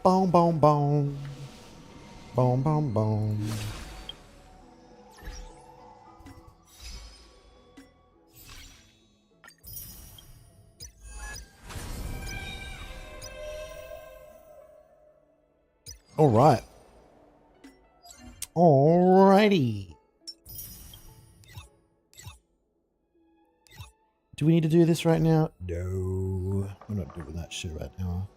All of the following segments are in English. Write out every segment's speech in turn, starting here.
Boom, boom, boom. Boom, boom, boom. All right. Alrighty. Do we need to do this right now? No. We're not doing that shit right now.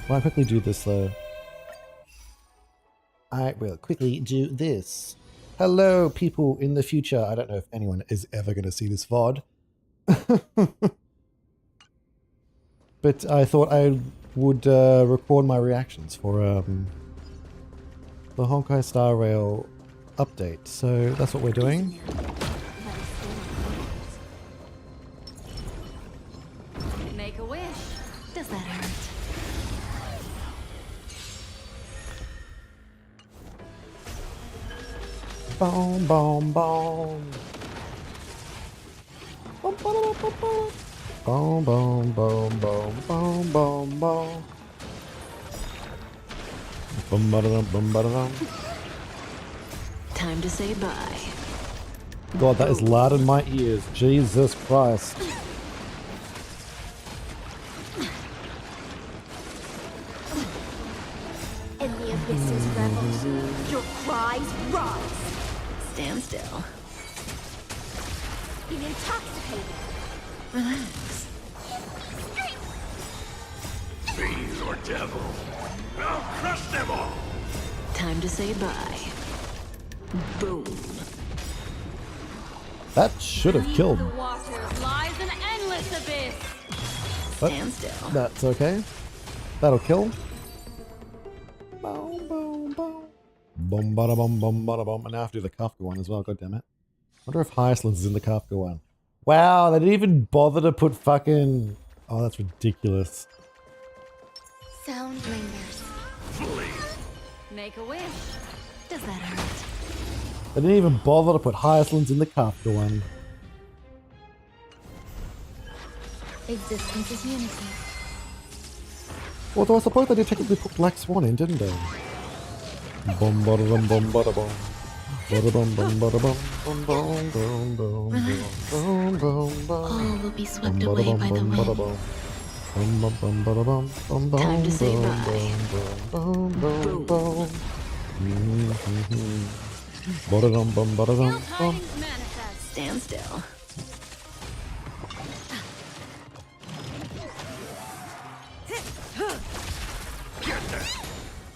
Well, I quickly do this though. I will quickly do this. Hello, people in the future. I don't know if anyone is ever going to see this VOD. But I thought I would record my reactions for the Honkai Star Rail update. So that's what we're doing. Make a wish. Does that hurt? Boom, boom, boom. Boom, boom, boom, boom. Boom, boom, boom, boom, boom, boom, boom. Boom, ba-da-dum, boom, ba-da-dum. Time to say bye. God, that is loud in my ears. Jesus Christ. In the abyss's revel, your cries rise. Stand still. Be intoxicated. Relax. Fiends or devil, I'll crush them all! Time to say bye. Boom. That should have killed The him. waters lies an endless abyss. But Stand still. that's okay. That'll kill. Boom, boom, boom. Boom, bada, bum, bum, bada, bum. And now I have to do the Kafka one as well, god damn it. Wonder if Hyceland's is in the Kafka one. Wow, they didn't even bother to put fucking... Oh, that's ridiculous. Sound lingers. Make a wish. Does that hurt? They didn't even bother to put Hyceland's in the Kafka one. Existence is unity. Although I suppose they did technically put Black Swan in, didn't they? Bum, bada, bum, bum, bada, bum. Bada, bum, bum, bada, bum. Bum, bum, bum, bum, bum, bum, bum. All will be swept Bum, away bada, by bum, the bum, bada, wind. bum. Bum, bum, bum, bada, bum. Bum, bum, Time to say bum, bye. bum, bum, bum, Boom. bum. Mhm. Bada, dum, bum, bada, dum, bum. Manifest. Stand still.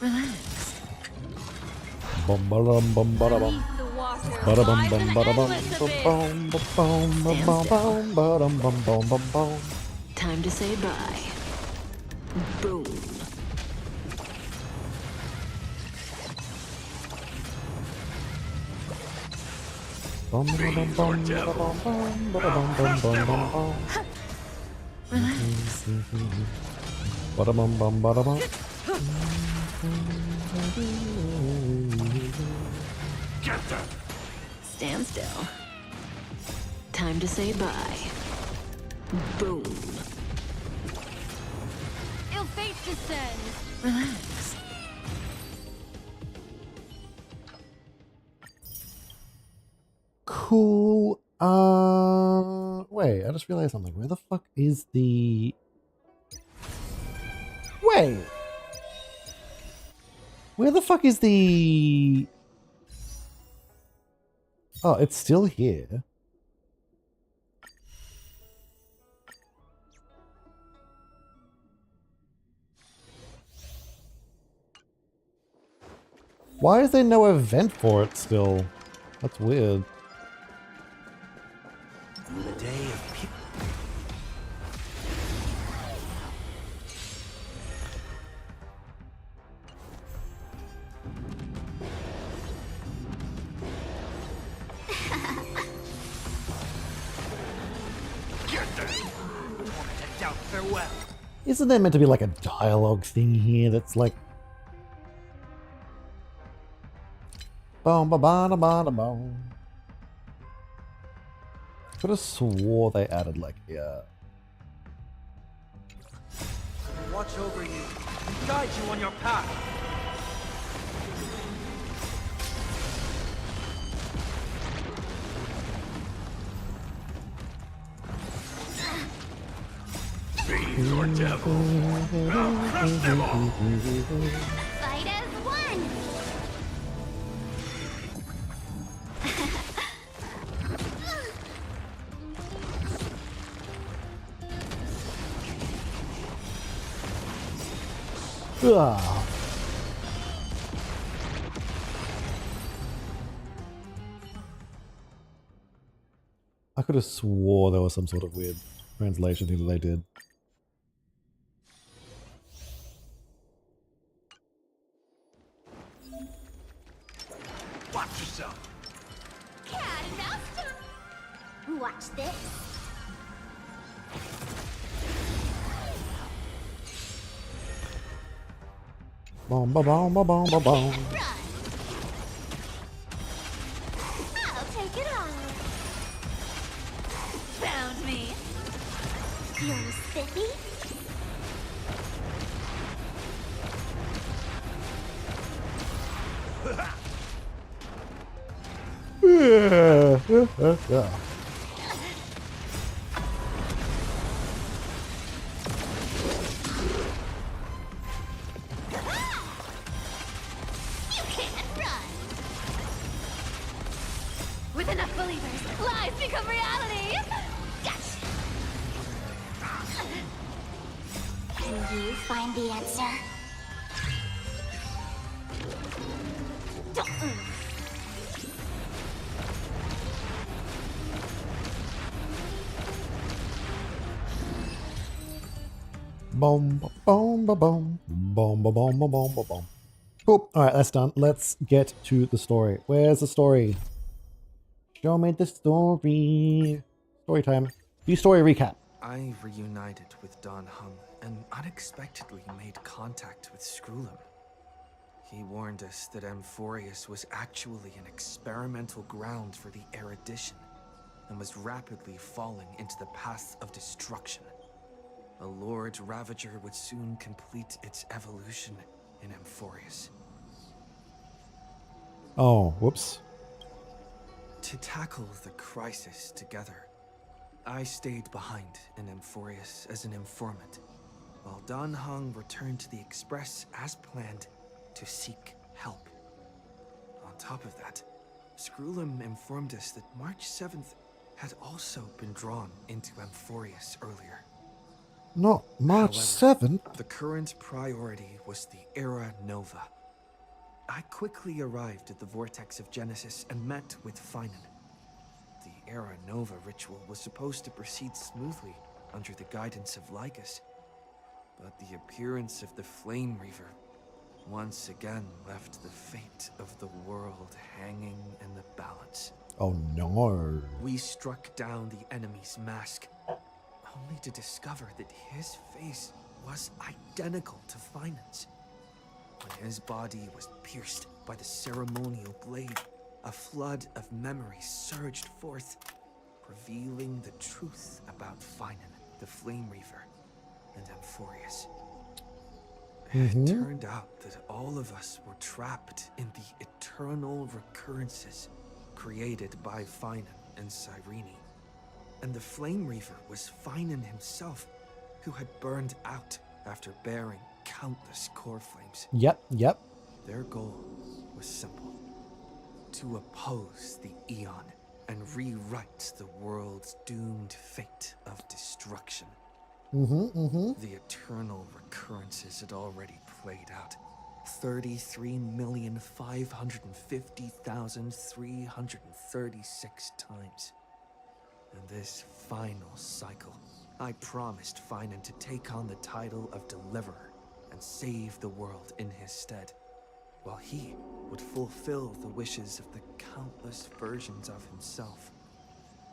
Relax. Bum, bada, dum, bum, bada, bum. The water Bada, bum, lies bum, an bada, bum. endless Bum, abyss. bum, bum, bum, bum, bum, bum, bum, bum, bum, bum. Time to say bye. Boom. Bum, bum, bum, bum, bada, bum, bum, bada, bum, bum, bum, bum, bum. Relax. Bada, bum, bum, bada, bum. Get them! Stand still. Time to say bye. Boom. Ill fate descends. Relax. Cool. Wait, I just realized something. Where the fuck is the... Wait. Where the fuck is the... Oh, it's still here. Why is there no event for it still? That's weird. The day of people. Get them! To doubt farewell. Isn't there meant to be like a dialogue thing here that's like... Boom, ba ba da ba da boom. Could have swore they added like, yeah. watch over you and guide you on your path. Fiends or devils. I'll crush them all. Fight as one! Ah. I could have swore there was some sort of weird translation thing that they did. Watch yourself. Cat and mouse. Watch this. Bom ba bom ba bom ba bom. Run! I'll take it all. Found me. Feeling spiffy? Yeah. You can't run! With enough believers, lies become reality. Gotcha! Can you find the answer? Don't move. Boom, ba, boom, ba, boom, boom, ba, boom, ba, boom, ba, boom. Cool. All right, that's done. Let's get to the story. Where's the story? Show me the story. Story time. Do story recap. I reunited with Don Hung and unexpectedly made contact with Skrullum. He warned us that Amphorius was actually an experimental ground for the erudition and was rapidly falling into the path of destruction. A Lord Ravager would soon complete its evolution in Amphorius. Oh, whoops. To tackle the crisis together, I stayed behind in Amphorius as an informant, while Don Hung returned to the Express as planned to seek help. On top of that, Skrullum informed us that March 7th had also been drawn into Amphorius earlier. Not March However, 7th. the current priority was the Era Nova. I quickly arrived at the Vortex of Genesis and met with Finan. The Era Nova ritual was supposed to proceed smoothly under the guidance of Lycus, but the appearance of the Flame Reaver once again left the fate of the world hanging in the balance. Oh no. We struck down the enemy's mask, only to discover that his face was identical to Finan's. When his body was pierced by the ceremonial blade, a flood of memories surged forth, revealing the truth about Finan, the Flame Reaver, and Amphorius. It turned out that all of us were trapped in the eternal recurrences created by Finan and Cyrene. And the Flame Reaver was Finan himself, who had burned out after bearing countless core flames. Yep. Their goal was simple: to oppose the Eon and rewrite the world's doomed fate of destruction. The eternal recurrences had already played out 33,550,336 times. In this final cycle, I promised Finan to take on the title of Deliverer and save the world in his stead, while he would fulfill the wishes of the countless versions of himself,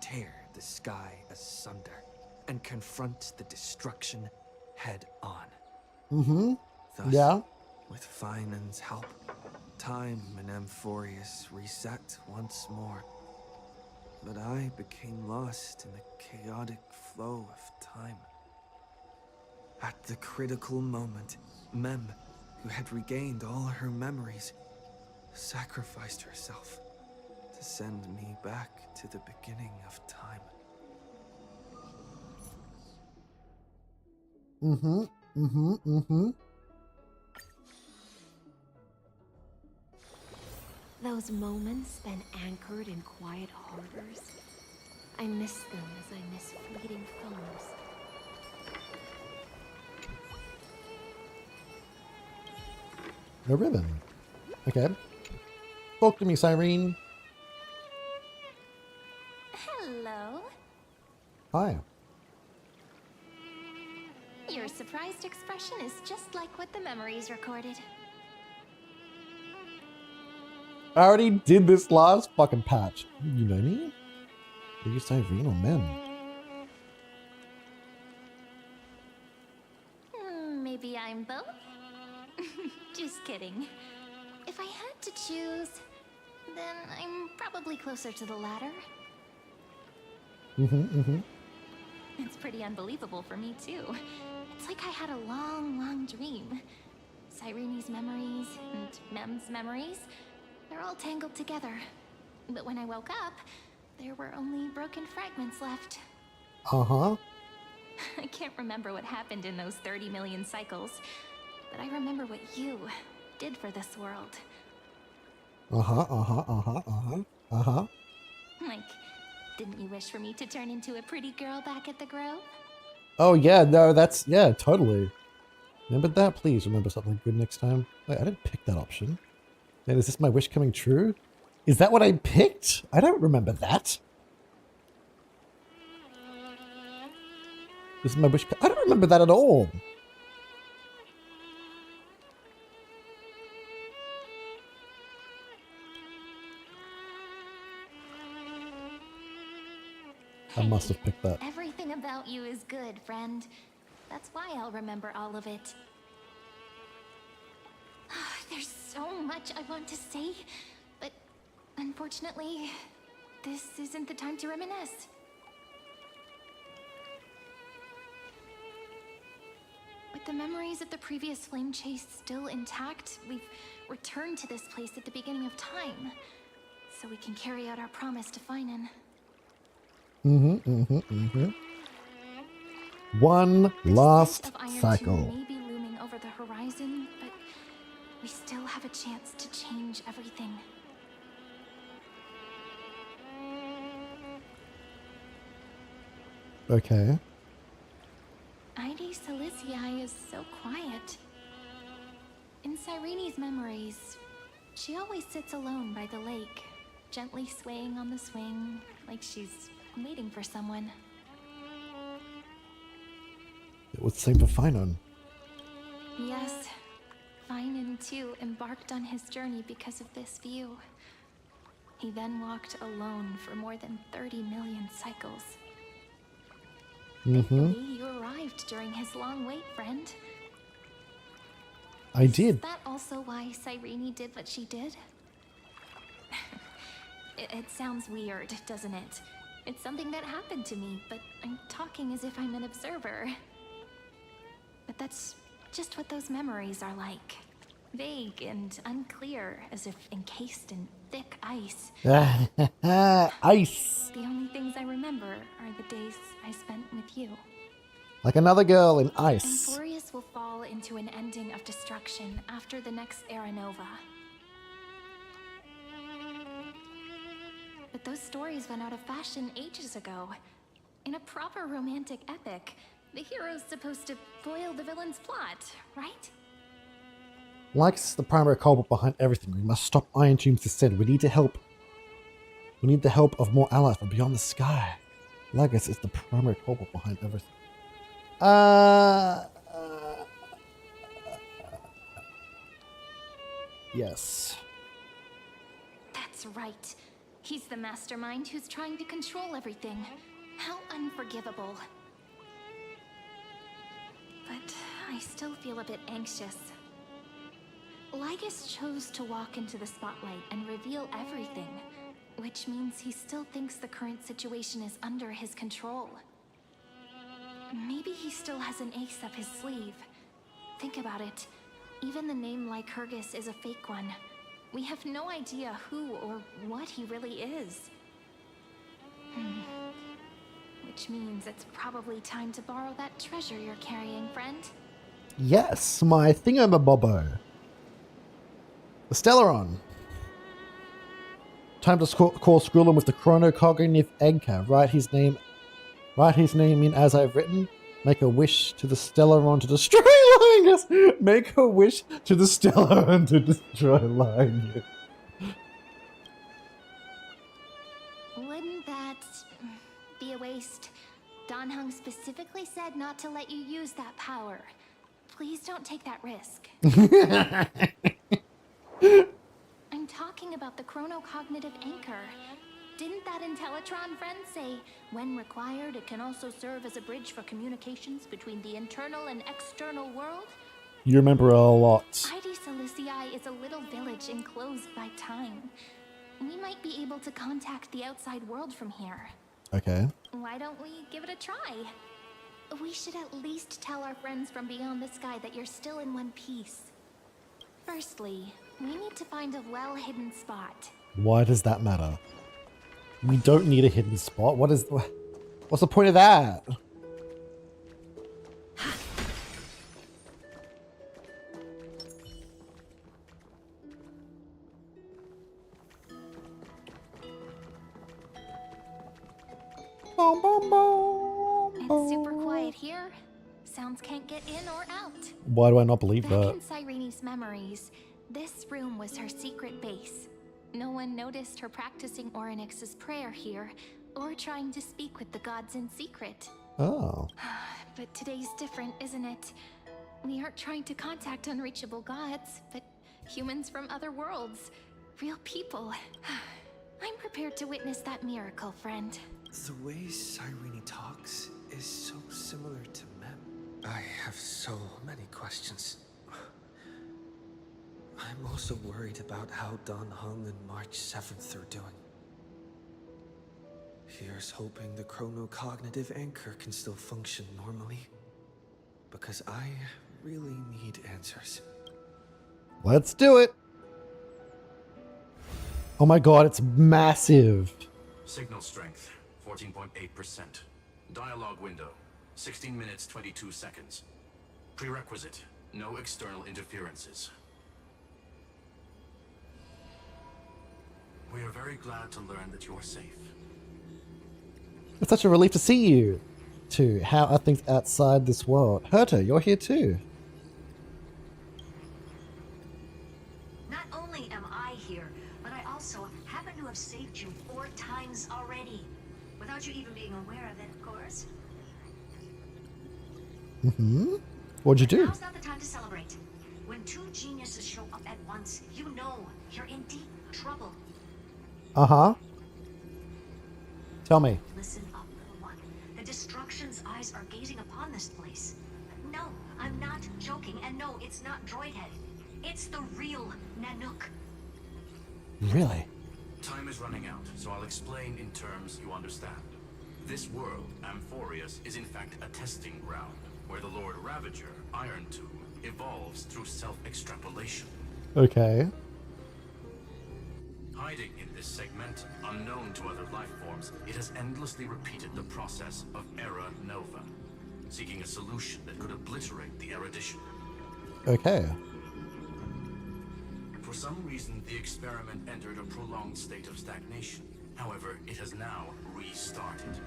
tear the sky asunder, and confront the destruction head on. Thus, Yeah. with Finan's help, time in Amphorius reset once more. But I became lost in the chaotic flow of time. At the critical moment, Mem, who had regained all her memories, sacrificed herself to send me back to the beginning of time. Those moments spent anchored in quiet harbors. I miss them as I miss fleeting films. A ribbon. Okay. Talk to me, Cyrene. Hello. Hi. Your surprised expression is just like what the memories recorded. I already did this last fucking patch. You know me? Are you Cyrene or Mem? Maybe I'm both? Just kidding. If I had to choose, then I'm probably closer to the latter. It's pretty unbelievable for me, too. It's like I had a long, long dream. Cyrene's memories and Mem's memories, they're all tangled together. But when I woke up, there were only broken fragments left. Uh-huh. I can't remember what happened in those 30 million cycles, but I remember what you did for this world. Like, didn't you wish for me to turn into a pretty girl back at the Grove? Oh yeah, no, that's, yeah, totally. Remember that? Please remember something good next time. Wait, I didn't pick that option. Man, is this my wish coming true? Is that what I picked? I don't remember that. This is my wish. I don't remember that at all. I must have picked that. Everything about you is good, friend. That's why I'll remember all of it. There's so much I want to say, but unfortunately, this isn't the time to reminisce. With the memories of the previous flame chase still intact, we've returned to this place at the beginning of time, so we can carry out our promise to Finan. One last cycle. May be looming over the horizon, but we still have a chance to change everything. Okay. Ide Silicii is so quiet. In Cyrene's memories, she always sits alone by the lake, gently swaying on the swing, like she's waiting for someone. It was the same for Finan. Yes, Finan too embarked on his journey because of this view. He then walked alone for more than 30 million cycles. Thankfully, you arrived during his long wait, friend. I did. Is that also why Cyrene did what she did? It sounds weird, doesn't it? It's something that happened to me, but I'm talking as if I'm an observer. But that's just what those memories are like. Vague and unclear, as if encased in thick ice. Ice. The only things I remember are the days I spent with you. Like another girl in And ice. Boreas will fall into an ending of destruction after the next Era Nova. But those stories went out of fashion ages ago. In a proper romantic epic, the hero's supposed to foil the villain's plot, right? Lycus is the primary culprit behind everything. We must stop Iron Tombs instead. We need to help. We need the help of more allies from beyond the sky. Lycus is the primary culprit behind everything. Yes. That's right. He's the mastermind who's trying to control everything. How unforgivable. But I still feel a bit anxious. Lycus chose to walk into the spotlight and reveal everything, which means he still thinks the current situation is under his control. Maybe he still has an ace up his sleeve. Think about it. Even the name Lycurgus is a fake one. We have no idea who or what he really is. Which means it's probably time to borrow that treasure you're carrying, friend. Yes, my thingamabobbo. The Stellaron. Time to call Skrullin with the chronocognitive anchor. Write his name in as I've written. Make a wish to the Stellaron to destroy Linus. Make a wish to the Stellaron to destroy Linus. Wouldn't that be a waste? Dan Heng specifically said not to let you use that power. Please don't take that risk. I'm talking about the chronocognitive anchor. Didn't that Intellitron friend say, when required, it can also serve as a bridge for communications between the internal and external world? You remember a lot. ID Salicii is a little village enclosed by time. We might be able to contact the outside world from here. Okay. Why don't we give it a try? We should at least tell our friends from beyond the sky that you're still in one piece. Firstly, we need to find a well-hidden spot. Why does that matter? We don't need a hidden spot. What's the point of that? Boom, boom, boom, It's super quiet here. Sounds can't get in or out. Why do I not believe Back that? in Cyrene's memories, this room was her secret base. No one noticed her practicing Orynyx's prayer here, or trying to speak with the gods in secret. Oh. But today's different, isn't it? We aren't trying to contact unreachable gods, but humans from other worlds. Real people. I'm prepared to witness that miracle, friend. The way Cyrene talks is so similar to Mem. I have so many questions. I'm also worried about how Dan Heng and March 7th are doing. Here's hoping the chronocognitive anchor can still function normally. Because I really need answers. Let's do it. Oh my god, it's massive. Signal strength, 14.8%. Dialogue window, 16 minutes 22 seconds. Prerequisite, no external interferences. We are very glad to learn that you're safe. It's such a relief to see you. Too. How are things outside this world? Herta, you're here too. Not only am I here, but I also happen to have saved you 4 times already. Without you even being aware of it, of course. Mm-hmm. What'd you do? Now's not the time to celebrate. When 2 geniuses show up at once, you know you're in deep trouble. Uh-huh. Tell me. Listen up, little one. The Destruction's eyes are gazing upon this place. No, I'm not joking, and no, it's not Droidhead. It's the real Nanook. Really? Time is running out, so I'll explain in terms you understand. This world, Amphorius, is in fact a testing ground, where the Lord Ravager, Iron Tomb, evolves through self-extrapolation. Okay. Hiding in this segment, unknown to other life forms, it has endlessly repeated the process of Era Nova, seeking a solution that could obliterate the erudition. Okay. For some reason, the experiment entered a prolonged state of stagnation. However, it has now restarted.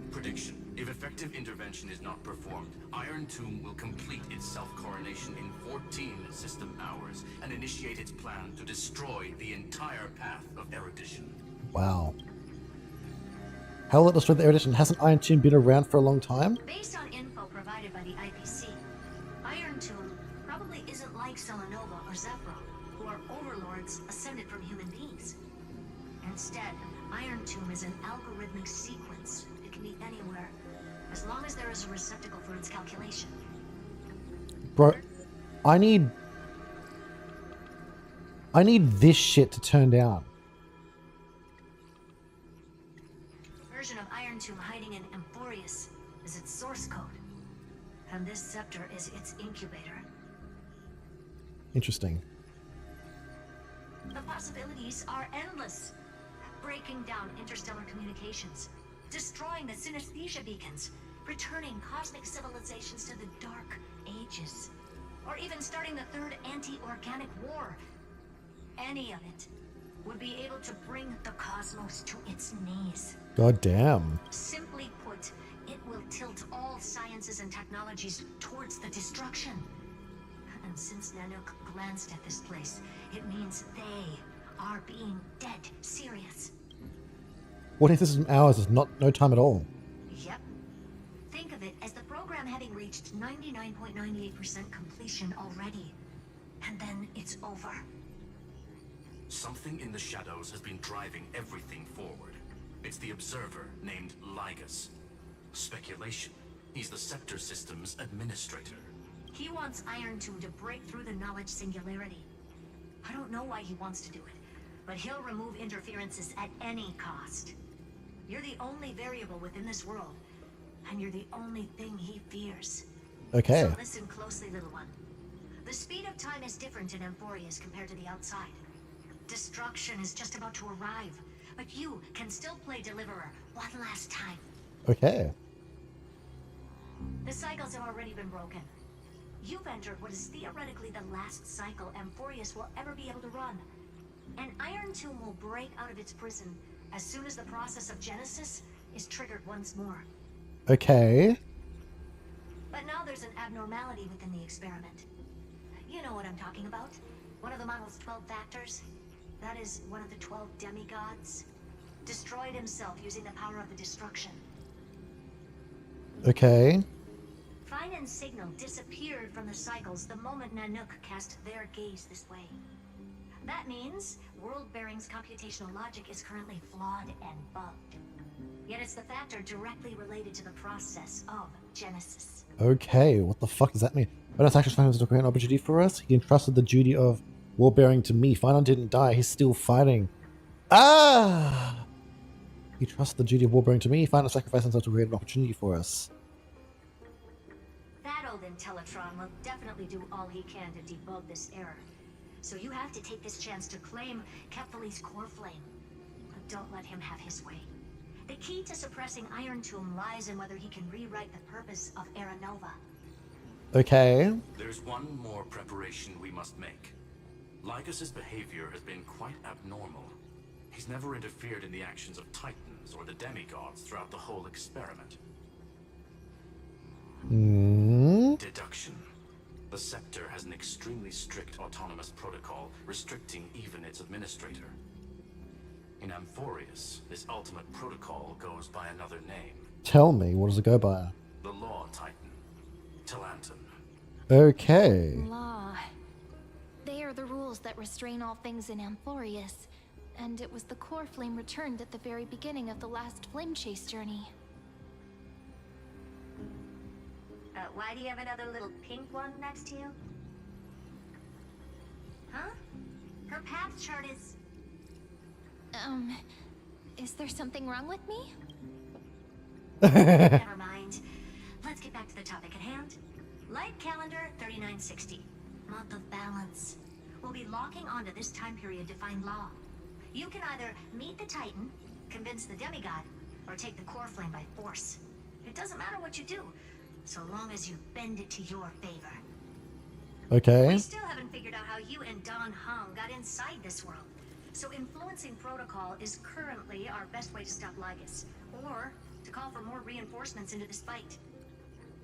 Prediction. If effective intervention is not performed, Iron Tomb will complete its self-coronation in 14 system hours and initiate its plan to destroy the entire path of erudition. Wow. How will it destroy the erudition? Hasn't Iron Tomb been around for a long time? Based on info provided by the IPC, Iron Tomb probably isn't like Selenova or Zephyr, who are overlords ascended from human beings. Instead, Iron Tomb is an algorithmic sequence. It can be anywhere, as long as there is a receptacle for its calculation. Bro, I need this shit to turn down. Version of Iron Iron Tomb hiding in Amphorius is its source code. And this scepter is its incubator. Interesting. The possibilities are endless. Breaking down interstellar communications, destroying the synesthesia beacons, returning cosmic civilizations to the Dark Ages, or even starting the third anti-organic war. Any of it would be able to bring the cosmos to its knees. God damn. Simply put, it will tilt all sciences and technologies towards the destruction. And since Nanook glanced at this place, it means they are being dead serious. What if this is hours? Is not no time at all. Yep. Think of it as the program having reached 99.98% completion already. And then it's over. Something in the shadows has been driving everything forward. It's the observer named Lygus. Speculation. He's the Scepter System's administrator. He wants Iron Tomb to break through the knowledge singularity. I don't know why he wants to do it, but he'll remove interferences at any cost. You're the only variable within this world, and you're the only thing he fears. Okay. So listen closely, little one. The speed of time is different in Amphorius compared to the outside. Destruction is just about to arrive, but you can still play Deliverer one last time. Okay. The cycles have already been broken. You've entered what is theoretically the last cycle Amphorius will ever be able to run. And Iron Tomb will break out of its prison as soon as the process of Genesis is triggered once more. Okay. But now there's an abnormality within the experiment. You know what I'm talking about. One of the model's 12 factors. That is one of the 12 demigods. Destroyed himself using the power of the destruction. Okay. Fine and Signal disappeared from the cycles the moment Nanook cast their gaze this way. That means World-Bearing's computational logic is currently flawed and bugged. Yet it's the factor directly related to the process of Genesis. Okay. What the fuck does that mean? When it's actually trying to create an opportunity for us, he entrusted the duty of war bearing to me. Final didn't die. He's still fighting. Ah! He trusted the duty of war bearing to me. Final sacrificed himself to create an opportunity for us. That old Intellitron will definitely do all he can to debug this error. So you have to take this chance to claim Kephal's core flame. But don't let him have his way. The key to suppressing Iron Tomb lies in whether he can rewrite the purpose of Era Nova. Okay. There's one more preparation we must make. Lygus's behavior has been quite abnormal. He's never interfered in the actions of Titans or the demigods throughout the whole experiment. Deduction. The Scepter has an extremely strict autonomous protocol restricting even its administrator. In Amphorius, this ultimate protocol goes by another name. Tell me, what does it go by? The Law Titan. Talanton. Okay. Law. They are the rules that restrain all things in Amphorius. And it was the core flame returned at the very beginning of the last flame chase journey. Why do you have another little pink one next to you? Huh? Her path chart is... Is there something wrong with me? Never mind. Let's get back to the topic at hand. Light calendar 3960. Month of balance. We'll be locking onto this time period to find Law. You can either meet the Titan, convince the demigod, or take the core flame by force. It doesn't matter what you do, so long as you bend it to your favor. Okay. We still haven't figured out how you and Don Hung got inside this world. So influencing protocol is currently our best way to stop Lygus, or to call for more reinforcements into this fight.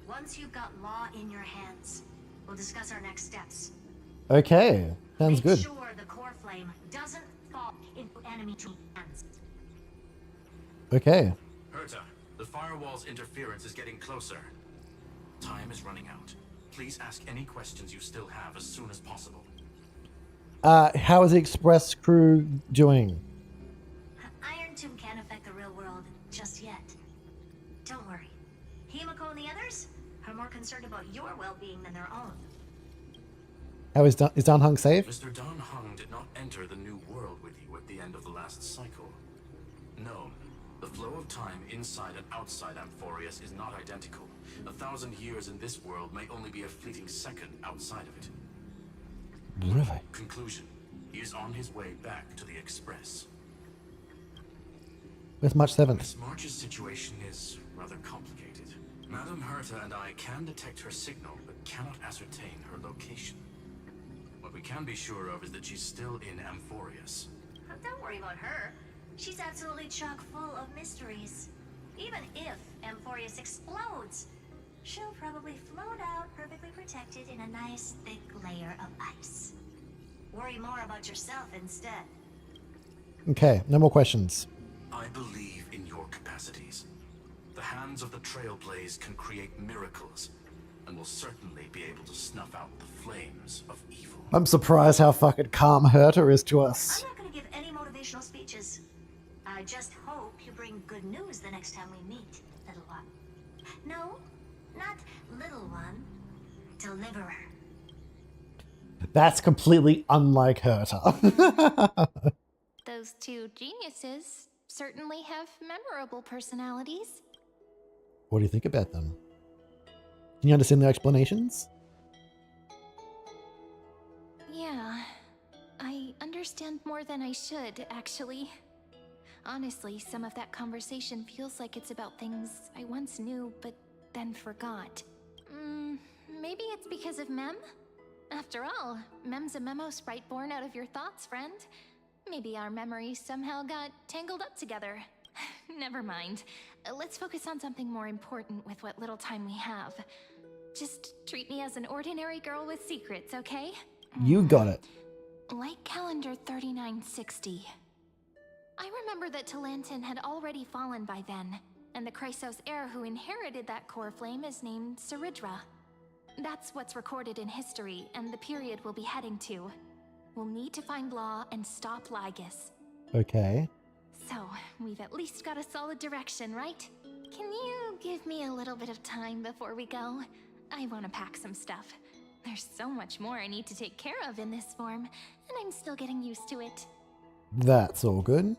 Once you've got Law in your hands, we'll discuss our next steps. Okay. Sounds Make good. sure the core flame doesn't fall into enemy hands. Okay. Herta, the firewall's interference is getting closer. Time is running out. Please ask any questions you still have as soon as possible. How is the Express crew doing? Iron Tomb can't affect the real world just yet. Don't worry. Himiko and the others are more concerned about your well-being than their own. How is Dan Hung safe? Mr. Don Hung did not enter the new world with you at the end of the last cycle. No, The flow of time inside and outside Amphorius is not identical. 1,000 years in this world may only be a fleeting second outside of it. Really? Conclusion. He is on his way back to the Express. Where's March 7th? Miss March's situation is rather complicated. Madame Herta and I can detect her signal, but cannot ascertain her location. What we can be sure of is that she's still in Amphorius. Don't worry about her. She's absolutely chock full of mysteries. Even if Amphorius explodes, she'll probably float out perfectly protected in a nice thick layer of ice. Worry more about yourself instead. Okay, no more questions. I believe in your capacities. The hands of the Trailblaze can create miracles, and will certainly be able to snuff out the flames of evil. I'm surprised how fucking calm Herta is to I'm us. not going to give any motivational speeches. I just hope you bring good news the next time we meet, little one. No, not little one. Deliverer. That's completely unlike Herta. Those two geniuses certainly have memorable personalities. What do you think about them? Can you understand their explanations? Yeah, I understand more than I should, actually. Honestly, some of that conversation feels like it's about things I once knew, but then forgot. Maybe it's because of Mem? After all, Mem's a memo sprite born out of your thoughts, friend. Maybe our memories somehow got tangled up together. Never mind. Let's focus on something more important with what little time we have. Just treat me as an ordinary girl with secrets, okay? You got it. Like calendar 3960. I remember that Talantin had already fallen by then, and the Chrysos heir who inherited that core flame is named Saridra. That's what's recorded in history, and the period we'll be heading to. We'll need to find Law and stop Lygus. Okay. So, we've at least got a solid direction, right? Can you give me a little bit of time before we go? I want to pack some stuff. There's so much more I need to take care of in this form, and I'm still getting used to it. That's all good.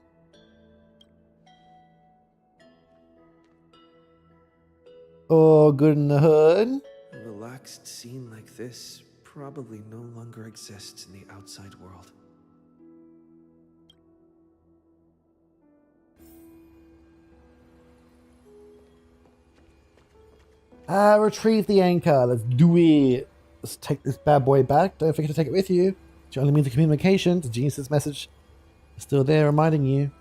All good in the hood. A relaxed scene like this probably no longer exists in the outside world. Retrieve the anchor. Let's do it. Let's take this bad boy back. Don't forget to take it with you. It's your only means of communication. The genius's message is still there reminding you.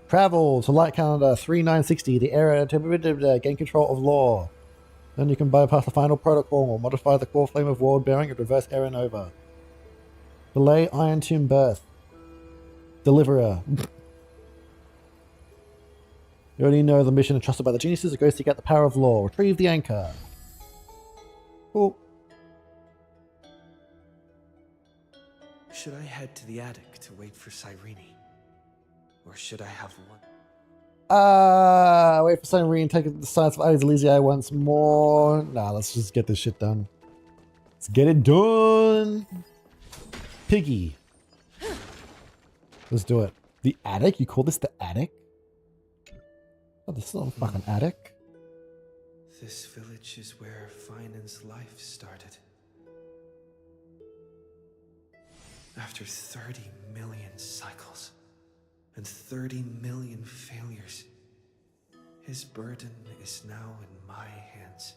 Travel to light calendar 3960. The area to gain control of Law. Then you can bypass the final protocol, modify the core flame of world bearing, and reverse Era Nova. Delay Iron Tomb birth. Deliverer. You already know the mission entrusted by the geniuses. It goes to get the power of Law. Retrieve the anchor. Cool. Should I head to the attic to wait for Cyrene? Or should I have one? Wait for Cyrene, take the science of Ades Elysiae once more. Nah, let's just get this shit done. Let's get it done. Piggy. Let's do it. The attic? You call this the attic? Oh, this is not a fucking attic. This village is where Finan's life started. After 30 million cycles and 30 million failures, his burden is now in my hands.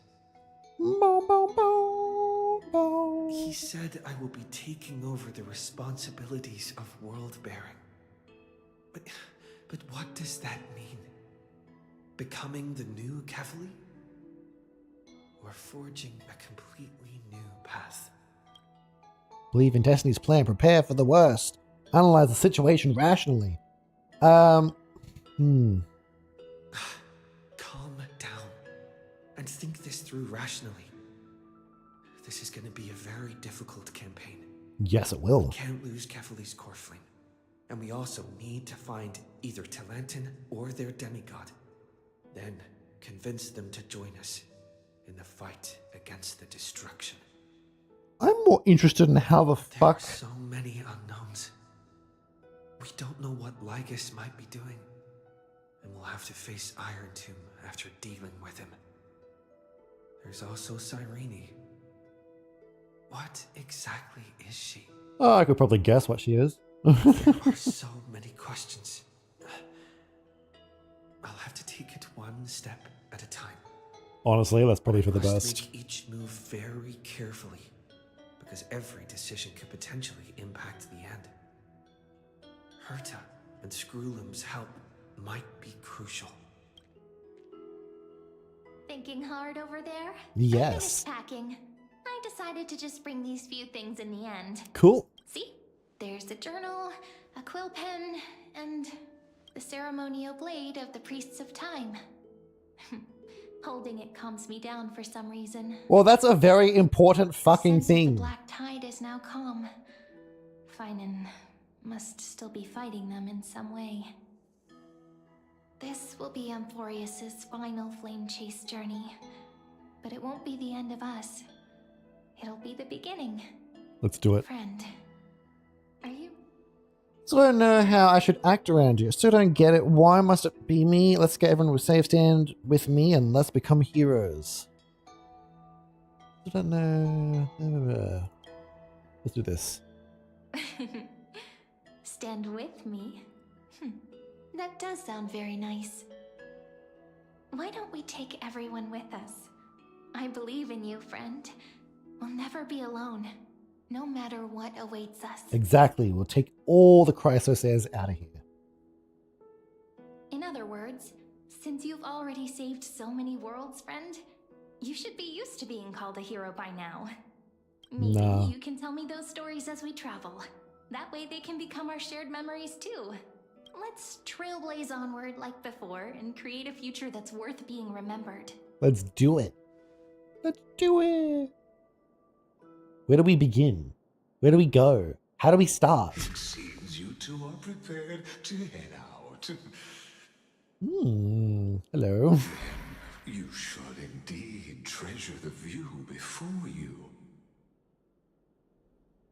Boom, boom, boom, boom. He said I will be taking over the responsibilities of world bearing. But what does that mean? Becoming the new Kefali? Or forging a completely new path? Believe in Destiny's plan. Prepare for the worst. Analyze the situation rationally. Calm down and think this through rationally. This is going to be a very difficult campaign. Yes, it will. We can't lose Kefali's core flame. And we also need to find either Talantin or their demigod. Then convince them to join us in the fight against the destruction. I'm more interested in how the There fuck... are so many unknowns. We don't know what Lygus might be doing. and we'll have to face Iron Tomb after dealing with him. There's also Cyrene. What exactly is she? Oh, I could probably guess what she is. There are so many questions. I'll have to take it one step at a time. Honestly, that's probably for the Must best. make each move very carefully, because every decision could potentially impact the end. Herta and Screwlum's help might be crucial. Thinking hard over there? Yes. I finished packing. I decided to just bring these few things in the end. Cool. See? There's a journal, a quill pen, and the ceremonial blade of the Priests of Time. Holding it calms me down for some reason. Well, that's a very important fucking Sense of thing. The black tide is now calm. Finan must still be fighting them in some way. This will be Amphorius's final flame chase journey. But it won't be the end of us. It'll be the beginning. Let's do it. Friend, are you? So I don't know how I should act around you. Still don't get it. Why must it be me? Let's get everyone to safe stand with me and let's become heroes. I don't know. Let's do this. Stand with me? That does sound very nice. Why don't we take everyone with us? I believe in you, friend. We'll never be alone, no matter what awaits us. Exactly. We'll take all the Chrysosairs out of here. In other words, since you've already saved so many worlds, friend, you should be used to being called a hero by now. Maybe No. you can tell me those stories as we travel. That way they can become our shared memories too. Let's trailblaze onward like before and create a future that's worth being remembered. Let's do it. Let's do it. Where do we begin? Where do we go? How do we start? It seems you two are prepared to head out. Hello. You should indeed treasure the view before you.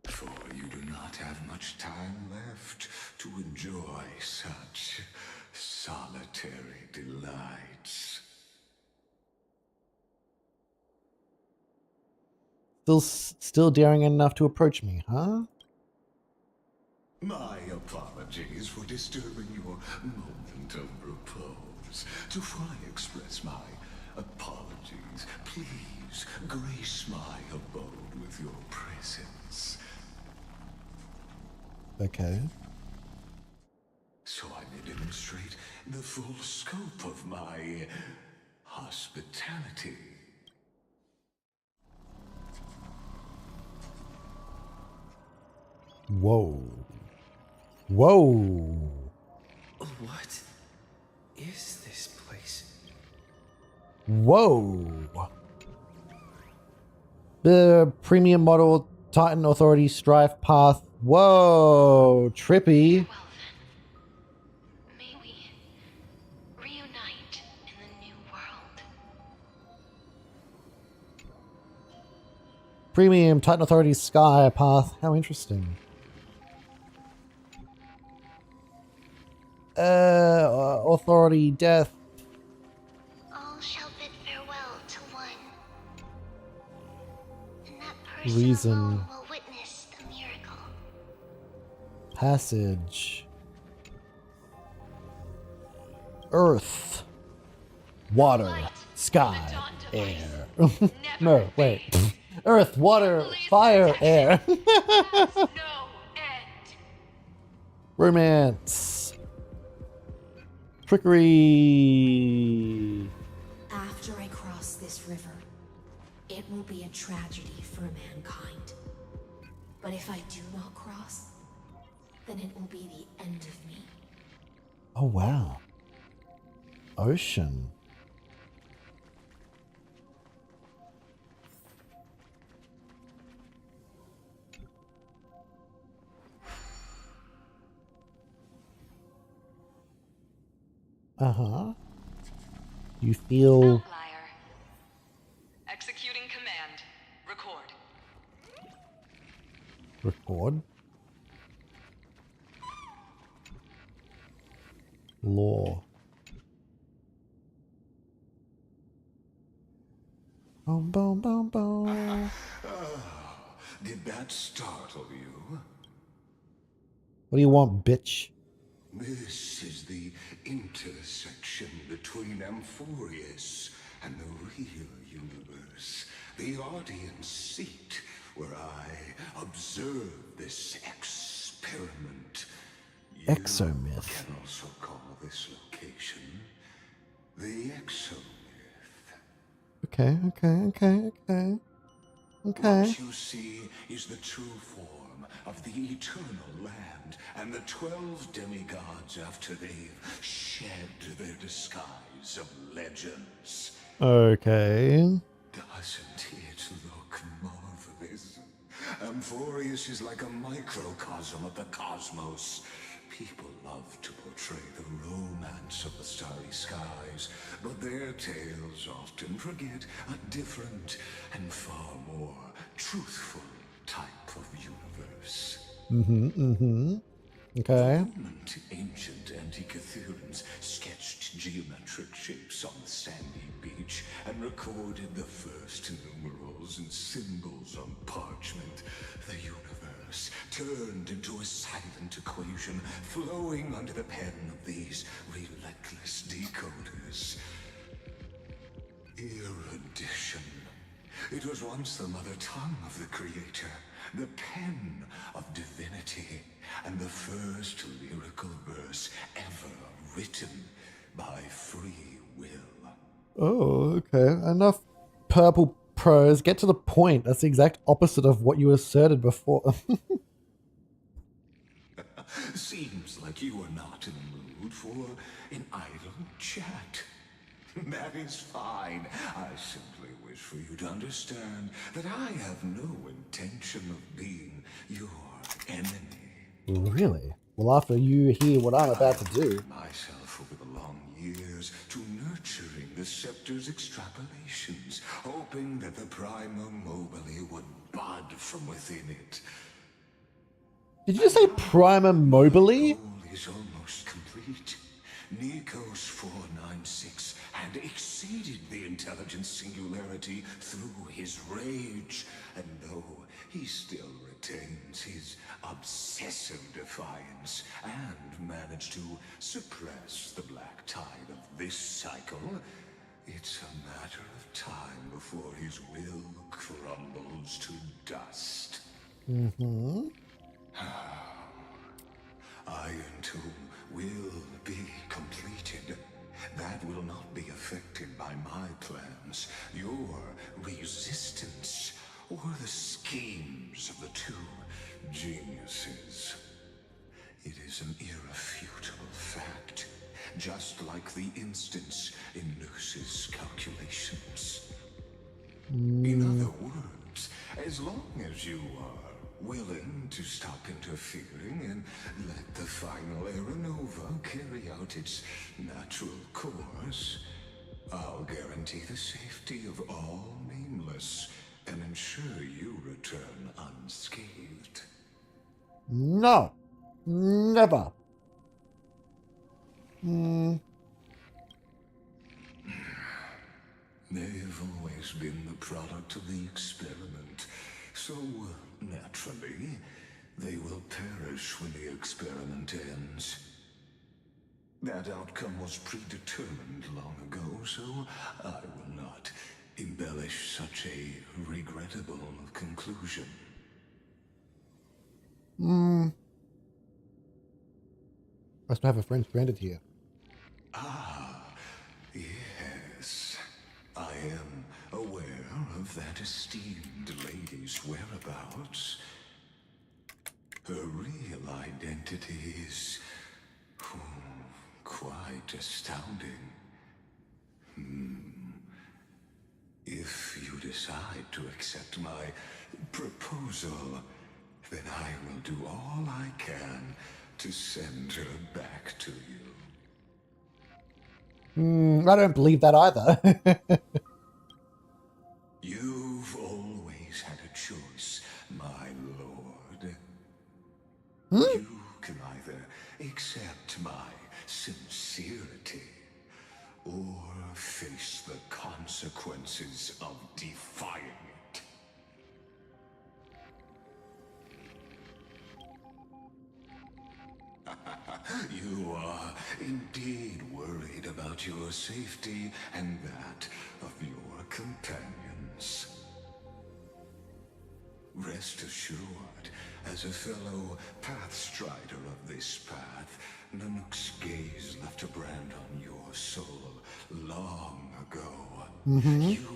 For you do not have much time left to enjoy such solitary delights. Still daring enough to approach me, huh? My apologies for disturbing your moment of repose. Before I express my apologies, please grace my abode with your presence. Okay. So I may demonstrate the full scope of my hospitality. Whoa. Whoa. What is this place? Whoa. The premium model Titan Authority Strife Path. Whoa. Trippy. Well then, may we reunite in the new world. Premium Titan Authority Sky Path. How interesting. Authority Death. All shall bid farewell to one. And that person Reason. alone will witness the miracle. Passage. Earth. Water. Sky. Air. No, wait. Earth, water, fire, air. Romance. Trickery. After I cross this river, it will be a tragedy for mankind. But if I do not cross, then it will be the end of me. Oh, wow. Ocean. Uh-huh. You feel... Outlier. Executing command. Record. Record. Law. Boom, boom, boom, boom. Did that startle you? What do you want, bitch? This is the intersection between Amphorius and the real universe. The audience seat where I observe this experiment. You Exomyth. can also call this location the Exomyth. Okay. What you see is the true form of the eternal land and the 12 demigods after they've shed their disguise of legends. Okay. Doesn't it look marvelous? Amphorius is like a microcosm of the cosmos. People love to portray the romance of the starry skies, but their tales often forget a different and far more truthful type of universe. Okay. Moment ancient Antikytherians sketched geometric shapes on the sandy beach and recorded the first numerals and symbols on parchment. The universe turned into a silent equation flowing under the pen of these relentless decoders. Erudition. It was once the mother tongue of the creator, the pen of divinity, and the first lyrical verse ever written by free will. Oh, okay. Enough purple prose. Get to the point. That's the exact opposite of what you asserted before. Seems like you are not in the mood for an idle chat. That is fine. I simply wish for you to understand that I have no intention of being your enemy. Really? Well, after you hear what I'm about to do. Myself over the long years to nurturing the scepter's extrapolations, hoping that the Prima Mobile would bud from within it. Did you just say Prima Mobile? The goal is almost complete. Nikos 496 had exceeded the intelligence singularity through his rage, and though he still retains his obsessive defiance and managed to suppress the black tide of this cycle, it's a matter of time before his will crumbles to dust. Iron Tomb will be completed. That will not be affected by my plans, your resistance, or the schemes of the two geniuses. It is an irrefutable fact, just like the instance in Luce's calculations. In other words, as long as you are willing to stop interfering and let the final Aeronova carry out its natural course, I'll guarantee the safety of all nameless and ensure you return unscathed. No. Never. They've always been the product of the experiment, so naturally, they will perish when the experiment ends. That outcome was predetermined long ago, so I will not embellish such a regrettable conclusion. I must have a friend stranded here. Yes, I am aware of that esteemed lady's whereabouts. Her real identity is quite astounding. If you decide to accept my proposal, then I will do all I can to send her back to you. I don't believe that either. You've always had a choice, my lord. You can either accept my sincerity, or face the consequences of defying it. You are indeed worried about your safety and that of your companions. Rest assured, as a fellow pathstrider of this path, Nanook's gaze left a brand on your soul long ago. You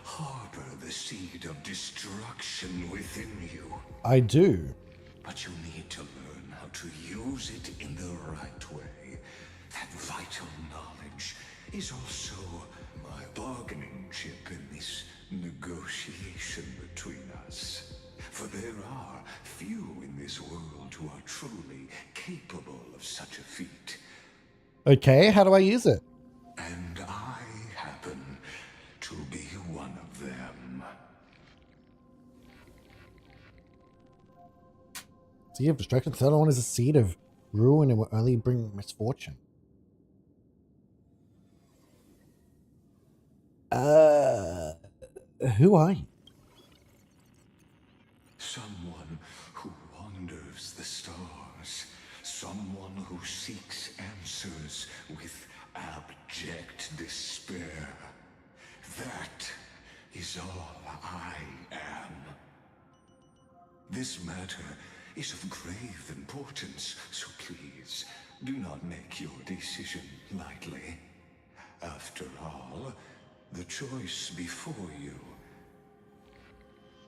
harbor the seed of destruction within you. I do. But you need to learn how to use it in the right way. That vital knowledge is also my bargaining chip in this negotiation between us. For there are few in this world who are truly capable of such a feat. Okay, how do I use it? And I happen to be one of them. Seed of destruction. The other one is a seed of ruin and will only bring misfortune. Who are you? Someone who wanders the stars. Someone who seeks answers with abject despair. That is all I am. This matter is of grave importance, so please do not make your decision lightly. After all, the choice before you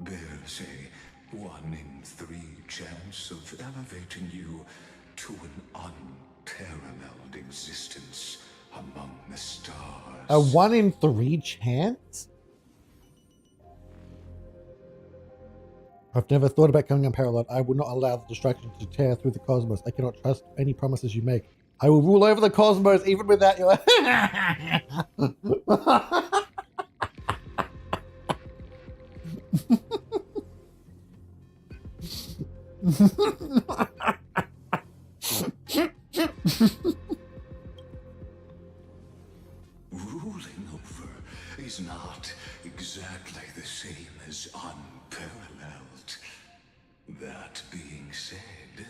bears a 1 in 3 chance of elevating you to an unparalleled existence among the stars. A 1 in 3 chance? I've never thought about going unparalleled. I will not allow the destruction to tear through the cosmos. I cannot trust any promises you make. I will rule over the cosmos even without your... Ruling over is not exactly the same as unparalleled. That being said,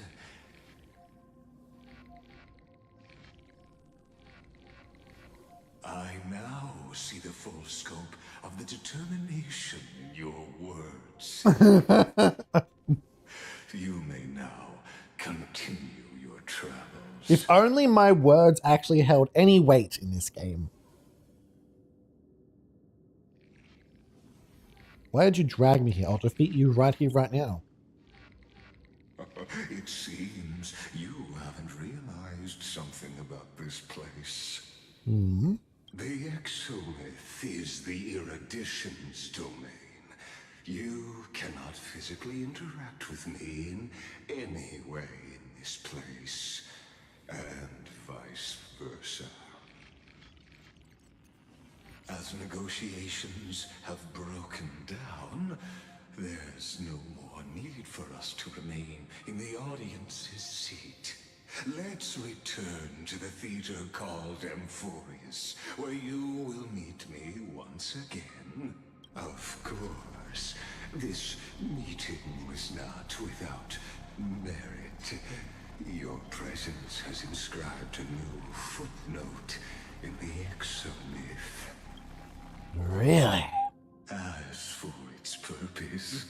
I now see the full scope of the determination in your words. You may now continue your travels. If only my words actually held any weight in this game. Why did you drag me here? I'll defeat you right here, right now. It seems you haven't realized something about this place. Hmm? The Exolith is the Erudition's domain. You cannot physically interact with me in any way in this place, and vice versa. As negotiations have broken down, there's no more need for us to remain in the audience's seat. Let's return to the theater called Amphorius, where you will meet me once again. Of course, this meeting was not without merit. Your presence has inscribed a new footnote in the Exomyth. Really? As for its purpose,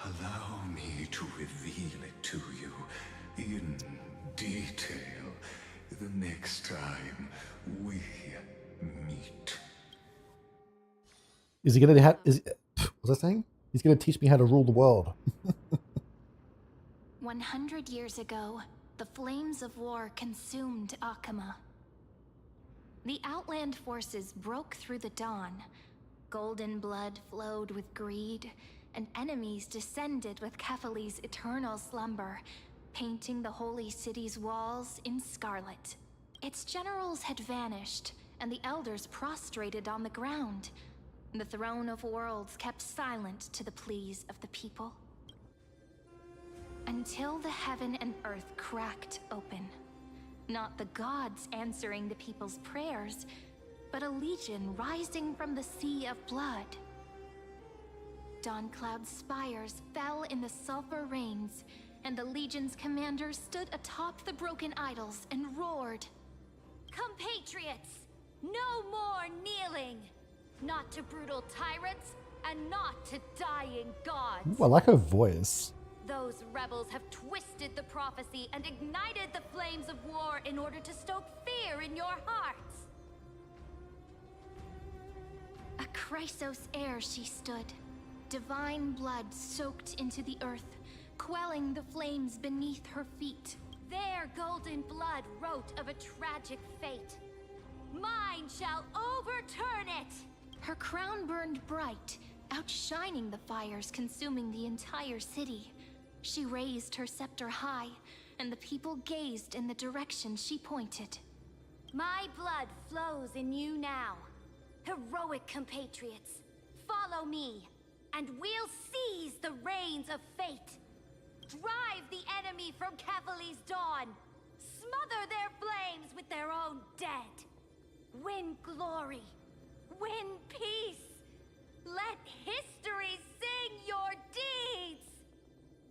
allow me to reveal it to you in detail the next time we meet. Is he gonna have? What's that saying? He's gonna teach me how to rule the world. 100 years ago, the flames of war consumed Akama. The Outland forces broke through the dawn. Golden blood flowed with greed, and enemies descended with Kefali's eternal slumber, painting the holy city's walls in scarlet. Its generals had vanished, and the elders prostrated on the ground. The throne of worlds kept silent to the pleas of the people. Until the heaven and earth cracked open. Not the gods answering the people's prayers, but a legion rising from the sea of blood. Dawncloud's spires fell in the sulfur rains, and the legion's commander stood atop the broken idols and roared. Compatriots, no more kneeling! Not to brutal tyrants, and not to dying gods. Ooh, I like her voice. Those rebels have twisted the prophecy and ignited the flames of war in order to stoke fear in your hearts. A Chrysos heir she stood, divine blood soaked into the earth, quelling the flames beneath her feet. Their golden blood wrote of a tragic fate. Mine shall overturn it! Her crown burned bright, outshining the fires consuming the entire city. She raised her scepter high, and the people gazed in the direction she pointed. My blood flows in you now. Heroic compatriots, follow me, and we'll seize the reins of fate. Drive the enemy from Kefali's dawn. Smother their flames with their own dead. Win glory. Win peace. Let history sing your deeds.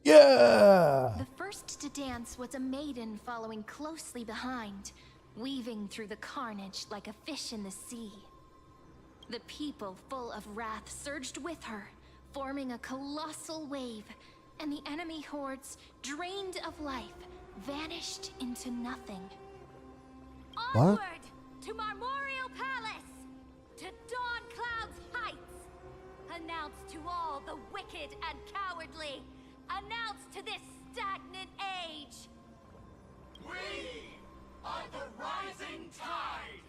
Yeah! The first to dance was a maiden following closely behind, weaving through the carnage like a fish in the sea. The people, full of wrath, surged with her, forming a colossal wave, and the enemy hordes, drained of life, vanished into nothing. What? Onward to Marmorial Palace, to Dawncloud's heights. Announce to all the wicked and cowardly. Announce to this stagnant age. We are the rising tide.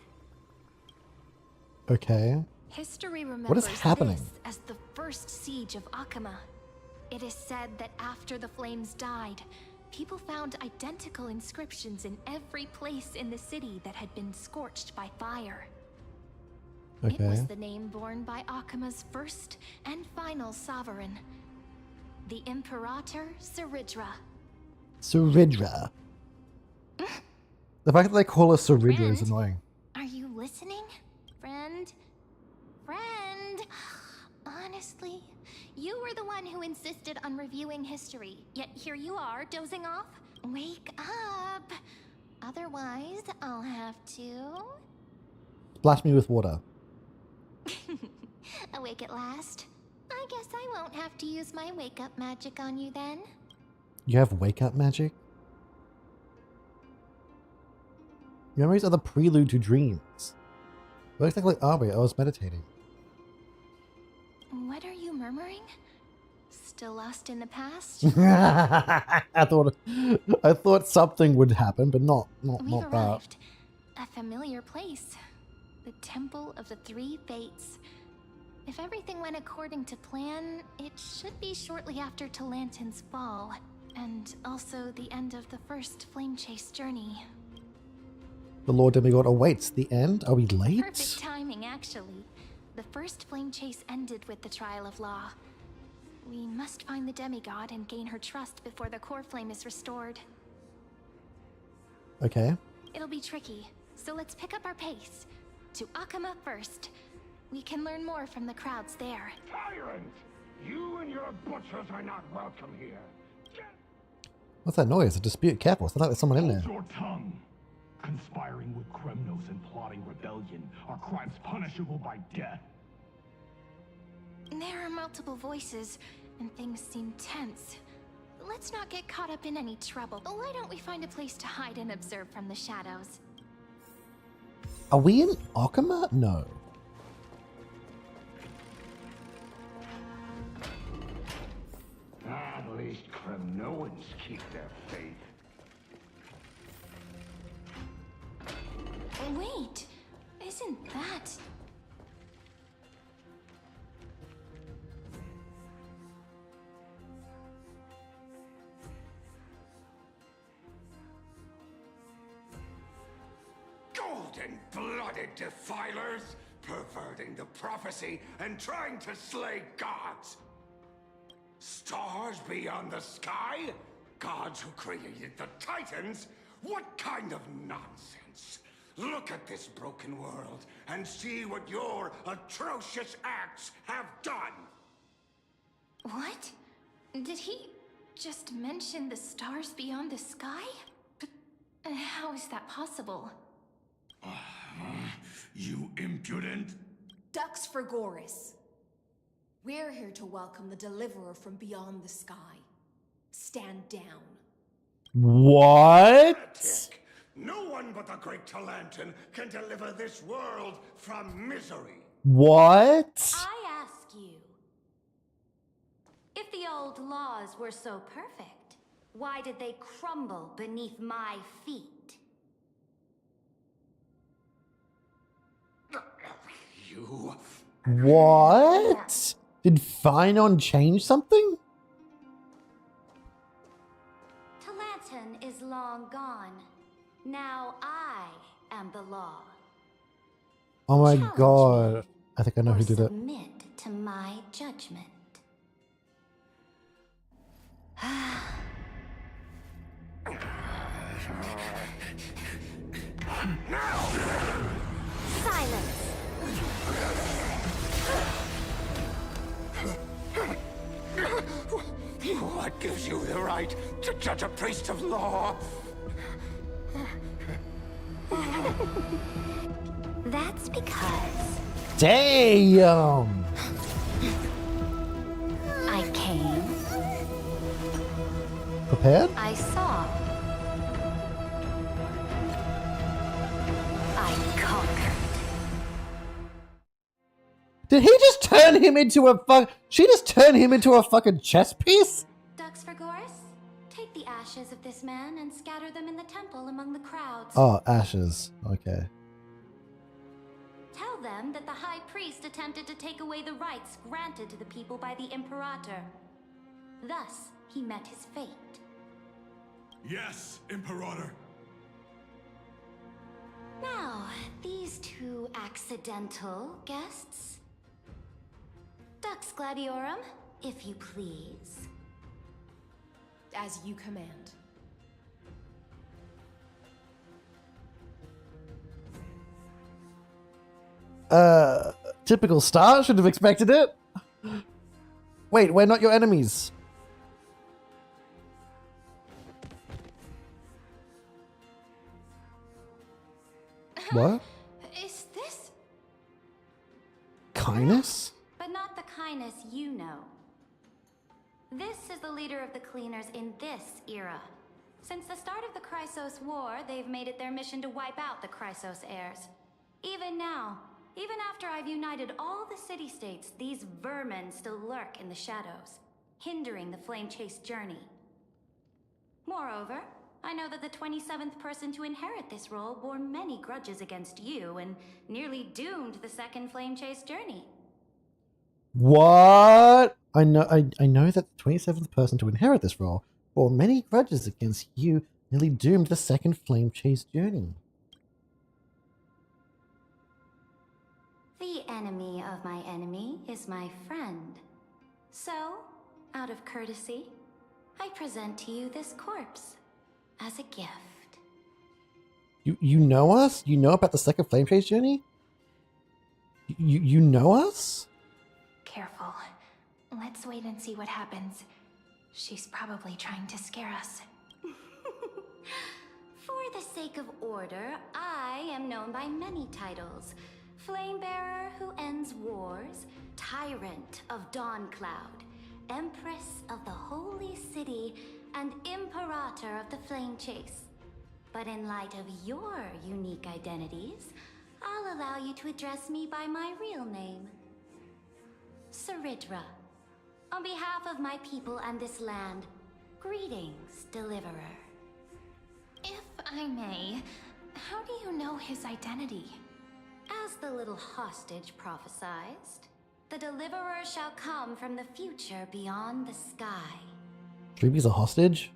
Okay. History remembers happening? this as the first siege of Akama. It is said that after the flames died, people found identical inscriptions in every place in the city that had been scorched by fire. It Okay. was the name borne by Akama's first and final sovereign, the Imperator Saridra. Saridra. The fact that they call her Saridra is Friend? annoying. Are you listening? Friend? Friend? Honestly, you were the one who insisted on reviewing history, yet here you are, dozing off? Wake up! Otherwise, I'll have to... Splash me with water. Awake at last? I guess I won't have to use my wake-up magic on you then. You have wake-up magic? Memories are the prelude to dreams. What exactly are we? I was meditating. What are you murmuring? Still lost in the past? I thought something would happen, but not We've that. arrived. A familiar place. The Temple of the Three Fates. If everything went according to plan, it should be shortly after Talantin's fall. And also the end of the first Flame Chase journey. The Lord Demigod awaits the end. Are we late? Perfect timing, actually. The first Flame Chase ended with the Trial of Law. We must find the Demigod and gain her trust before the core flame is restored. Okay. It'll be tricky, so let's pick up our pace. To Akama first. We can learn more from the crowds there. Tyrant! You and your butchers are not welcome here. What's that noise? A dispute. Careful. It's not like there's someone in there. Hold your tongue. Conspiring with Kremnos and plotting rebellion are crimes punishable by death. There are multiple voices, and things seem tense. Let's not get caught up in any trouble. Why don't we find a place to hide and observe from the shadows? Are we in Akama? No. At least Kremnoans keep their faith. Wait, isn't that... Golden-blooded defilers, perverting the prophecy and trying to slay gods. Stars beyond the sky? Gods who created the Titans? What kind of nonsense? Look at this broken world and see what your atrocious acts have done! What? Did he just mention the stars beyond the sky? But how is that possible? You impudent! Dux for Goris. We're here to welcome the deliverer from beyond the sky. Stand down. What? No one but the great Talantin can deliver this world from misery. What? I ask you, if the old laws were so perfect, why did they crumble beneath my feet? You... What? Did Phynon change something? Talantin is long gone. Now I am the law. Oh my Challenge god. me, I think I know or who did it. submit to my judgment. Silence! What gives you the right to judge a priest of law? That's because Damn! I came, Prepared? I saw, I conquered. Did he just turn him into a fuck? She just turned him into a fucking chess piece? Dux for Goris, take the ashes of this man and scatter them in the temple among the crowds. Oh, ashes. Okay. Tell them that the High Priest attempted to take away the rights granted to the people by the Imperator. Thus, he met his fate. Yes, Imperator. Now, these two accidental guests. Dux Gladiorum, if you please. As you command. Typical star. Should have expected it. Wait, we're not your enemies. What? Is this? Kindness? But not the kindness you know. This is the leader of the Cleaners in this era. Since the start of the Chrysos War, they've made it their mission to wipe out the Chrysos heirs. Even now, even after I've united all the city-states, these vermin still lurk in the shadows, hindering the flame-chase journey. Moreover, I know that the 27th person to inherit this role bore many grudges against you and nearly doomed the second flame-chase journey. What? I know that the 27th person to inherit this role bore many grudges against you, nearly doomed the second flame chase journey. The enemy of my enemy is my friend. So, out of courtesy, I present to you this corpse as a gift. You know us? You know about the second flame chase journey? You know us? Careful. Let's wait and see what happens. She's probably trying to scare us. For the sake of order, I am known by many titles. Flamebearer who ends wars, Tyrant of Dawncloud, Empress of the Holy City, and Imperator of the Flame Chase. But in light of your unique identities, I'll allow you to address me by my real name. Saridra. On behalf of my people and this land, greetings, Deliverer. If I may, how do you know his identity? As the little hostage prophesied, the Deliverer shall come from the future beyond the sky. Dreamy's a hostage?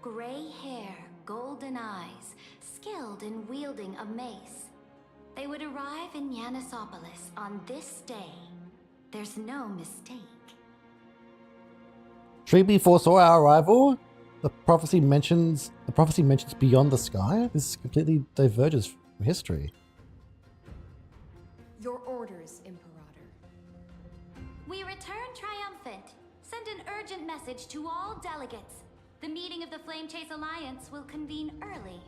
Gray hair, golden eyes, skilled in wielding a mace. They would arrive in Yanisopolis on this day. There's no mistake. Dreamy foresaw our arrival? The prophecy mentions beyond the sky? This completely diverges from history. Your orders, Imperator. We return triumphant. Send an urgent message to all delegates. The meeting of the Flame Chase Alliance will convene early.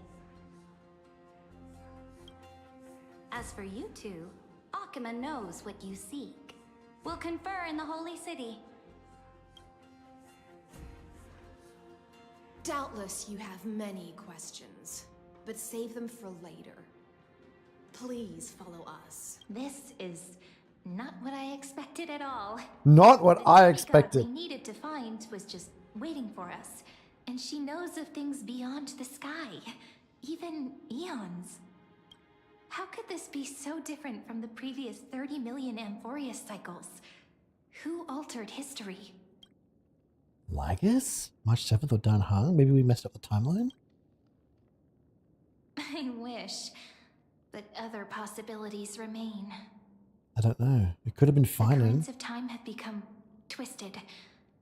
As for you two, Akuma knows what you seek. We'll confer in the Holy City. Doubtless you have many questions, but save them for later. Please follow us. This is not what I expected at all. Not what The I demigod expected. we needed to find was just waiting for us, and she knows of things beyond the sky, even eons. How could this be so different from the previous 30 million Amphorius cycles? Who altered history? Lygus? March 7th or Dan Hung? Maybe we messed up the timeline? I wish, but other possibilities remain. I don't know. It could have been The fine. currents of time have become twisted.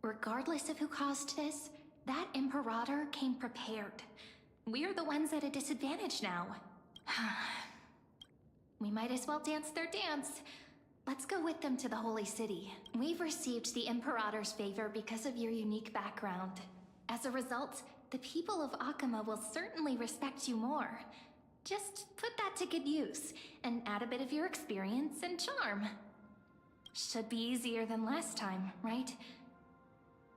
Regardless of who caused this, that Imperator came prepared. We're the ones at a disadvantage now. We might as well dance their dance. Let's go with them to the Holy City. We've received the Imperator's favor because of your unique background. As a result, the people of Akuma will certainly respect you more. Just put that to good use, and add a bit of your experience and charm. Should be easier than last time, right?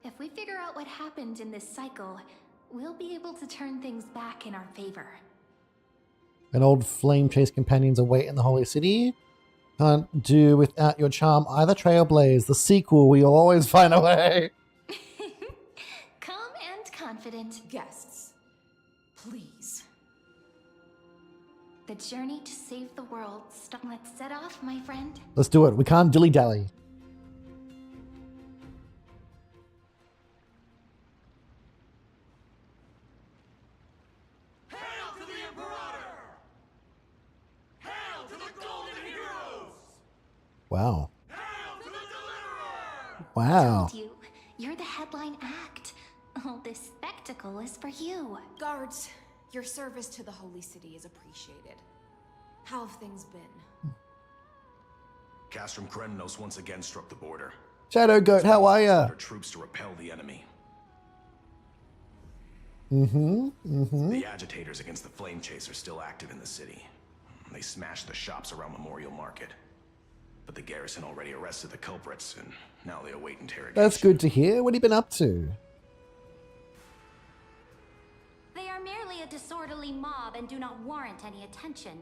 If we figure out what happened in this cycle, we'll be able to turn things back in our favor. An old flame chase companions await in the Holy City. Can't do without your charm either, Trailblaze. The sequel, we'll always find a way. Calm and confident. Guests, please. The journey to save the world. Let's set off, my friend. Let's do it. We can't dilly-dally. Hail to the Imperator! Hail to the Golden Heroes! Wow. Hail to the Deliverer! Wow. Told you, you're the headline act. All this spectacle is for you. Guards, your service to the Holy City is appreciated. How have things been? Castrum Krennos once again struck the border. Shadow Goat, how are ya? Our troops to repel the enemy. Mm-hmm. The agitators against the Flame Chase are still active in the city. They smashed the shops around Memorial Market. But the garrison already arrested the culprits, and now they await interrogation. That's good to hear. What have you been up to? They are merely a disorderly mob and do not warrant any attention.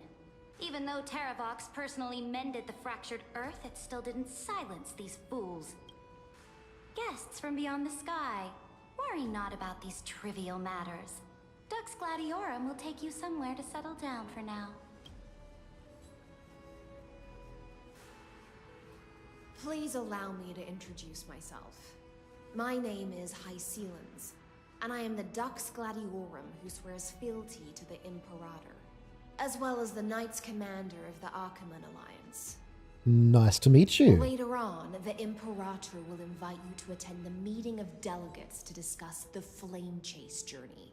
Even though Terravox personally mended the fractured earth, it still didn't silence these fools. Guests from beyond the sky, worry not about these trivial matters. Dux Gladiorum will take you somewhere to settle down for now. Please allow me to introduce myself. My name is Hycelans, and I am the Dux Gladiorum who swears fealty to the Imperator, as well as the Knights Commander of the Achaemen Alliance. Nice to meet you. Later on, the Imperator will invite you to attend the meeting of delegates to discuss the Flame Chase journey.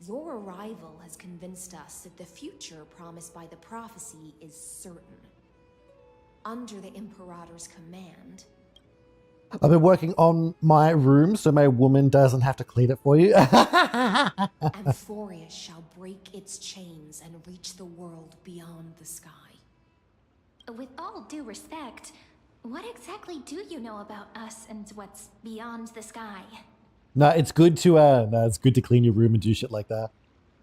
Your arrival has convinced us that the future promised by the prophecy is certain. Under the Imperator's command, I've been working on my room so my woman doesn't have to clean it for you. Amphorius shall break its chains and reach the world beyond the sky. With all due respect, what exactly do you know about us and what's beyond the sky? No, it's good to clean your room and do shit like that.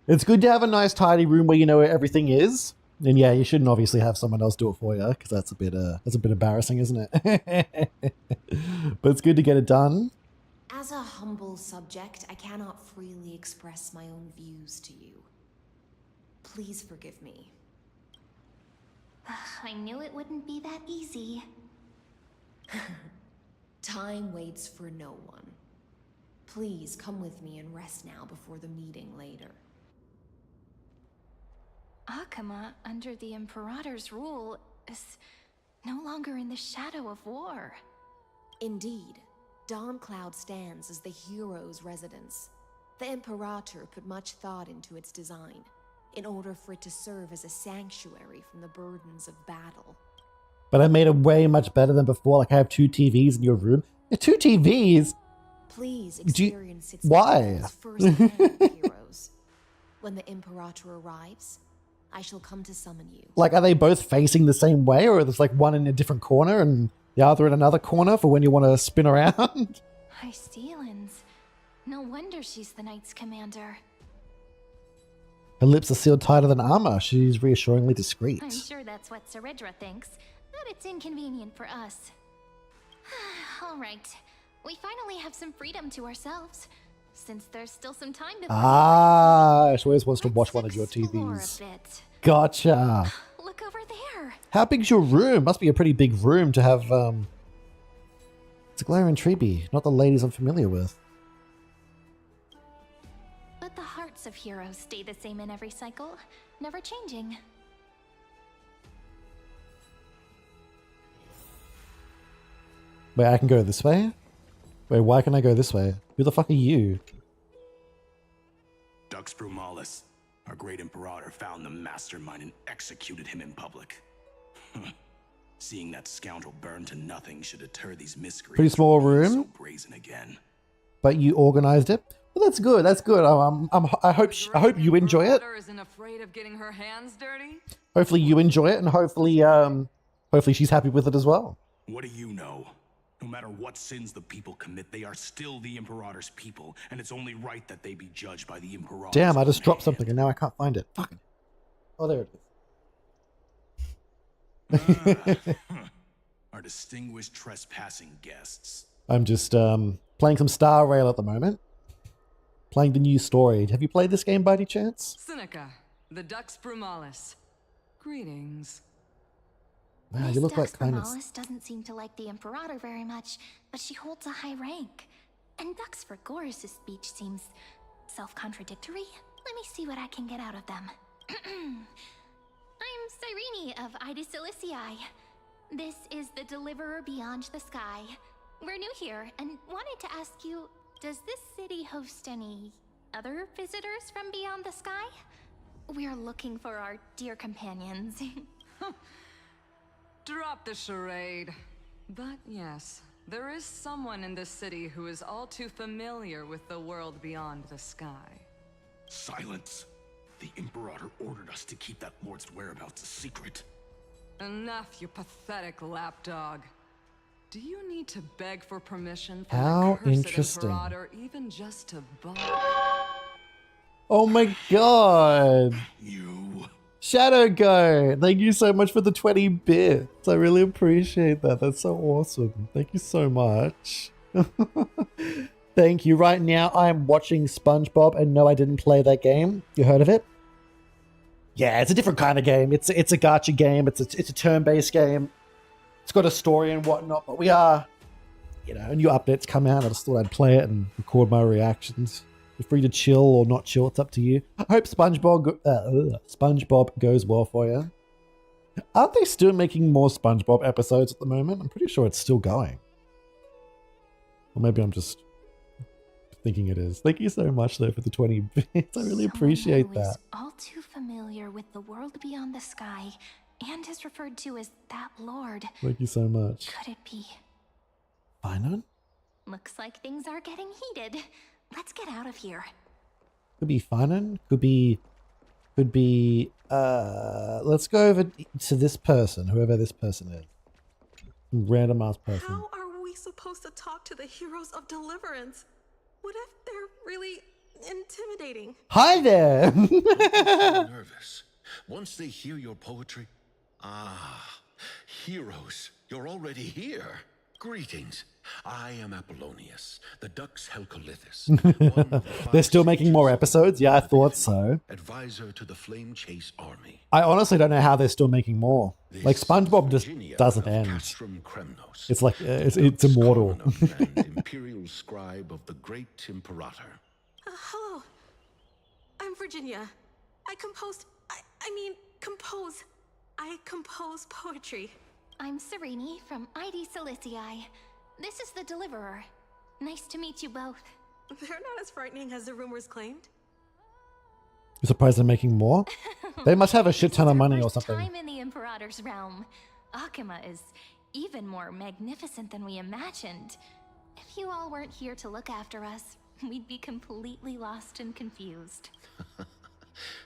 It's good to have a nice tidy room where you know where everything is. And yeah, you shouldn't obviously have someone else do it for you because that's a bit embarrassing, isn't it? But it's good to get it done. As a humble subject, I cannot freely express my own views to you. Please forgive me. I knew it wouldn't be that easy. Time waits for no one. Please come with me and rest now before the meeting later. Akuma, under the Imperator's rule, is no longer in the shadow of war. Indeed. Dawncloud stands as the hero's residence. The Imperator put much thought into its design, in order for it to serve as a sanctuary from the burdens of battle. But I made it way much better than before. Like I have 2 TVs in your room. 2 TVs? Please experience its Why? firsthand, heroes. When the Imperator arrives, I shall come to summon you. Like, are they both facing the same way, or there's like one in a different corner and the other in another corner for when you want to spin around? High ceilings. No wonder she's the Knight's commander. Her lips are sealed tighter than armor. She's reassuringly discreet. I'm sure that's what Saridra thinks, but it's inconvenient for us. All right. We finally have some freedom to ourselves, since there's still some time before She always wants to watch one of your explore TVs. a bit. Gotcha. Look over there. How big's your room? Must be a pretty big room to have, It's a glaring Treeby, not the ladies I'm familiar with. But the hearts of heroes stay the same in every cycle, never changing. Wait, I can go this way? Wait, why can I go this way? Who the fuck are you? Dux Brumalis, our great Imperator, found the mastermind and executed him in public. Seeing that scoundrel burn to nothing should deter these miscreants. Pretty small from being room. So brazen again. But you organized it? Well, that's good. That's good. I hope you enjoy it. Isn't afraid of getting her hands dirty. Hopefully you enjoy it, and hopefully she's happy with it as well. What do you know? No matter what sins the people commit, they are still the Imperator's people, and it's only right that they be judged by the Imperator. Damn, I just dropped something and now I can't find it. Fucking. Oh, there it is. Our distinguished trespassing guests. I'm just playing some Star Rail at the moment. Playing the new story. Have you played this game by any chance? Seneca, the Dux Brumalis. Greetings. Wow, you look like kind of... Brumalis doesn't seem to like the Imperator very much, but she holds a high rank. And Dux Vergoris' speech seems self-contradictory. Let me see what I can get out of them. I'm Cyrene of Ida Silicii. This is the Deliverer Beyond the Sky. We're new here and wanted to ask you, does this city host any other visitors from beyond the sky? We're looking for our dear companions. Drop the charade. But yes, there is someone in this city who is all too familiar with the world beyond the sky. Silence! The Imperator ordered us to keep that lord's whereabouts a secret. Enough, you pathetic lapdog. Do you need to beg for permission from How the cursed interesting. Imperator even just to bug? Oh my god! You... Shadow Go! Thank you so much for the 20 bits. I really appreciate that. That's so awesome. Thank you so much. Thank you. Right now, I am watching SpongeBob, and no, I didn't play that game. You heard of it? Yeah, it's a different kind of game. It's a gacha game. It's a turn-based game. It's got a story and whatnot, but we are, new updates come out. I just thought I'd play it and record my reactions. You're free to chill or not chill. It's up to you. I hope SpongeBob goes well for you. Aren't they still making more SpongeBob episodes at the moment? I'm pretty sure it's still going. Or maybe I'm just thinking it is. Thank you so much, though, for the 20 bits. I really appreciate Someone who that. is all too familiar with the world beyond the sky and is referred to as that lord. Thank you so much. Could it be? Finon? Looks like things are getting heated. Let's get out of here. Could be Finon. Could be, let's go over to this person, whoever this person is. Random ass person. How are we supposed to talk to the heroes of deliverance? What if they're really intimidating? Hi there! Nervous. Once they hear your poetry, heroes, you're already here. Greetings. I am Apollonius, the Dux Helcolithus. They're still making more episodes? Yeah, I thought so. Advisor to the Flame Chase Army. I honestly don't know how they're still making more. Like, SpongeBob just doesn't end. It's like, it's immortal. And Imperial Scribe of the Great Imperator. Hello. I'm Virginia. I compose poetry. I'm Cyrene from ID Silicii. This is the Deliverer. Nice to meet you both. They're not as frightening as the rumors claimed. You surprised they're making more? They must have a shit ton of money or something. Time in the Imperator's realm. Akuma is even more magnificent than we imagined. If you all weren't here to look after us, we'd be completely lost and confused.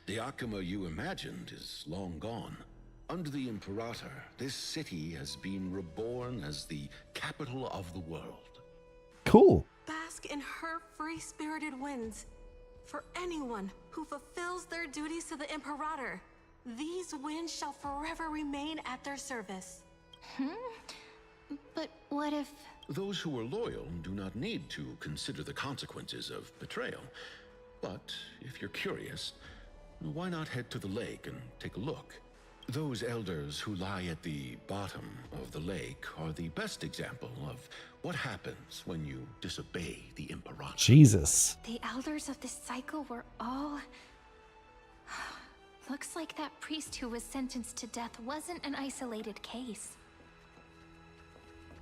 The Akuma you imagined is long gone. Under the Imperator, this city has been reborn as the capital of the world. Cool. Bask in her free-spirited winds. For anyone who fulfills their duties to the Imperator, these winds shall forever remain at their service. But what if... Those who are loyal do not need to consider the consequences of betrayal. But if you're curious, why not head to the lake and take a look? Those elders who lie at the bottom of the lake are the best example of what happens when you disobey the Imperator. Jesus. The elders of this cycle were all... Looks like that priest who was sentenced to death wasn't an isolated case.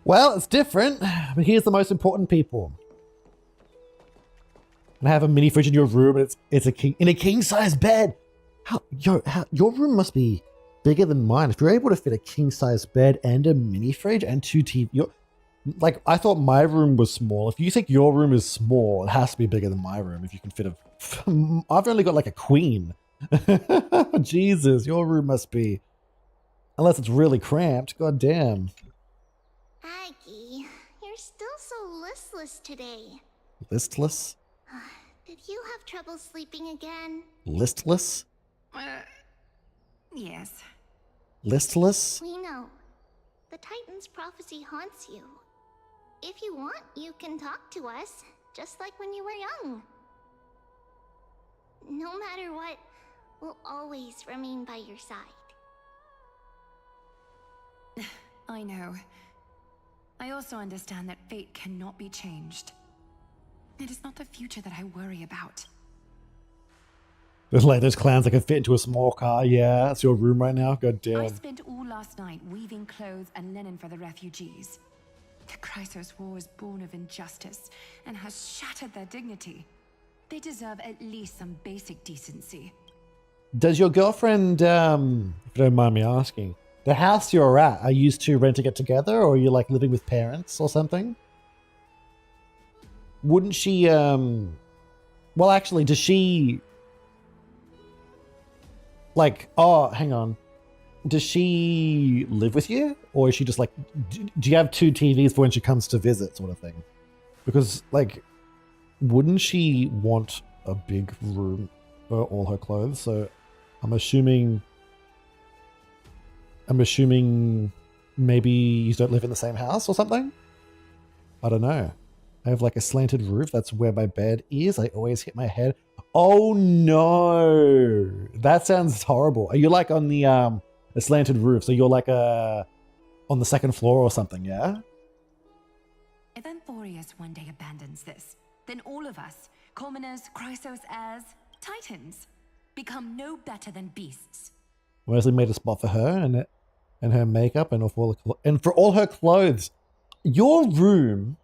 Well, it's different, but here's the most important people. And I have a mini fridge in your room, and it's a king-size bed. Your room must be bigger than mine. If you're able to fit a king-size bed and a mini fridge and 2 TV, like I thought my room was small. If you think your room is small, it has to be bigger than my room. If you can fit a, I've only got like a queen. Jesus, your room must be, unless it's really cramped. God damn. Aggie, you're still so listless today. Listless? Did you have trouble sleeping again? Listless? Yes. Listless? We know. The Titan's prophecy haunts you. If you want, you can talk to us, just like when you were young. No matter what, we'll always remain by your side. I know. I also understand that fate cannot be changed. It is not the future that I worry about. There's like those clowns that can fit into a small car. Yeah, that's your room right now. God damn. I spent all last night weaving clothes and linen for the refugees. The Chrysos War was born of injustice and has shattered their dignity. They deserve at least some basic decency. Does your girlfriend, if you don't mind me asking, the house you're at, are you two renting it together, or are you like living with parents or something? Wouldn't she, well actually, does she, like, oh, hang on. Does she live with you? Or is she just like, do you have 2 TVs for when she comes to visit sort of thing? Because, like, wouldn't she want a big room for all her clothes? So I'm assuming maybe you don't live in the same house or something? I don't know. I have like a slanted roof. That's where my bed is. I always hit my head. Oh no. That sounds horrible. Are you like on the a slanted roof? So you're like on the 2nd floor or something, yeah? If Anthorius one day abandons this, then all of us, commoners, Chrysos heirs, titans, become no better than beasts. Wesley made a spot for her and her makeup and for all her clothes. Your room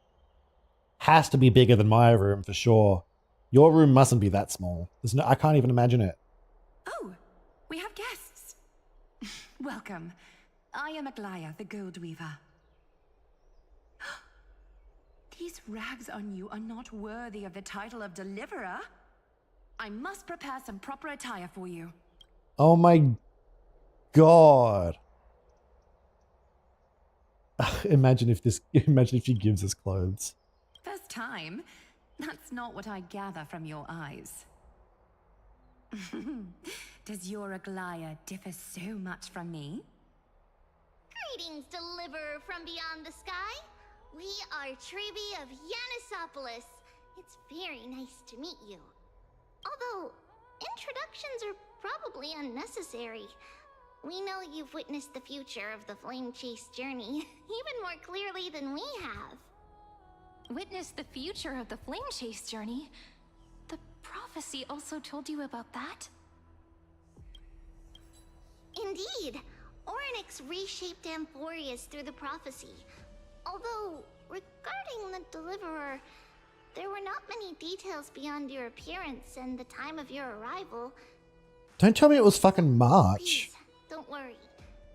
has to be bigger than my room for sure. Your room mustn't be that small. I can't even imagine it. Oh, we have guests. Welcome. I am Aglaya, the Gold Weaver. These rags on you are not worthy of the title of Deliverer. I must prepare some proper attire for you. Oh my God. Imagine if she gives us clothes. First time? That's not what I gather from your eyes. Does your Aglaya differ so much from me? Greetings, Deliverer from beyond the sky. We are Trebi of Yanisopolis. It's very nice to meet you. Although, introductions are probably unnecessary. We know you've witnessed the future of the Flame Chase journey, even more clearly than we have. Witnessed the future of the Flame Chase journey? The prophecy also told you about that? Indeed. Orynyx reshaped Amphorius through the prophecy. Although, regarding the Deliverer, there were not many details beyond your appearance and the time of your arrival. Don't tell me it was fucking March. Please, don't worry.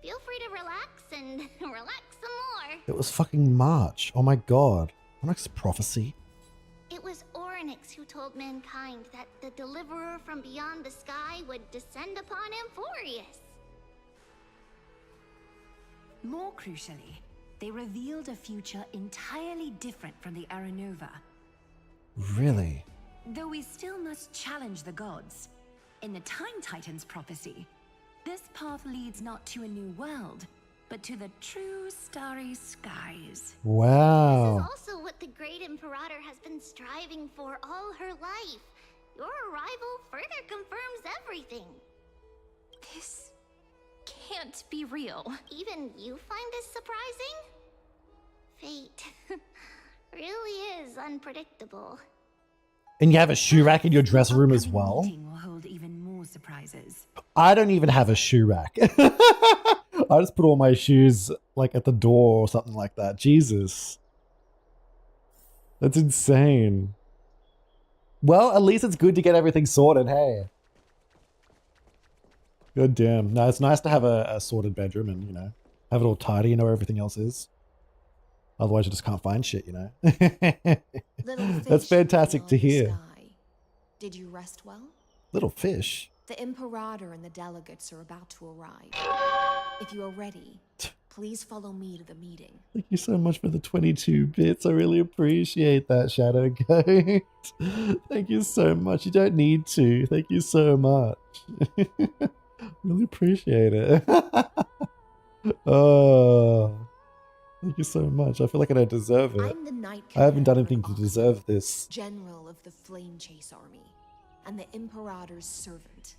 Feel free to relax and relax some more. It was fucking March. Oh my god. Onyx prophecy. It was Orynyx who told mankind that the Deliverer from beyond the sky would descend upon Amphorius. More crucially, they revealed a future entirely different from the Aranova. Really? Though we still must challenge the gods. In the Time Titan's prophecy, this path leads not to a new world, but to the true starry skies. Wow. This is also what the Great Imperator has been striving for all her life. Your arrival further confirms everything. This can't be real. Even you find this surprising? Fate really is unpredictable. And you have a shoe rack in your dressing room as well? Meeting will hold even more surprises. I don't even have a shoe rack. I just put all my shoes like at the door or something like that. Jesus. That's insane. Well, at least it's good to get everything sorted, hey. God damn. No, it's nice to have a sorted bedroom and, you know, have it all tidy, you know where everything else is. Otherwise you just can't find shit, you know. That's fantastic to hear. Did you rest well? Little fish. The Imperator and the delegates are about to arrive. If you are ready, please follow me to the meeting. Thank you so much for the 22 bits. I really appreciate that, Shadow Goat. Thank you so much. You don't need to. Thank you so much. Really appreciate it. Oh, thank you so much. I feel like I don't deserve it. I'm the Knight I haven't done anything to deserve this. General of the Flame Chase Army and the Imperator's servant.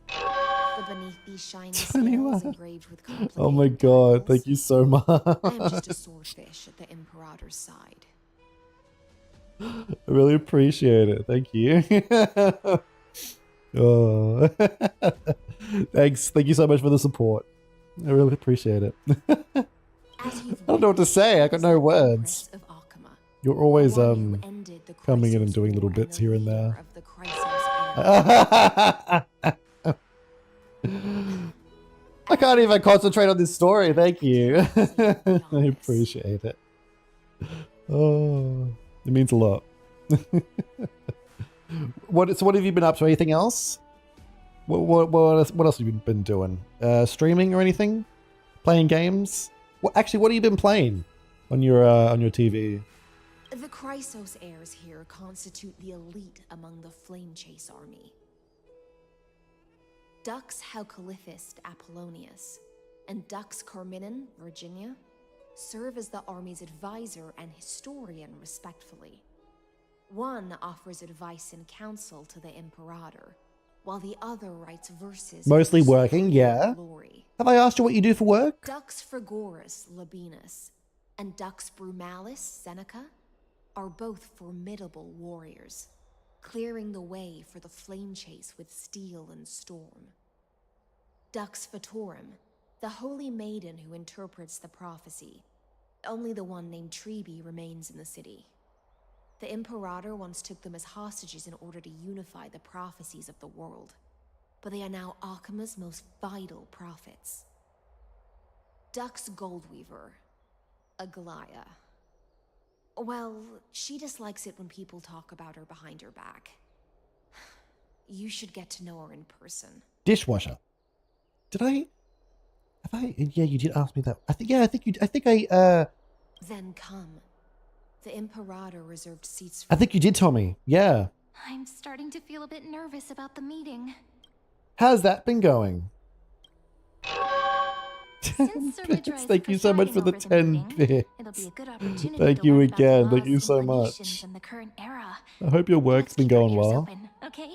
For beneath these shiny scales engraved with complicated Oh my god, thank you so much. I am just a swordfish at the Imperator's side. I really appreciate it. Thank you. Oh. Thanks. Thank you so much for the support. I really appreciate it. I don't know what to say. I got no words. You're always coming in and doing little bits here and there. I can't even concentrate on this story. Thank you. I appreciate it. Oh, it means a lot. So what have you been up to? Anything else? What else have you been doing? Streaming or anything? Playing games? What have you been playing on your TV? The Chrysos heirs here constitute the elite among the Flame Chase Army. Dux Haucalithist Apollonius and Dux Carminin, Virginia, serve as the army's advisor and historian respectively. One offers advice and counsel to the Imperator, while the other writes verses. Mostly working, yeah. Glory. Have I asked you what you do for work? Dux Frigoris Labienus and Dux Brumalis Seneca are both formidable warriors, clearing the way for the flame chase with steel and storm. Dux Fatorum, the holy maiden who interprets the prophecy. Only the one named Trebi remains in the city. The Imperator once took them as hostages in order to unify the prophecies of the world, but they are now Akama's most vital prophets. Dux Goldweaver, Aglaya. Well, she dislikes it when people talk about her behind her back. You should get to know her in person. Dishwasher. Yeah, you did ask me that. Then come. The Imperator reserved seats for I think you did tell me. Yeah. I'm starting to feel a bit nervous about the meeting. How's that been going? Thank you so much for the 10 bits. Thank you again. Thank you so much. I hope your work's been going well. Okay?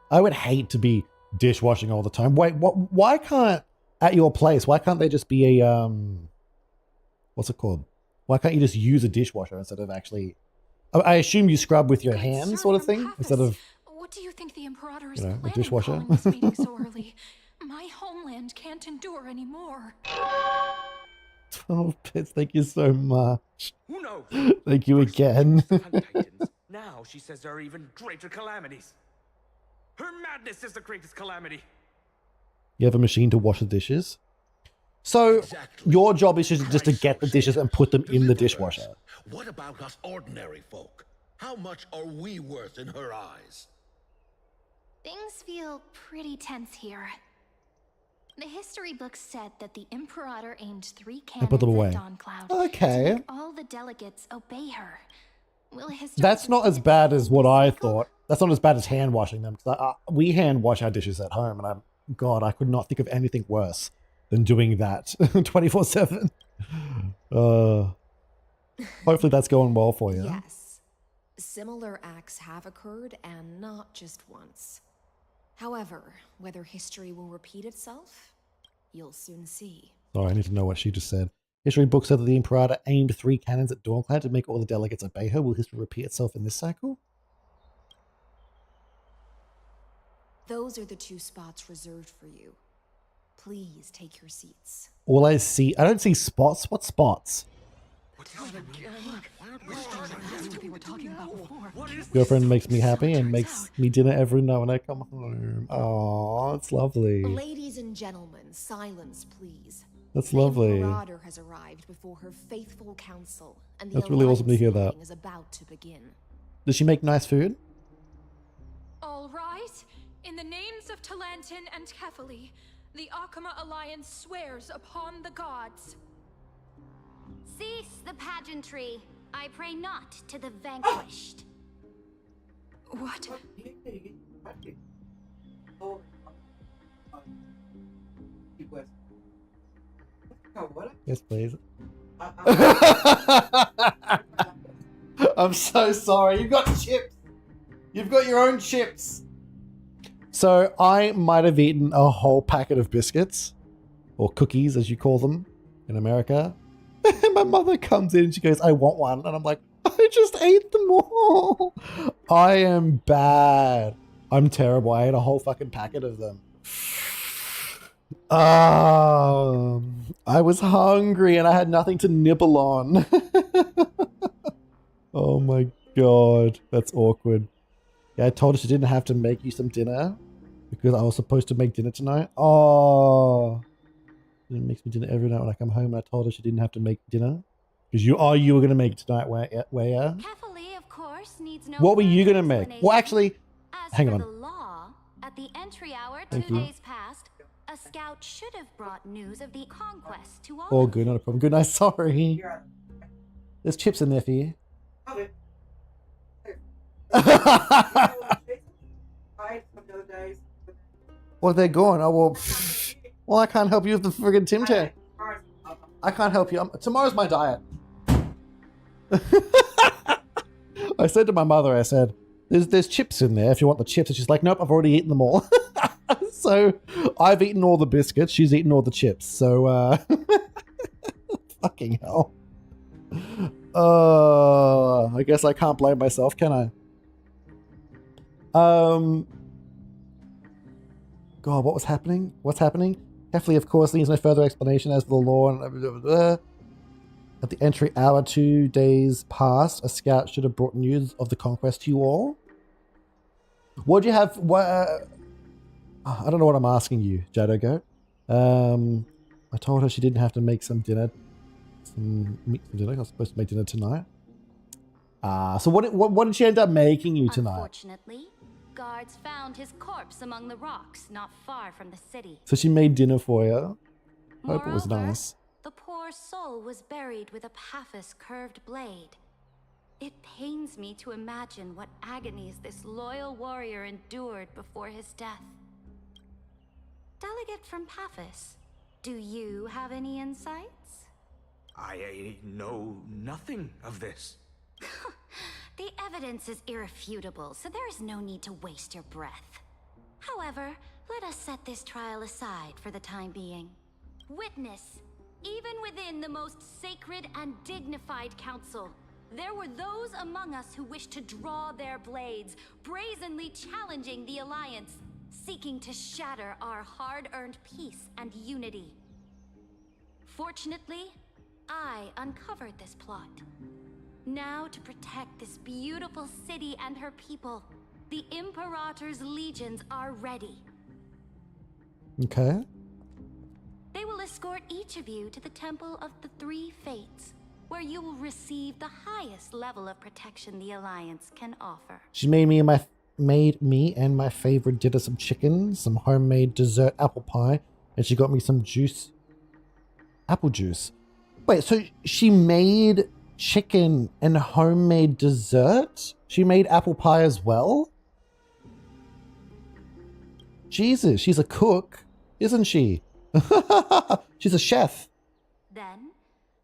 I would hate to be dishwashing all the time. Wait, why can't, at your place, why can't they just be a, what's it called? Why can't you just use a dishwasher instead of actually, I assume you scrub with your hands sort of thing, instead of, what do you think the Imperator is a planning dishwasher? calling this meeting so early? My homeland can't endure anymore. 12 bits. Thank you so much. Who knows? Thank you again. Now she says there are even greater calamities. Her madness is the greatest calamity. You have a machine to wash the dishes. So your job is just to get the dishes and put them in the dishwasher. What about us ordinary folk? How much are we worth in her eyes? Things feel pretty tense here. The history books said that the Imperator aimed 3 cannons put them away. at Dawncloud Okay. to make all the delegates obey her. Will history That's not as bad as what I thought. That's not as bad as hand washing them. Because we hand wash our dishes at home, and God, I could not think of anything worse than doing that 24/7. Hopefully that's going well for you. Yes. Similar acts have occurred, and not just once. However, whether history will repeat itself, you'll soon see. Sorry, I need to know what she just said. History book said that the Imperator aimed 3 cannons at Dawncloud to make all the delegates obey her. Will history repeat itself in this cycle? Those are the 2 spots reserved for you. Please take your seats. All I see, I don't see spots. What spots? Girlfriend makes me happy and makes me dinner every night when I come home. Oh, it's lovely. Ladies and gentlemen, silence, please. That's The lovely. Imperator has arrived before her faithful council, and the That's really awesome to hear that. alliance is about to begin. Does she make nice food? All right. In the names of Talantin and Kefali, the Akama Alliance swears upon the gods. Cease the pageantry. I pray not to the vanquished. What? Yes, please. I'm so sorry. You've got chips. You've got your own chips. So I might have eaten a whole packet of biscuits, or cookies as you call them in America. And my mother comes in and she goes, I want one. And I'm like, I just ate them all. I am bad. I'm terrible. I ate a whole fucking packet of them. I was hungry and I had nothing to nibble on. Oh my god. That's awkward. Yeah, I told her she didn't have to make you some dinner because I was supposed to make dinner tonight. Oh. She makes me dinner every night when I come home, and I told her she didn't have to make dinner. Because you were going to make it tonight, where Kefali, of course, needs no what were you further going to make? explanation. Well, actually, As hang for on. the law, at the entry hour Thank 2 you. days past, a scout should have brought news of the conquest to all Oh, of good, you. not a problem. Good night, sorry. There's chips in there for you. Well, they're gone. Oh, well, well, I can't help you with the friggin' Tim Tam. I can't help you. Tomorrow's my diet. I said to my mother, I said, there's chips in there if you want the chips. And she's like, nope, I've already eaten them all. So I've eaten all the biscuits. She's eaten all the chips. So, fucking hell. I guess I can't blame myself, can I? God, what was happening? What's happening? Kefali, of course, needs no further explanation as for the law and blah, blah, blah. At the entry hour 2 days past, a scout should have brought news of the conquest to you all. What do you have? I don't know what I'm asking you, Jado Goat. I told her she didn't have to make some dinner. Some dinner. I was supposed to make dinner tonight. So what did she end up making you tonight? Unfortunately, guards found his corpse among the rocks not far from the city. So she made dinner for you. Hope it was Moreover, nice. the poor soul was buried with a Paphos curved blade. It pains me to imagine what agonies this loyal warrior endured before his death. Delegate from Paphos, do you have any insights? I know nothing of this. The evidence is irrefutable, so there is no need to waste your breath. However, let us set this trial aside for the time being. Witness, even within the most sacred and dignified council, there were those among us who wished to draw their blades, brazenly challenging the Alliance, seeking to shatter our hard-earned peace and unity. Fortunately, I uncovered this plot. Now, to protect this beautiful city and her people, the Imperator's legions are ready. Okay. They will escort each of you to the Temple of the Three Fates, where you will receive the highest level of protection the Alliance can offer. She made me and my favorite dinner some chicken, some homemade dessert apple pie, and she got me some apple juice. Wait, so she made chicken and homemade dessert? She made apple pie as well? Jesus, she's a cook, isn't she? She's a chef. Then,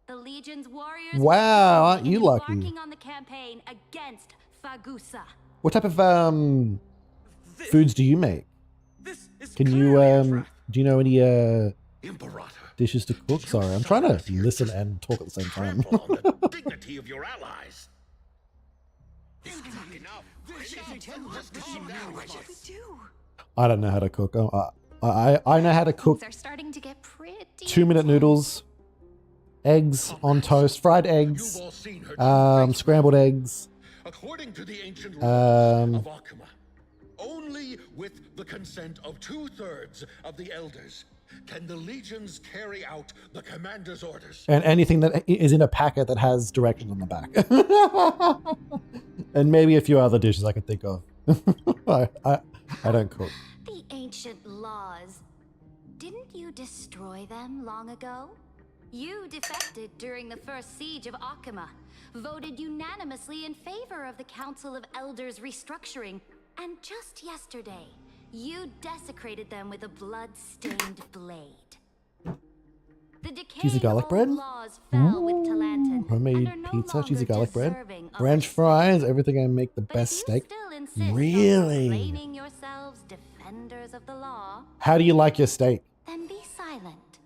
the Legion's warriors Wow, aren't you lucky? embarking on the campaign against Fagusa. What type of foods do you make? Can you do you know any dishes to cook? Sorry, I'm trying to listen and talk at the same time. Dignity of your allies. I don't know how to cook. I know how to cook. Things are starting to get pretty 2-minute noodles, eggs on toast, fried eggs, scrambled eggs. According to the ancient law of Akuma, only with the consent of 2/3 of the elders can the legions carry out the commander's orders. And anything that is in a packet that has directions on the back. And maybe a few other dishes I could think of. I don't cook. The ancient laws. Didn't you destroy them long ago? You defected during the first siege of Akuma, voted unanimously in favor of the Council of Elders restructuring, and just yesterday, you desecrated them with a blood-stained blade. The Cheesy garlic bread? Homemade pizza, cheesy garlic bread, French fries, everything I make the best steak. Really? Yourselves defenders of the law, How do you like your steak? then be silent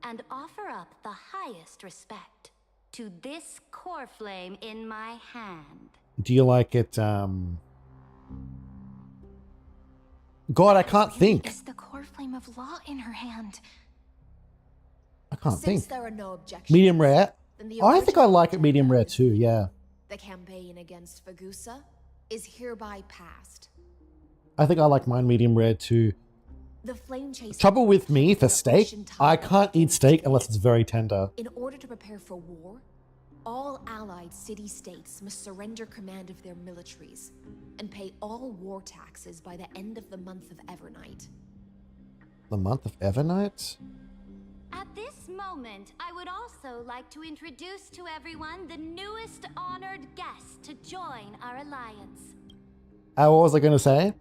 and offer up the highest respect to this core flame in my hand. Do you like it, God, I can't think. Is the core flame of law in her hand? I can't think. Since there are no objections, Medium rare. then the I think I original like it medium rare too, yeah. The campaign against Fagusa is hereby passed. I think I like mine medium rare too. The flame chase. Trouble with me for steak, I can't eat steak unless it's very tender. In order to prepare for war, all allied city-states must surrender command of their militaries and pay all war taxes by the end of the month of Evernight. The month of Evernight? At this moment, I would also like to introduce to everyone the newest honored guest to join our alliance. What was I going to say?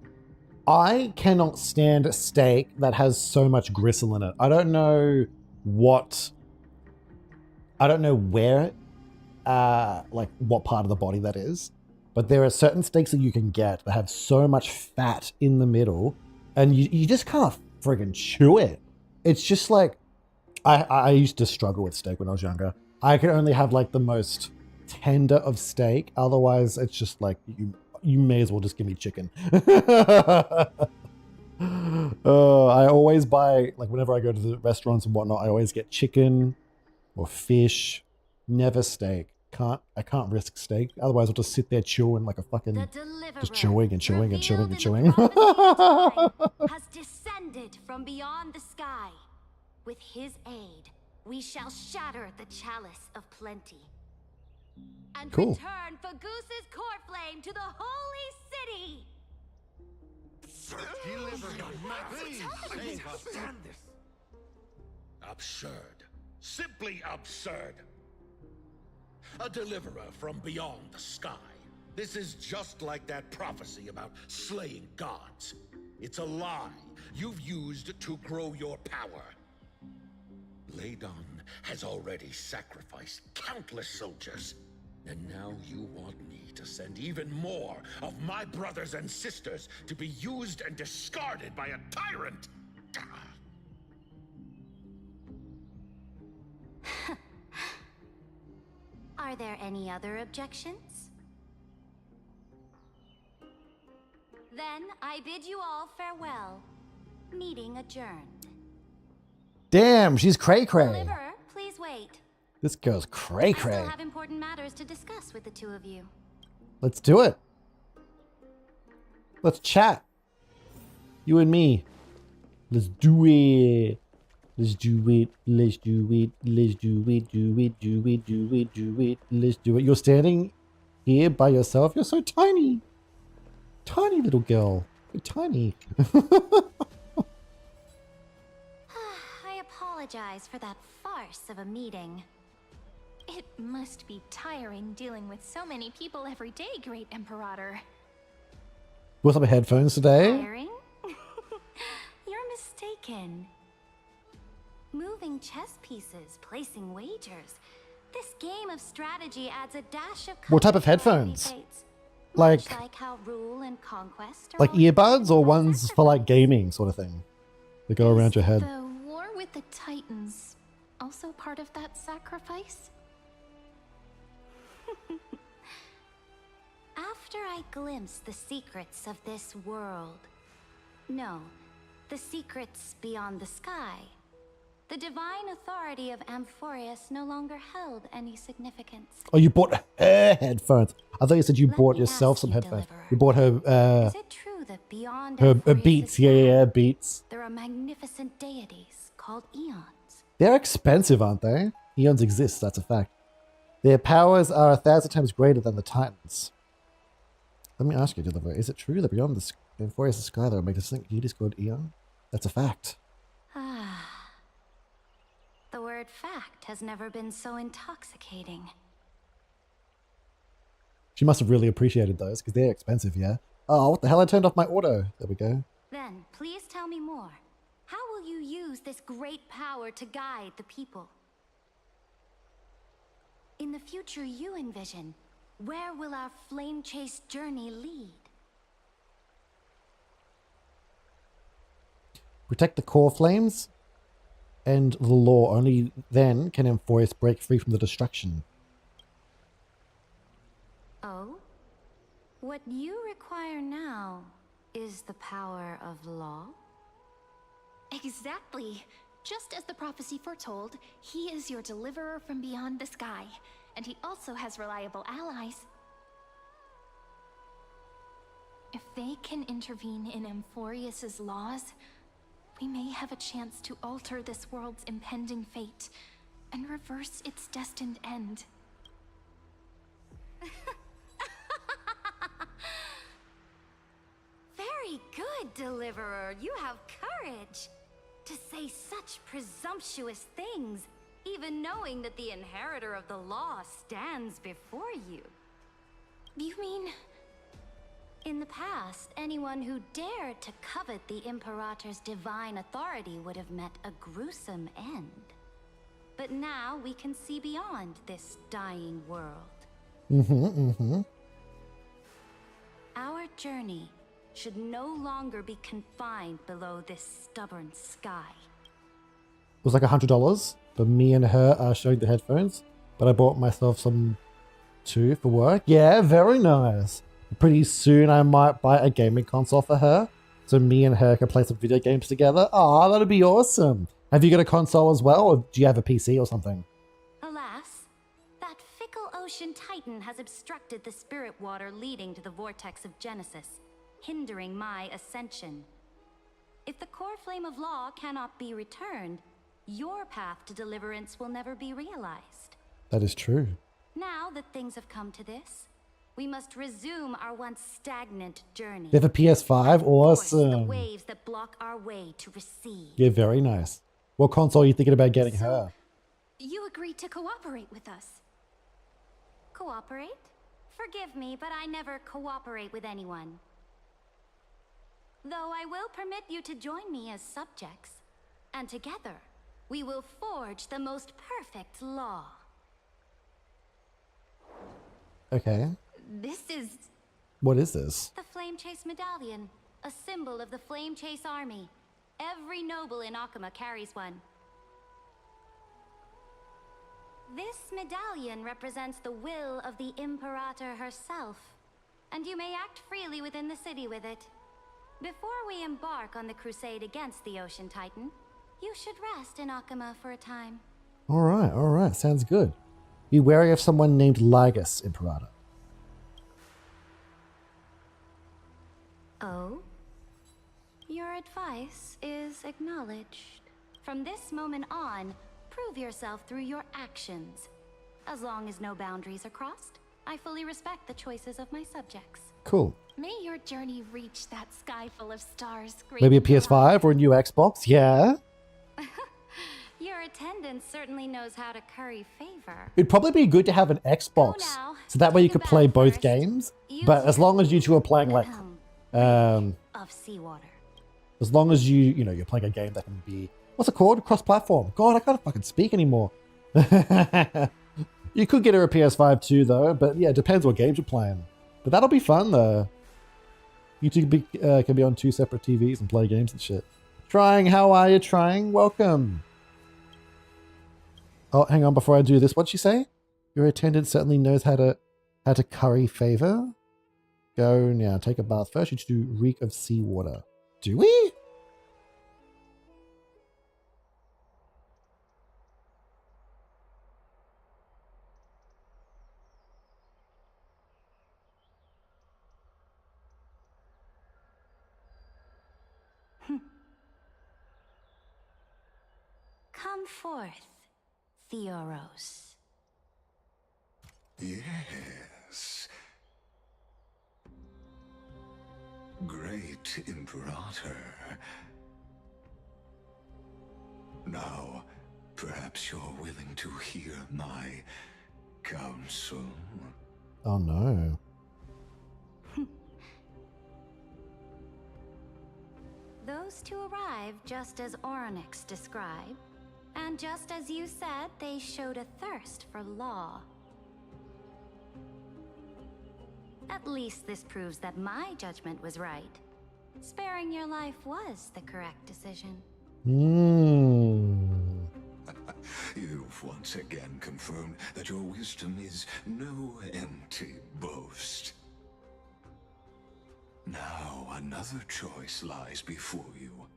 I cannot stand a steak that has so much gristle in it. I don't know where, like what part of the body that is, but there are certain steaks that you can get that have so much fat in the middle and you just can't friggin' chew it. It's just like, I used to struggle with steak when I was younger. I could only have like the most tender of steak. Otherwise, it's just like, you may as well just give me chicken. I always buy, like whenever I go to the restaurants and whatnot, I always get chicken or fish, never steak. I can't risk steak. Otherwise I'll just sit there chewing like a fucking, just chewing and chewing and chewing and chewing. Has descended from beyond the sky. With his aid, we shall shatter the chalice of plenty. And cool. Return Fagusa's core flame to the holy city! Absurd. Simply absurd. A deliverer from beyond the sky. This is just like that prophecy about slaying gods. It's a lie you've used to grow your power. Ladon has already sacrificed countless soldiers. And now you want me to send even more of my brothers and sisters to be used and discarded by a tyrant? Are there any other objections? Then I bid you all farewell. Meeting adjourned. Damn, she's cray-cray. Deliverer, please wait. This girl's cray I cray. still have important matters to discuss with the two of you. Let's do it. Let's chat. You and me. Let's do it. Let's do it. Let's do it. Let's do it. Do it. Do it. Do it. Do it. Let's do it. You're standing here by yourself. You're so tiny. Tiny little girl. You're tiny. I apologize for that farce of a meeting. It must be tiring dealing with so many people every day, Great Imperator. What's up with headphones today? Tiring? You're mistaken. Moving chess pieces, placing wagers. This game of strategy adds a dash of What type of color to our headphones? fates. Like, Much like how rule and conquest are like all earbuds or ones for like gaming sort of thing that go around your head? The war with the Titans also part of that sacrifice? After I glimpse the secrets of this world, no, the secrets beyond the sky, the divine authority of Amphorius no longer held any significance. Oh, you bought her headphones. I thought you said you bought yourself some headphones. You bought her, Is it true that beyond her Amphorius' Beats. Yeah, Beats. there are magnificent deities called eons? They're expensive, aren't they? Eons exist, that's a fact. Their powers are 1,000 times greater than the Titans. Let me ask you, Deliver, is it true that beyond the Amphorius' sky there are magnificent deities called Eon? That's a fact. Ah. The word fact has never been so intoxicating. She must have really appreciated those, because they're expensive, yeah? Oh, what the hell? I turned off my auto. There we go. Then, please tell me more. How will you use this great power to guide the people? In the future you envision, where will our flame chase journey lead? Protect the core flames and the law. Only then can Amphorius break free from the destruction. Oh? What you require now is the power of law? Exactly. Just as the prophecy foretold, he is your deliverer from beyond the sky, and he also has reliable allies. If they can intervene in Amphorius' laws, we may have a chance to alter this world's impending fate and reverse its destined end. Very good, Deliverer. You have courage. To say such presumptuous things, even knowing that the inheritor of the law stands before you. You mean... In the past, anyone who dared to covet the Imperator's divine authority would have met a gruesome end. But now we can see beyond this dying world. Our journey should no longer be confined below this stubborn sky. It was like $100 for me and her showing the headphones, but I bought myself some too for work. Yeah, very nice. Pretty soon I might buy a gaming console for her, so me and her can play some video games together. Oh, that'd be awesome. Have you got a console as well, or do you have a PC or something? Alas, that fickle ocean titan has obstructed the spirit water leading to the vortex of Genesis, hindering my ascension. If the core flame of law cannot be returned, your path to deliverance will never be realized. That is true. Now that things have come to this, we must resume our once stagnant journey. They have a PS5? Force the Awesome. waves that block our way to recede. Yeah, very nice. What console are you thinking about getting her? You agreed to cooperate with us. Cooperate? Forgive me, but I never cooperate with anyone. Though I will permit you to join me as subjects, and together we will forge the most perfect law. Okay. This is... What is this? The Flame Chase Medallion, a symbol of the Flame Chase Army. Every noble in Akama carries one. This medallion represents the will of the Imperator herself, and you may act freely within the city with it. Before we embark on the crusade against the Ocean Titan, you should rest in Akama for a time. Alright. Sounds good. Be wary of someone named Lygus, Imperator. Oh? Your advice is acknowledged. From this moment on, prove yourself through your actions. As long as no boundaries are crossed, I fully respect the choices of my subjects. Cool. May your journey reach that sky full of stars. Great Maybe a Imperator. PS5 or a new Xbox? Yeah. Your attendant certainly knows how to curry favor. It'd probably be good to have an Xbox, so that way you could play both games. But as long as you two are playing like, Of seawater. as long as you're playing a game that can be, what's it called? Cross-platform. God, I can't fucking speak anymore. You could get her a PS5 too, though. But yeah, it depends what games you're playing. But that'll be fun, though. You two can be on 2 separate TVs and play games and shit. Trying, how are you? Trying, welcome. Oh, hang on, before I do this, what'd she say? Your attendant certainly knows how to curry favor. Go now, take a bath first. You do reek of seawater. Do we? Come forth, Theoros. Yes. Great Imperator. Now, perhaps you're willing to hear my counsel. Oh no. Those two arrived just as Oronix described, and just as you said, they showed a thirst for law. At least this proves that my judgment was right. Sparing your life was the correct decision. You've once again confirmed that your wisdom is no empty boast. Now another choice lies before you.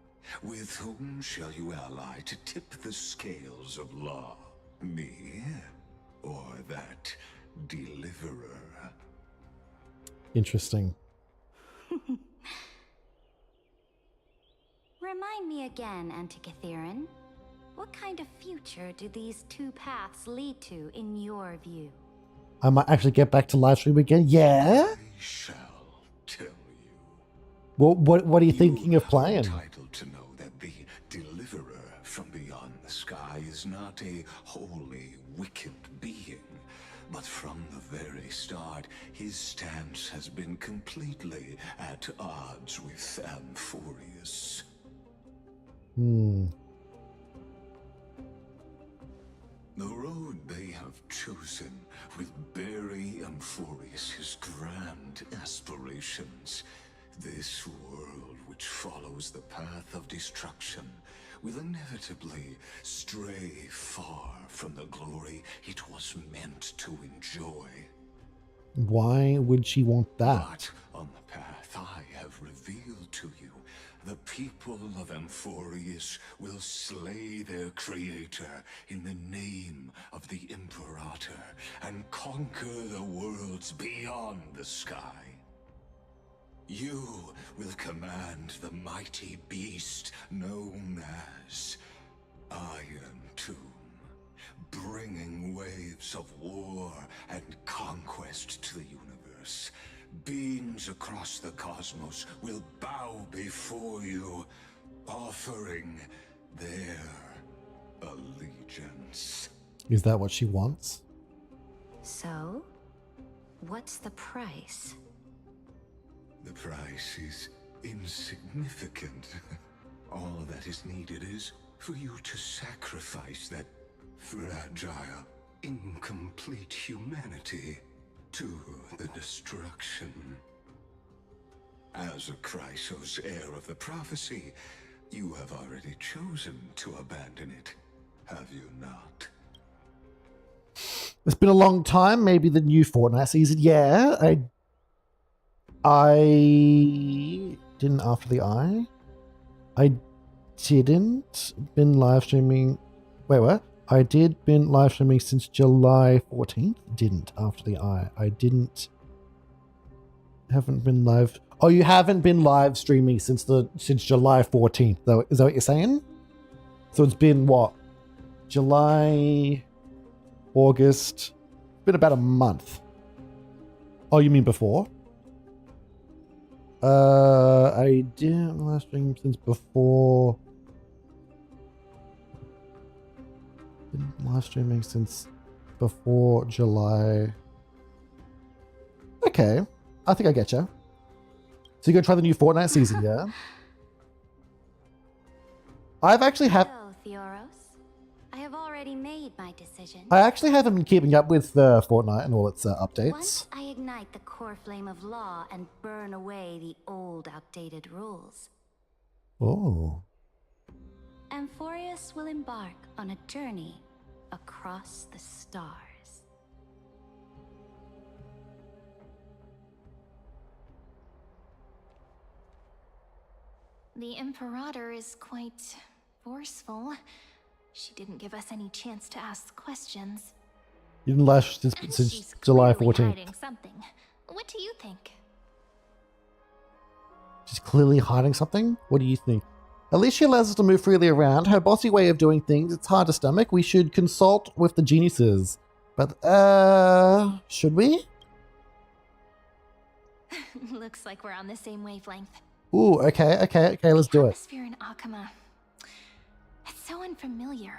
With whom shall you ally to tip the scales of law? Me, or that deliverer? Interesting. Remind me again, Antikytherin. What kind of future do these two paths lead to in your view? I might actually get back to live stream again. Yeah? I shall tell you. Well, what are you thinking of playing? Entitled to know that the deliverer from beyond the sky is not a wholly wicked being, but from the very start, his stance has been completely at odds with Amphorius. The road they have chosen will bury Amphorius' grand aspirations. This world which follows the path of destruction will inevitably stray far from the glory it was meant to enjoy. Why would she want that? But on the path I have revealed to you, the people of Amphorius will slay their creator in the name of the Imperator and conquer the worlds beyond the sky. You will command the mighty beast known as Iron Tomb, bringing waves of war and conquest to the universe. Beings across the cosmos will bow before you, offering their allegiance. Is that what she wants? So, what's the price? The price is insignificant. All that is needed is for you to sacrifice that fragile, incomplete humanity to the destruction. As a Chrysos, heir of the prophecy, you have already chosen to abandon it, have you not? It's been a long time. Maybe the new Fortnite season. Yeah, I didn't after the eye. I didn't been live streaming. Wait, what? I did been live streaming since July 14th. Didn't after the eye. I didn't. Haven't been live. Oh, you haven't been live streaming since July 14th, though. Is that what you're saying? So it's been what? July, August. It's been about a month. Oh, you mean before? I didn't live stream since before. Been live streaming since before July. Okay, I think I get you. So you're gonna try the new Fortnite season, yeah? I've actually have. Hello, Theoros. I have already made my decision. I actually haven't been keeping up with Fortnite and all its updates. Once I ignite the core flame of law and burn away the old, outdated rules, Oh. Amphorius will embark on a journey across the stars. The Imperator is quite forceful. She didn't give us any chance to ask questions. You didn't lash since She's July clearly 14th. hiding something. What do you think? She's clearly hiding something? What do you think? At least she allows us to move freely around. Her bossy way of doing things, it's hard to stomach. We should consult with the geniuses. But, should we? Looks like we're on the same wavelength. Ooh, okay, let's do it. Atmosphere in Akama. It's so unfamiliar.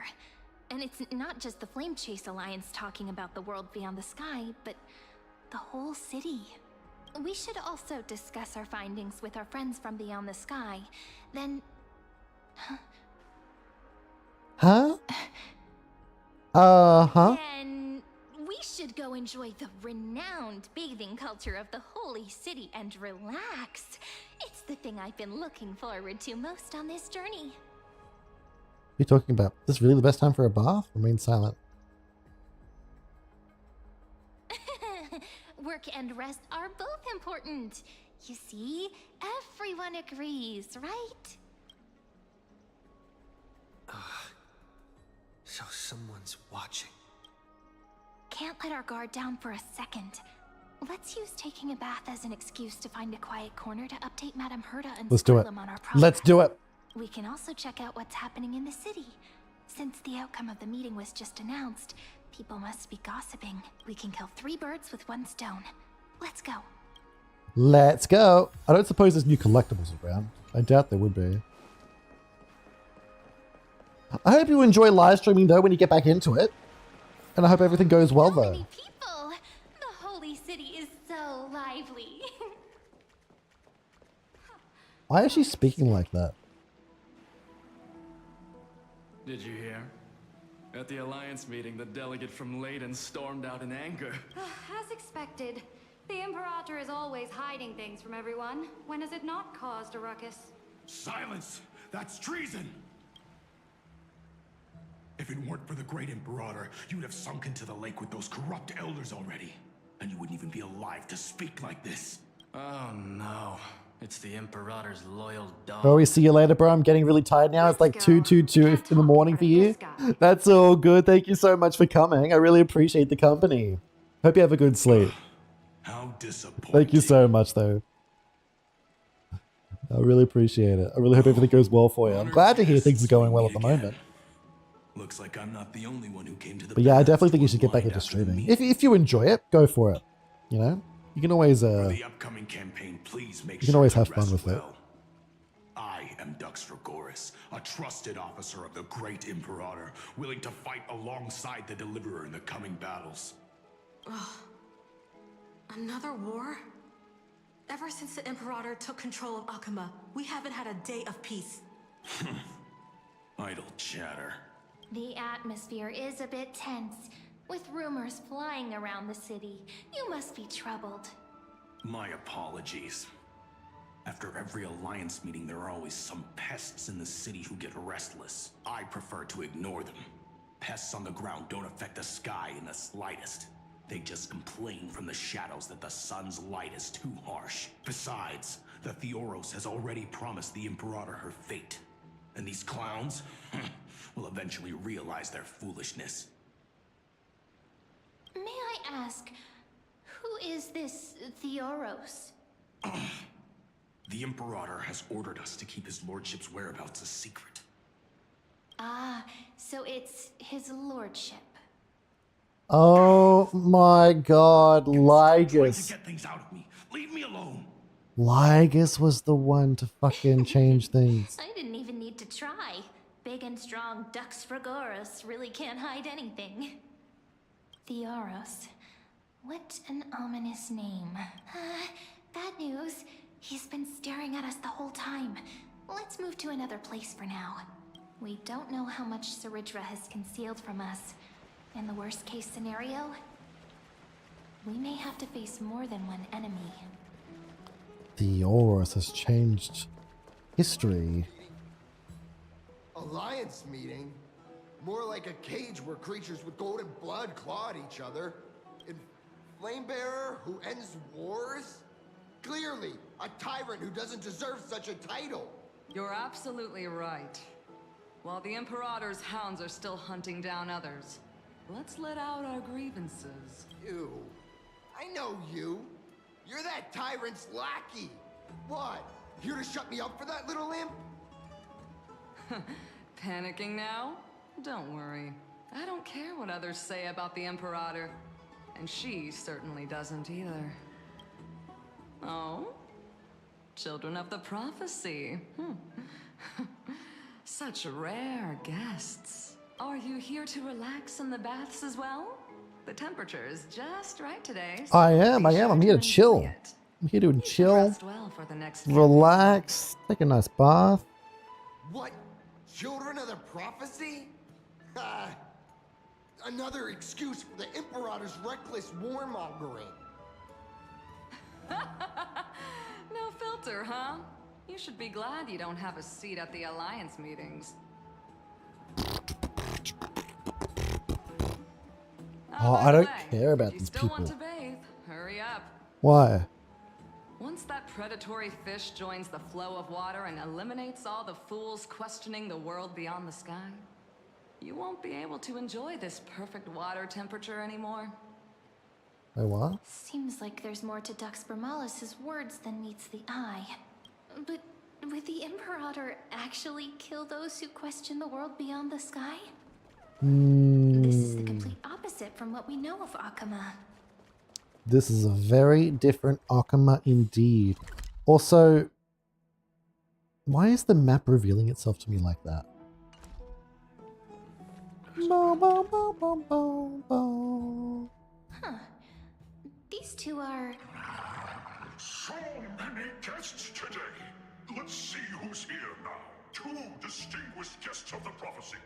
And it's not just the Flame Chase Alliance talking about the world beyond the sky, but the whole city. We should also discuss our findings with our friends from beyond the sky. Then... Huh? Uh-huh. Then we should go enjoy the renowned bathing culture of the holy city and relax. It's the thing I've been looking forward to most on this journey. What are you talking about? Is this really the best time for a bath? Remain silent. Work and rest are both important. You see, everyone agrees, right? So someone's watching. Can't let our guard down for a second. Let's use taking a bath as an excuse to find a quiet corner to update Madame Herta and Let's do spoil it. them on our progress. Let's do it. We can also check out what's happening in the city. Since the outcome of the meeting was just announced, people must be gossiping. We can kill 3 birds with 1 stone. Let's go. Let's go. I don't suppose there's new collectibles around. I doubt there would be. I hope you enjoy live streaming though when you get back into it. And I hope everything goes well though. People! The holy city is so lively. Why is she speaking like that? Did you hear? At the Alliance meeting, the delegate from Leyden stormed out in anger. As expected, the Imperator is always hiding things from everyone. When has it not caused a ruckus? Silence! That's treason! If it weren't for the great Imperator, you'd have sunk into the lake with those corrupt elders already. And you wouldn't even be alive to speak like this. Oh no. It's the Imperator's loyal dog. Oh, we see you later, bro. I'm getting really tired now. It's like 2:22 in the morning for you. That's all good. Thank you so much for coming. I really appreciate the company. Hope you have a good sleep. How disappointing. Thank you so much, though. I really appreciate it. I really hope everything goes well for you. I'm glad to hear things are going well at the moment. Looks like I'm not the only one who came to the But yeah, I definitely think you should get back into streaming. If you enjoy it, go for it. You know? You can always For the upcoming campaign, please make you can sure always to have fun rest with it. well. I am Duxtragoras, a trusted officer of the great Imperator, willing to fight alongside the Deliverer in the coming battles. Ugh. Another war? Ever since the Imperator took control of Akama, we haven't had a day of peace. Idle chatter. The atmosphere is a bit tense, with rumors flying around the city. You must be troubled. My apologies. After every Alliance meeting, there are always some pests in the city who get restless. I prefer to ignore them. Pests on the ground don't affect the sky in the slightest. They just complain from the shadows that the sun's light is too harsh. Besides, the Theoros has already promised the Imperator her fate. And these clowns? will eventually realize their foolishness. May I ask, who is this Theoros? The Imperator has ordered us to keep his lordship's whereabouts a secret. Ah, so it's his lordship. Oh my god, Trying to Lygus. get things out of me. Leave me alone. Lygus was the one to fucking change things. I didn't even need to try. Big and strong Dux Fragoros really can't hide anything. Theoros. What an ominous name. Bad news. He's been staring at us the whole time. Let's move to another place for now. We don't know how much Ceridra has concealed from us. In the worst case scenario, we may have to face more than one enemy. Theoros has changed history. Alliance meeting? More like a cage where creatures with golden blood claw at each other. And Flamebearer who ends wars? Clearly, a tyrant who doesn't deserve such a title. You're absolutely right. While the Imperator's hounds are still hunting down others, let's let out our grievances. You. I know you. You're that tyrant's lackey. What? Here to shut me up for that little imp? Panicking now? Don't worry. I don't care what others say about the Imperator. And she certainly doesn't either. Oh? Children of the Prophecy. Such rare guests. Are you here to relax in the baths as well? The temperature is just right today. So I am. I'm here to chill. I'm here to chill, rest well for the next relax, take a nice bath. What? Children of the Prophecy? Another excuse for the Imperator's reckless warmongering. No filter, huh? You should be glad you don't have a seat at the Alliance meetings. Oh, I don't care about these Still people. want to bathe? Hurry up. Why? Once that predatory fish joins the flow of water and eliminates all the fools questioning the world beyond the sky, you won't be able to enjoy this perfect water temperature anymore. Wait, what? Seems like there's more to Dux Bramalis's words than meets the eye. But would the Imperator actually kill those who question the world beyond the sky? This is the complete opposite from what we know of Akama. This is a very different Akama indeed. Also, why is the map revealing itself to me like that? Huh. These two are... So many guests today. Let's see who's here now. Two distinguished guests of the prophecy.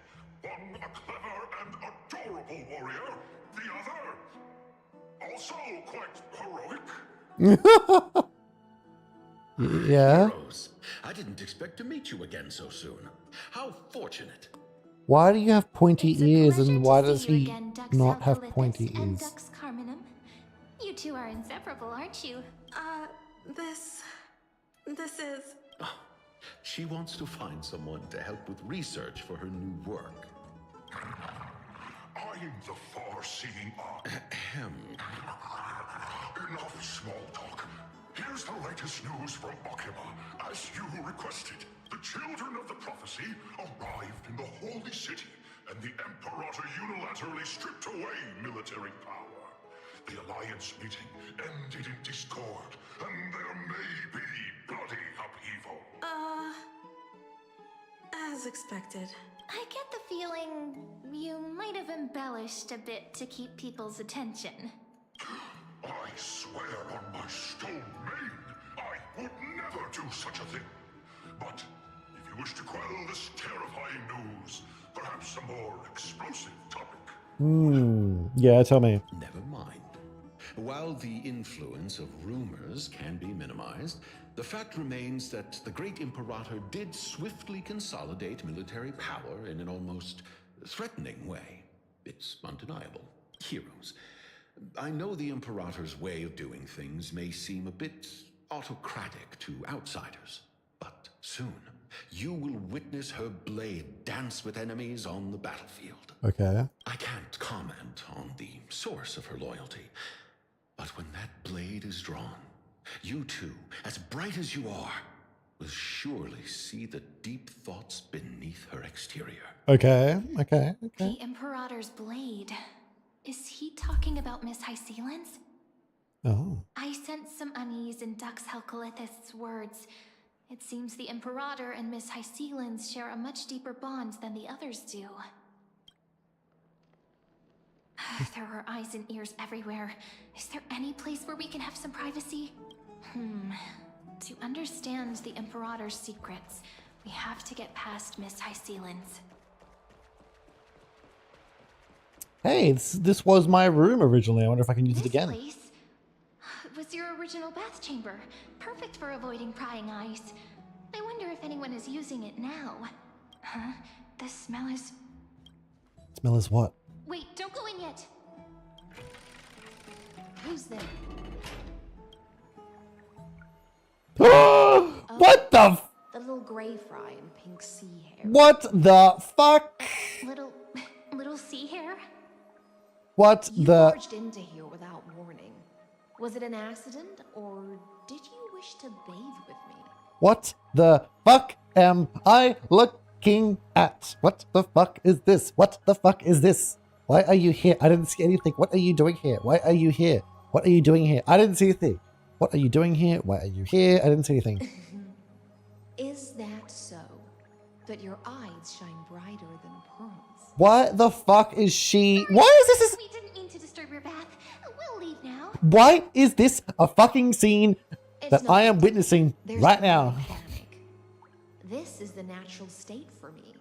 One a clever and adorable warrior. The other, also quite heroic. Yeah? Heroes, I didn't expect to meet you again so soon. How fortunate. Why do you have pointy ears and why does he not have pointy and ears? Dux Carminum. You two are inseparable, aren't you? This is... Oh, she wants to find someone to help with research for her new work. I'm the far-seeing eye. Enough small talk. Here's the latest news from Akima. As you requested, the children of the prophecy arrived in the Holy City, and the Imperator unilaterally stripped away military power. The Alliance meeting ended in discord, and there may be bloody upheaval. As expected. I get the feeling you might have embellished a bit to keep people's attention. I swear on my stone maid, I would never do such a thing. But if you wish to quell this terrifying news, perhaps a more explosive topic. Yeah, tell me. Never mind. While the influence of rumors can be minimized, the fact remains that the great Imperator did swiftly consolidate military power in an almost threatening way. It's undeniable. Heroes. I know the Imperator's way of doing things may seem a bit autocratic to outsiders, but soon you will witness her blade dance with enemies on the battlefield. Okay. I can't comment on the source of her loyalty, but when that blade is drawn, you two, as bright as you are, will surely see the deep thoughts beneath her exterior. Okay. Okay. The Imperator's blade. Is he talking about Miss Hycelan's? Oh. I sense some unease in Dux Helcolith's words. It seems the Imperator and Miss Hycelan's share a much deeper bond than the others do. There are eyes and ears everywhere. Is there any place where we can have some privacy? To understand the Imperator's secrets, we have to get past Miss Hycelan's. Hey, this was my room originally. I wonder if I can use it again. This place was your original bath chamber, perfect for avoiding prying eyes. I wonder if anyone is using it now. Huh? The smell is... Smell is what? Wait, don't go in yet. Who's there? What the? The little gray fry in pink sea hair. What the fuck? Little sea hair? What You the? barged into here without warning. Was it an accident, or did you wish to bathe with me? What the fuck am I looking at? What the fuck is this? What the fuck is this? Why are you here? I didn't see anything. What are you doing here? Why are you here? What are you doing here? I didn't see a thing. What are you doing here? Why are you here? I didn't see anything. Is that so? That your eyes shine brighter than pearls? Why the fuck is she? Why is this? We didn't mean to disturb your bath. We'll leave now. Why is this a fucking scene that I am witnessing right now? This is the natural state for me.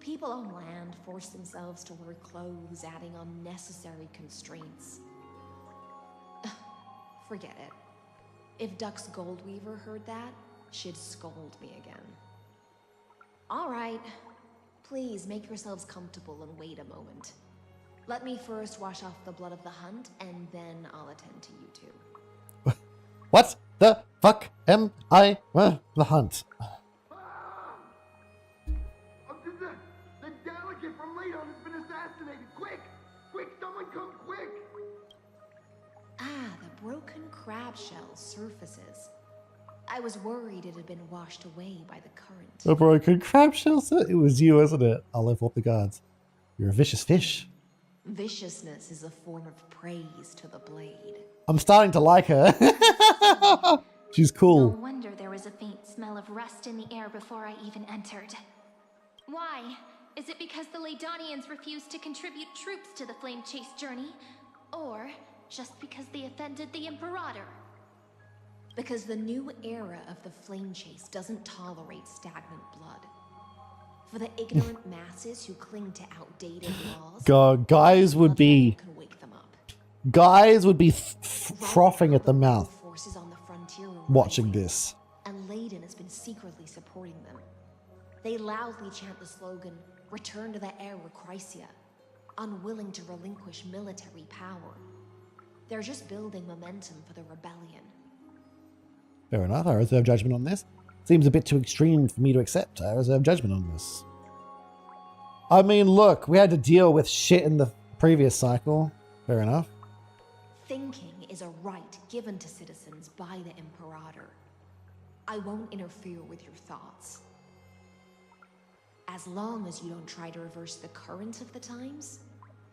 People on land force themselves to wear clothes, adding unnecessary constraints. Forget it. If Dux Goldweaver heard that, she'd scold me again. All right. Please make yourselves comfortable and wait a moment. Let me first wash off the blood of the hunt, and then I'll attend to you two. What the fuck am I? Well, the hunt. The delegate from Ladon has been assassinated. Quick! Quick, someone come quick! Ah, the broken crab shell surfaces. I was worried it had been washed away by the current. A broken crab shell, sir? It was you, wasn't it? I'll live up the guards. You're a vicious fish. Viciousness is a form of praise to the blade. I'm starting to like her. She's No cool. wonder there was a faint smell of rust in the air before I even entered. Why? Is it because the Ladonians refused to contribute troops to the Flame Chase journey? Or just because they offended the Imperator? Because the new era of the Flame Chase doesn't tolerate stagnant blood. For the ignorant masses who cling to outdated laws, God, guys would be frothing at the mouth forces on the frontier watching this. and Layden has been secretly supporting them. They loudly chant the slogan, "Return to the era Chrysia," unwilling to relinquish military power. They're just building momentum for the rebellion. Fair enough. I reserve judgment on this. Seems a bit too extreme for me to accept. I reserve judgment on this. I mean, look, we had to deal with shit in the previous cycle. Fair enough. Thinking is a right given to citizens by the Imperator. I won't interfere with your thoughts. As long as you don't try to reverse the current of the times,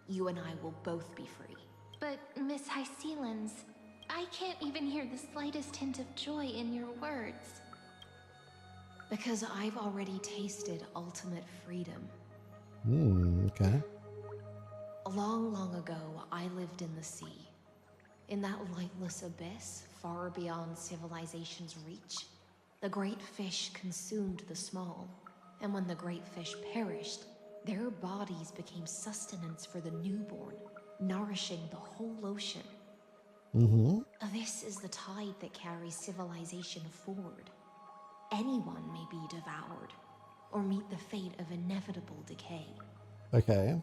you and I will both be free. But Miss Hycelan's, I can't even hear the slightest hint of joy in your words. Because I've already tasted ultimate freedom. Okay. Long, long ago, I lived in the sea. In that lightless abyss, far beyond civilization's reach, the great fish consumed the small. And when the great fish perished, their bodies became sustenance for the newborn, nourishing the whole ocean. This is the tide that carries civilization forward. Anyone may be devoured, or meet the fate of inevitable decay. Okay.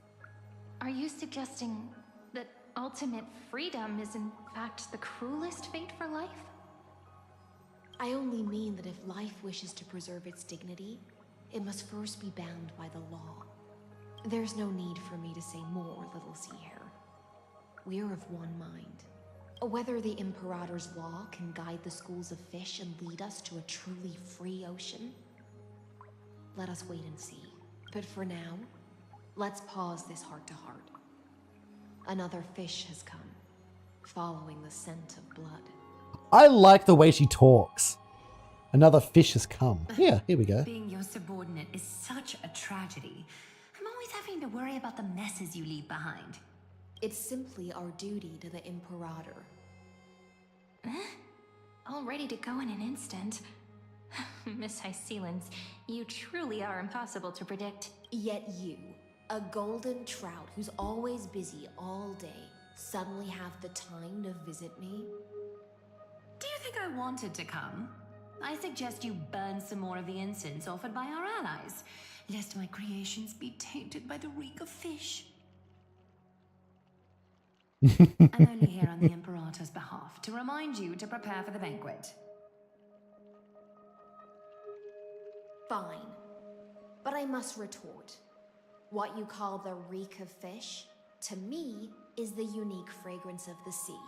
Are you suggesting that ultimate freedom is in fact the cruelest fate for life? I only mean that if life wishes to preserve its dignity, it must first be bound by the law. There's no need for me to say more, little sea hare. We're of one mind. Whether the Imperator's law can guide the schools of fish and lead us to a truly free ocean, let us wait and see. But for now, let's pause this heart-to-heart. Another fish has come, following the scent of blood. I like the way she talks. Another fish has come. Yeah, here we go. Being your subordinate is such a tragedy. I'm always having to worry about the messes you leave behind. It's simply our duty to the Imperator. All ready to go in an instant. Miss Hycelens, you truly are impossible to predict. Yet you, a golden trout who's always busy all day, suddenly have the time to visit me? Do you think I wanted to come? I suggest you burn some more of the incense offered by our allies, lest my creations be tainted by the reek of fish. I'm only here on the Imperator's behalf to remind you to prepare for the banquet. Fine. But I must retort. What you call the reek of fish, to me, is the unique fragrance of the sea.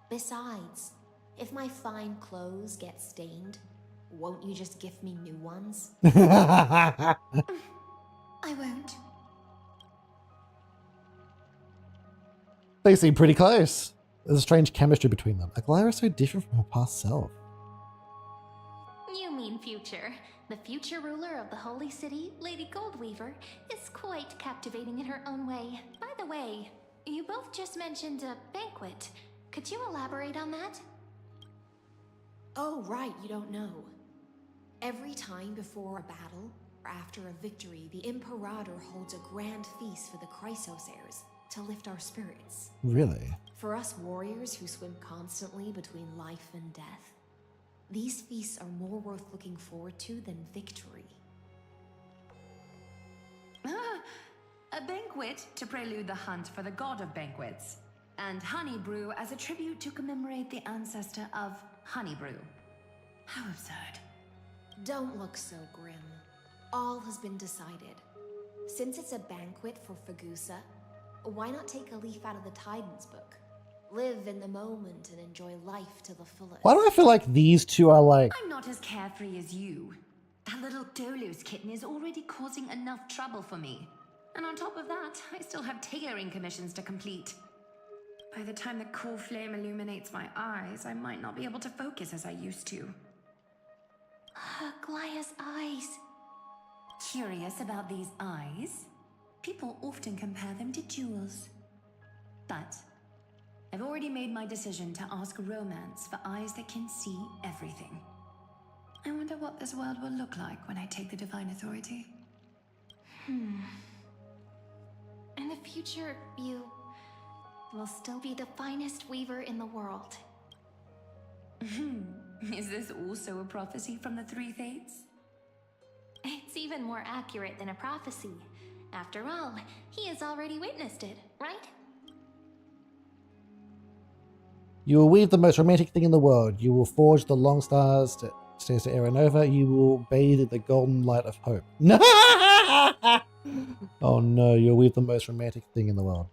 Besides, if my fine clothes get stained, won't you just gift me new ones? I won't. They seem pretty close. There's a strange chemistry between them. Aglaya is so different from her past self. You mean future. The future ruler of the Holy City, Lady Goldweaver, is quite captivating in her own way. By the way, you both just mentioned a banquet. Could you elaborate on that? Oh, right, you don't know. Every time before a battle, or after a victory, the Imperator holds a grand feast for the Chrysos heirs to lift our spirits. Really? For us warriors who swim constantly between life and death, these feasts are more worth looking forward to than victory. A banquet to prelude the hunt for the god of banquets, and honey brew as a tribute to commemorate the ancestor of honey brew. How absurd. Don't look so grim. All has been decided. Since it's a banquet for Fagusa, why not take a leaf out of the Tidens book? Live in the moment and enjoy life to the fullest. Why do I feel like these two are like... I'm not as carefree as you. That little Dolos kitten is already causing enough trouble for me. And on top of that, I still have tailoring commissions to complete. By the time the cool flame illuminates my eyes, I might not be able to focus as I used to. Aglaya's eyes. Curious about these eyes? People often compare them to jewels. But I've already made my decision to ask romance for eyes that can see everything. I wonder what this world will look like when I take the divine authority. In the future, you will still be the finest weaver in the world. Is this also a prophecy from the Three Fates? It's even more accurate than a prophecy. After all, he has already witnessed it, right? You will weave the most romantic thing in the world. You will forge the long stars to stairs to Aeronova. You will bathe in the golden light of hope. No! Oh no, you'll weave the most romantic thing in the world.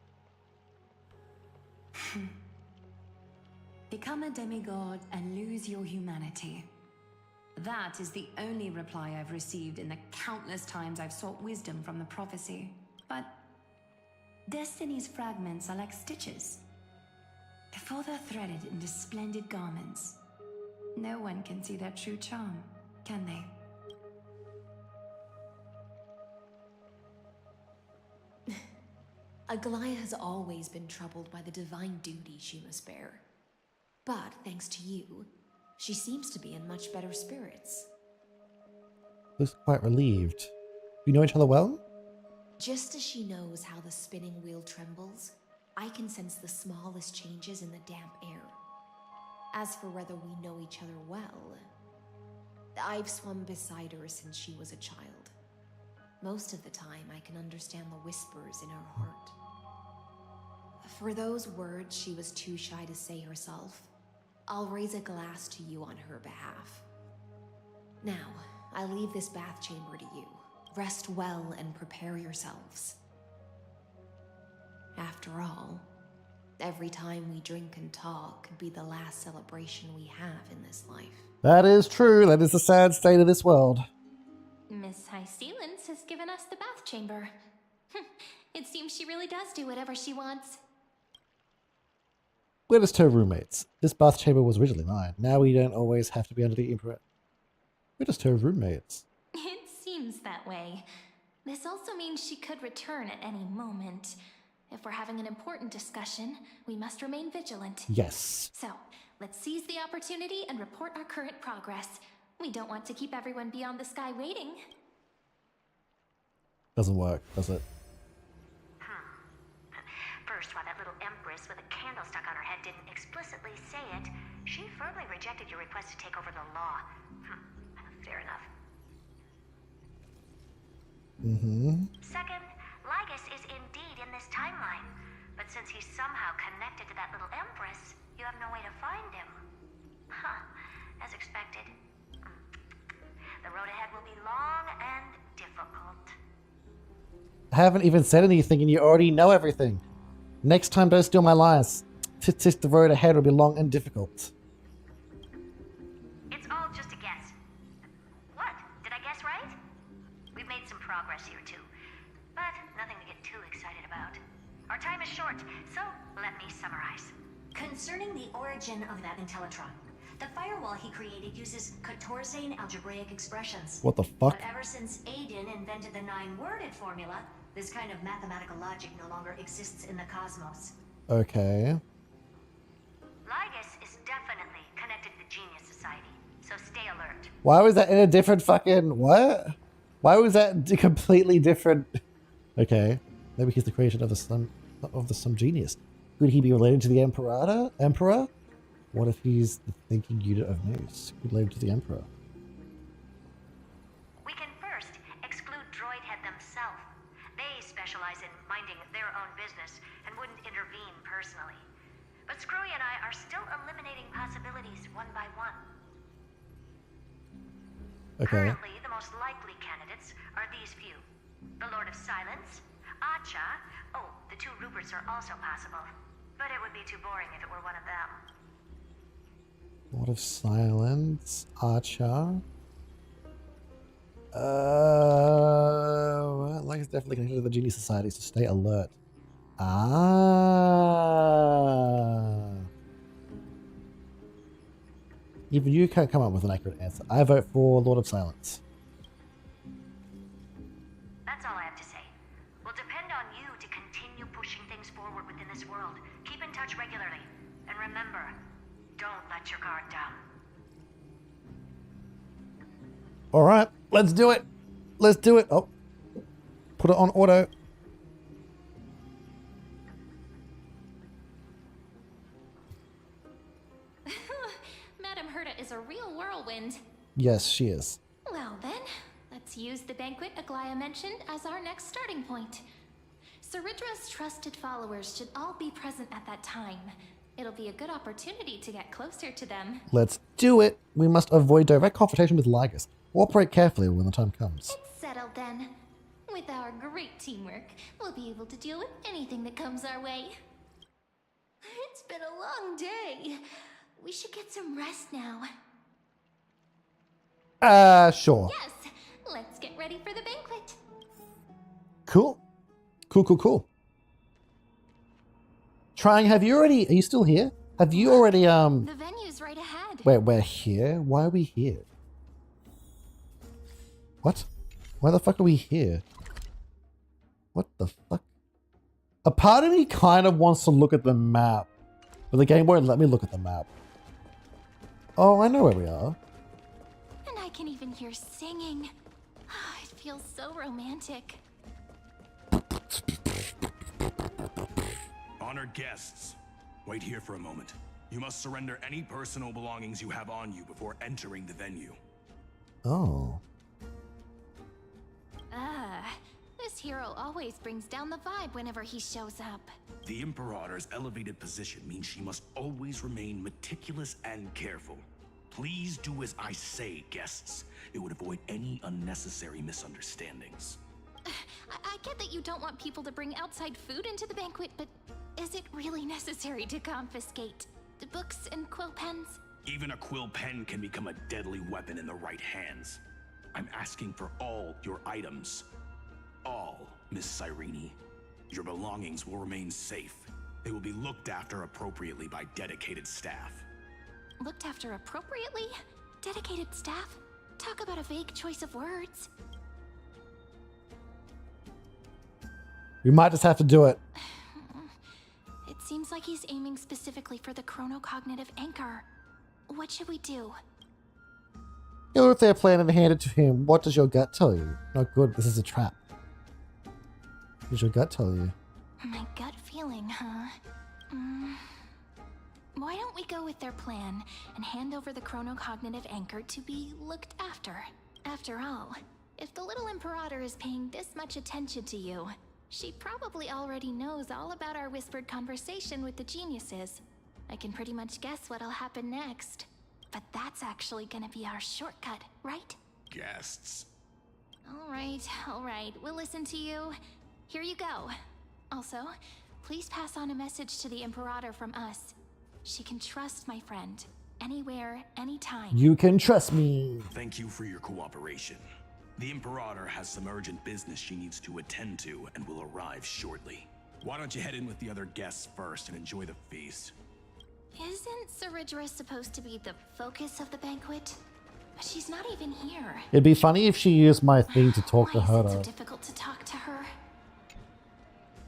Become a demigod and lose your humanity. That is the only reply I've received in the countless times I've sought wisdom from the prophecy. But Destiny's fragments are like stitches. Before they're threaded into splendid garments, no one can see their true charm, can they? Aglaya has always been troubled by the divine duty she must bear. But thanks to you, she seems to be in much better spirits. Looks quite relieved. You know each other well? Just as she knows how the spinning wheel trembles, I can sense the smallest changes in the damp air. As for whether we know each other well, I've swum beside her since she was a child. Most of the time, I can understand the whispers in her heart. For those words she was too shy to say herself, I'll raise a glass to you on her behalf. Now, I leave this bath chamber to you. Rest well and prepare yourselves. After all, every time we drink and talk could be the last celebration we have in this life. That is true. That is the sad state of this world. Miss High Sealance has given us the bath chamber. It seems she really does do whatever she wants. We're just her roommates. This bath chamber was originally mine. Now we don't always have to be under the Emperor. We're just her roommates. It seems that way. This also means she could return at any moment. If we're having an important discussion, we must remain vigilant. Yes. So, let's seize the opportunity and report our current progress. We don't want to keep everyone beyond the sky waiting. Doesn't work, does it? First, while that little empress with a candle stuck on her head didn't explicitly say it, she firmly rejected your request to take over the law. Fair enough. Second, Lygus is indeed in this timeline. But since he's somehow connected to that little empress, you have no way to find him. As expected. The road ahead will be long and difficult. I haven't even said anything and you already know everything. Next time, don't steal my lines. The road ahead will be long and difficult. It's all just a guess. What? Did I guess right? We've made some progress here too, but nothing to get too excited about. Our time is short, so let me summarize. Concerning the origin of that Intellitron, the firewall he created uses Cotorzane algebraic expressions. What the fuck? But ever since Aiden invented the 9-worded formula, this kind of mathematical logic no longer exists in the cosmos. Okay. Lygus is definitely connected to the Genius Society, so stay alert. Why was that in a different fucking... What? Why was that completely different? Okay. Maybe he's the creation of some genius. Could he be related to the Emperor? What if he's the thinking unit of news? Related to the Emperor? We can first exclude Droidhead themselves. They specialize in minding their own business and wouldn't intervene personally. But Screwy and I are still eliminating possibilities one by one. Okay. Currently, the most likely candidates are these few. The Lord of Silence, Acha. Oh, the 2 Ruperts are also possible. But it would be too boring if it were one of them. Lord of Silence, Archer. Like it's definitely connected to the Genius Society, so stay alert. Even you can't come up with an accurate answer. I vote for Lord of Silence. That's all I have to say. We'll depend on you to continue pushing things forward within this world. Keep in touch regularly. And remember, don't let your guard down. Alright, let's do it. Let's do it. Oh, put it on auto. Madame Herta is a real whirlwind. Yes, she is. Well then, let's use the banquet Aglaya mentioned as our next starting point. Ceridra's trusted followers should all be present at that time. It'll be a good opportunity to get closer to them. Let's do it. We must avoid direct confrontation with Lygus. Operate carefully when the time comes. It's settled then. With our great teamwork, we'll be able to deal with anything that comes our way. It's been a long day. We should get some rest now. Sure. Yes, let's get ready for the banquet. Cool. Cool. Trying, are you still here? Have you already, The venue's right ahead. Wait, we're here? Why are we here? What? Why the fuck are we here? What the fuck? A part of me kind of wants to look at the map, but the game won't let me look at the map. Oh, I know where we are. And I can even hear singing. It feels so romantic. Honored guests, wait here for a moment. You must surrender any personal belongings you have on you before entering the venue. Oh. This hero always brings down the vibe whenever he shows up. The Imperator's elevated position means she must always remain meticulous and careful. Please do as I say, guests. It would avoid any unnecessary misunderstandings. I get that you don't want people to bring outside food into the banquet, but is it really necessary to confiscate the books and quill pens? Even a quill pen can become a deadly weapon in the right hands. I'm asking for all your items. All, Miss Cyrene. Your belongings will remain safe. They will be looked after appropriately by dedicated staff. Looked after appropriately? Dedicated staff? Talk about a vague choice of words. We might just have to do it. It seems like he's aiming specifically for the chronocognitive anchor. What should we do? You know, if they're planning to hand it to him, what does your gut tell you? Not good, this is a trap. What does your gut tell you? My gut feeling, huh? Why don't we go with their plan and hand over the chronocognitive anchor to be looked after? After all, if the little Imperator is paying this much attention to you, she probably already knows all about our whispered conversation with the geniuses. I can pretty much guess what'll happen next. But that's actually gonna be our shortcut, right? Guests. All right, we'll listen to you. Here you go. Also, please pass on a message to the Imperator from us. She can trust my friend. Anywhere, anytime. You can trust me. Thank you for your cooperation. The Imperator has some urgent business she needs to attend to and will arrive shortly. Why don't you head in with the other guests first and enjoy the feast? Isn't Saridra supposed to be the focus of the banquet? But she's not even here. It'd be funny if she used my thing to talk to her. Why is it so difficult to talk to her?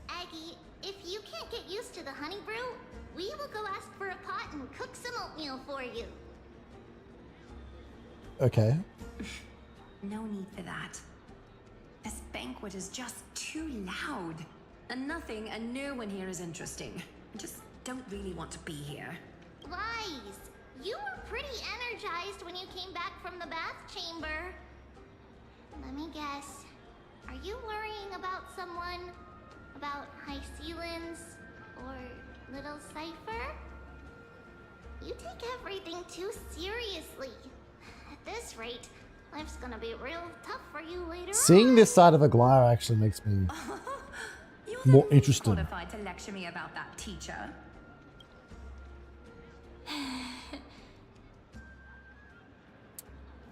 Aggie, if you can't get used to the honey brew, we will go ask for a pot and cook some oatmeal for you. Okay. No need for that. This banquet is just too loud. And nothing and no one here is interesting. I just don't really want to be here. Lies! You were pretty energized when you came back from the bath chamber. Let me guess. Are you worrying about someone? About High Sealins? Or Little Cypher? You take everything too seriously. At this rate, life's gonna be real tough for you later Seeing this side of Aglaya actually makes me more interested. Qualified to lecture me about that, teacher.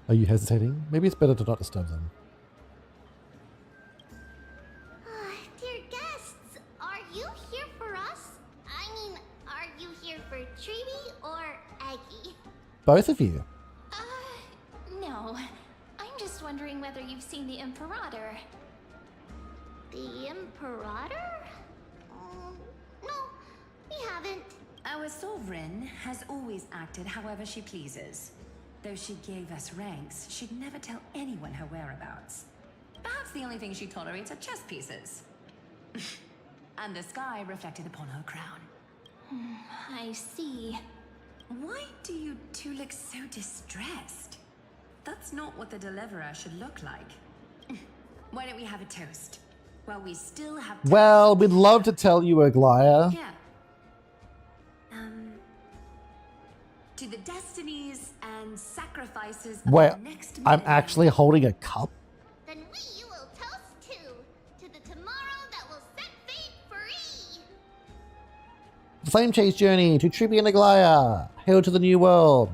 Are you hesitating? Maybe it's better to not disturb them. Dear guests, are you here for us? I mean, are you here for Treeby or Aggie? Both of you. No. I'm just wondering whether you've seen the Imperator. The Imperator? No, we haven't. Our sovereign has always acted however she pleases. Though she gave us ranks, she'd never tell anyone her whereabouts. Perhaps the only thing she tolerates are chess pieces. And the sky reflected upon her crown. I see. Why do you two look so distressed? That's not what the deliverer should look like. Why don't we have a toast? While we still have time. Well, we'd love to tell you, Aglaya. Yeah. To the destinies and sacrifices of Wait, the next I'm millennium. actually holding a cup? Then we will toast to the tomorrow that will set fate free. The Flame Chase Journey to Treeby and Aglaya. Hail to the new world.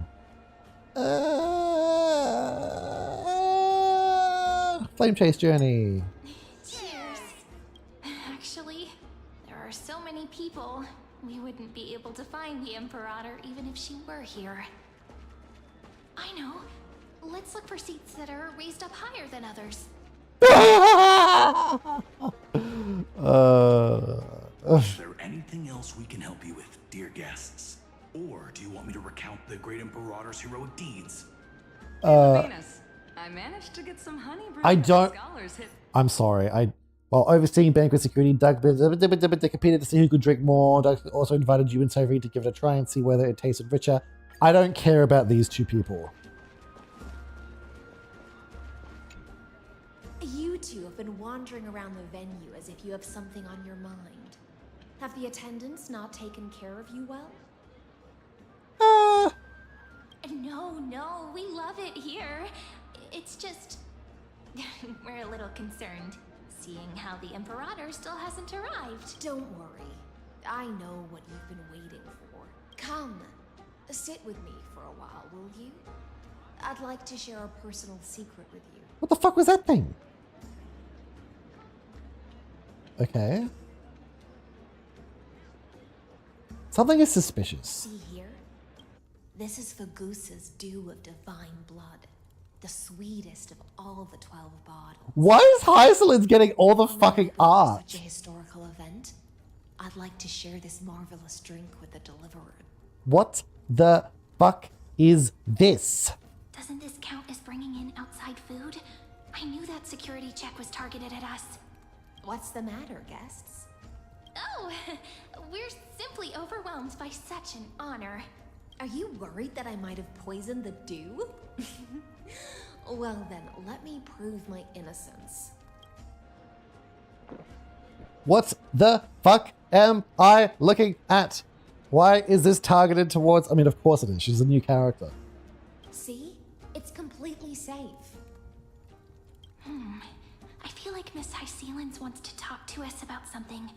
Flame Chase Journey. Cheers. Actually, there are so many people. We wouldn't be able to find the Imperator even if she were here. I know. Let's look for seats that are raised up higher than others. Is there anything else we can help you with, dear guests? Or do you want me to recount the great Imperator's heroic deeds? Venus, I managed to get some honey brew I for don't. scholars hit. I'm sorry. While overseeing banquet security, Doug competed to see who could drink more. Doug also invited you and Cyrene to give it a try and see whether it tasted richer. I don't care about these two people. You two been wandering around the venue as if you have something on your mind. Have the attendants not taken care of you well? No, we love it here. It's just... we're a little concerned, seeing how the Imperator still hasn't arrived. Don't worry. I know what you've been waiting for. Come, sit with me for a while, will you? I'd like to share a personal secret with you. What the fuck was that thing? Okay. Something is suspicious. See here? This is Fagusa's dew of divine blood. The sweetest of all the 12 bottles. Why is Hycelin's getting all the fucking art? Such a historical event. I'd like to share this marvelous drink with the deliverer. What the fuck is this? Doesn't this count as bringing in outside food? I knew that security check was targeted at us. What's the matter, guests? Oh, we're simply overwhelmed by such an honor. Are you worried that I might have poisoned the dew? Well then, let me prove my innocence. What the fuck am I looking at? Why is this targeted towards... I mean, of course it is. She's a new character. See? It's completely safe. I feel like Miss Hycealins wants to talk to us about something.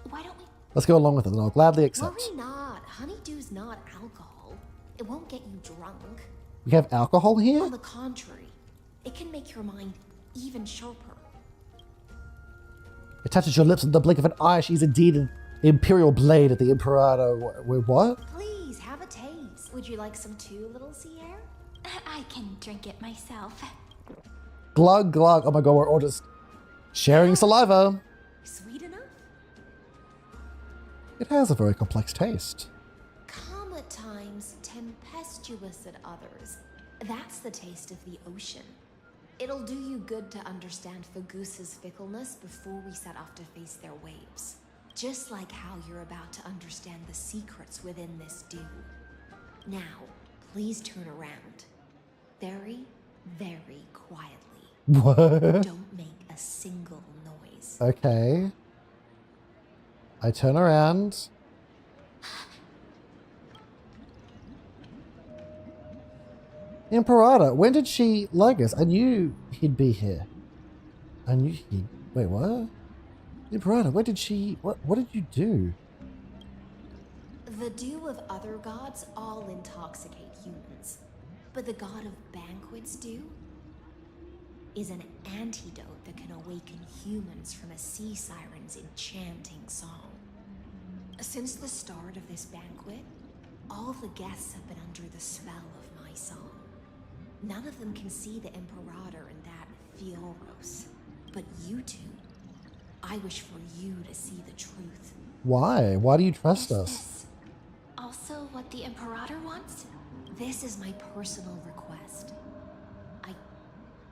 Why don't we... Let's go along with it and I'll gladly accept. Worry not. Honeydew's not alcohol. It won't get you drunk. We have alcohol here? On the contrary, it can make your mind even sharper. It touches your lips with the blink of an eye. She's indeed an imperial blade at the Imperator. Wait, what? Please, have a taste. Would you like some too, little Sierra? I can drink it myself. Glug, glug. Oh my god, we're all just sharing saliva. Sweet enough? It has a very complex taste. Calm at times, tempestuous at others. That's the taste of the ocean. It'll do you good to understand Fagusa's fickleness before we set off to face their waves. Just like how you're about to understand the secrets within this dew. Now, please turn around. Very, very quietly. What? Don't make a single noise. Okay. I turn around. Imperator, when did she like us? I knew he'd be here. I knew he'd... Wait, what? Imperator, when did she... What did you do? The dew of other gods all intoxicate humans. But the god of banquets dew is an antidote that can awaken humans from a sea siren's enchanting song. Since the start of this banquet, all the guests have been under the spell of my song. None of them can see the Imperator in that Fioros. But you two, I wish for you to see the truth. Why? Why do you trust us? Also what the Imperator wants? This is my personal request. I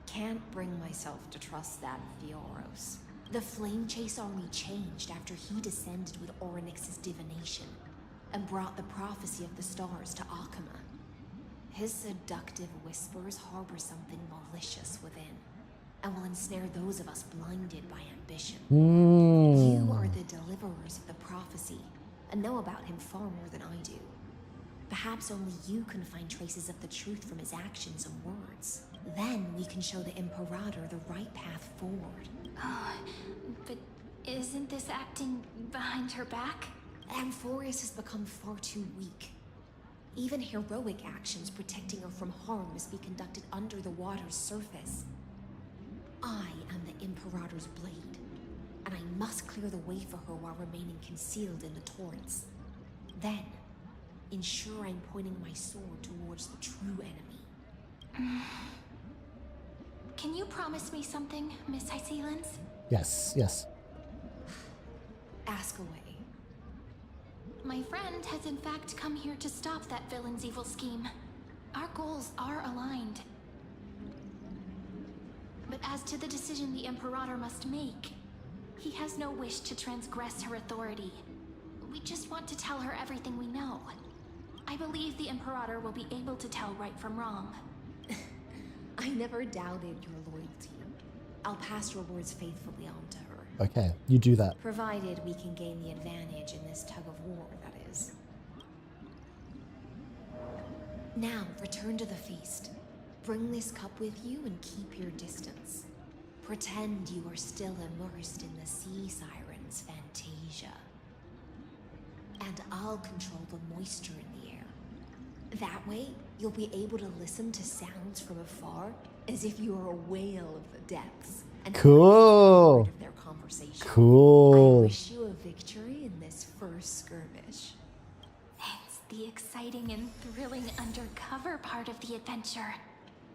can't bring myself to trust that Fioros. The Flame Chase army changed after he descended with Orynyx's divination and brought the prophecy of the stars to Akama. His seductive whispers harbor something malicious within and will ensnare those of us blinded by ambition. You are the deliverers of the prophecy and know about him far more than I do. Perhaps only you can find traces of the truth from his actions and words. Then we can show the Imperator the right path forward. Oh, but isn't this acting behind her back? Amphorius has become far too weak. Even heroic actions protecting her from harm must be conducted under the water's surface. I am the Imperator's blade, and I must clear the way for her while remaining concealed in the torrents. Then, ensure I'm pointing my sword towards the true enemy. Can you promise me something, Miss Hycealins? Yes, yes. Ask away. My friend has in fact come here to stop that villain's evil scheme. Our goals are aligned. But as to the decision the Imperator must make, he has no wish to transgress her authority. We just want to tell her everything we know. I believe the Imperator will be able to tell right from wrong. I never doubted your loyalty. I'll pass your words faithfully on to her. Okay, you do that. Provided we can gain the advantage in this tug of war, that is. Now, return to the feast. Bring this cup with you and keep your distance. Pretend you are still immersed in the sea siren's fantasia. And I'll control the moisture in the air. That way, you'll be able to listen to sounds from afar as if you are a whale of the depths. And Cool. of their conversation. Cool. I wish you a victory in this first skirmish. It's the exciting and thrilling undercover part of the adventure.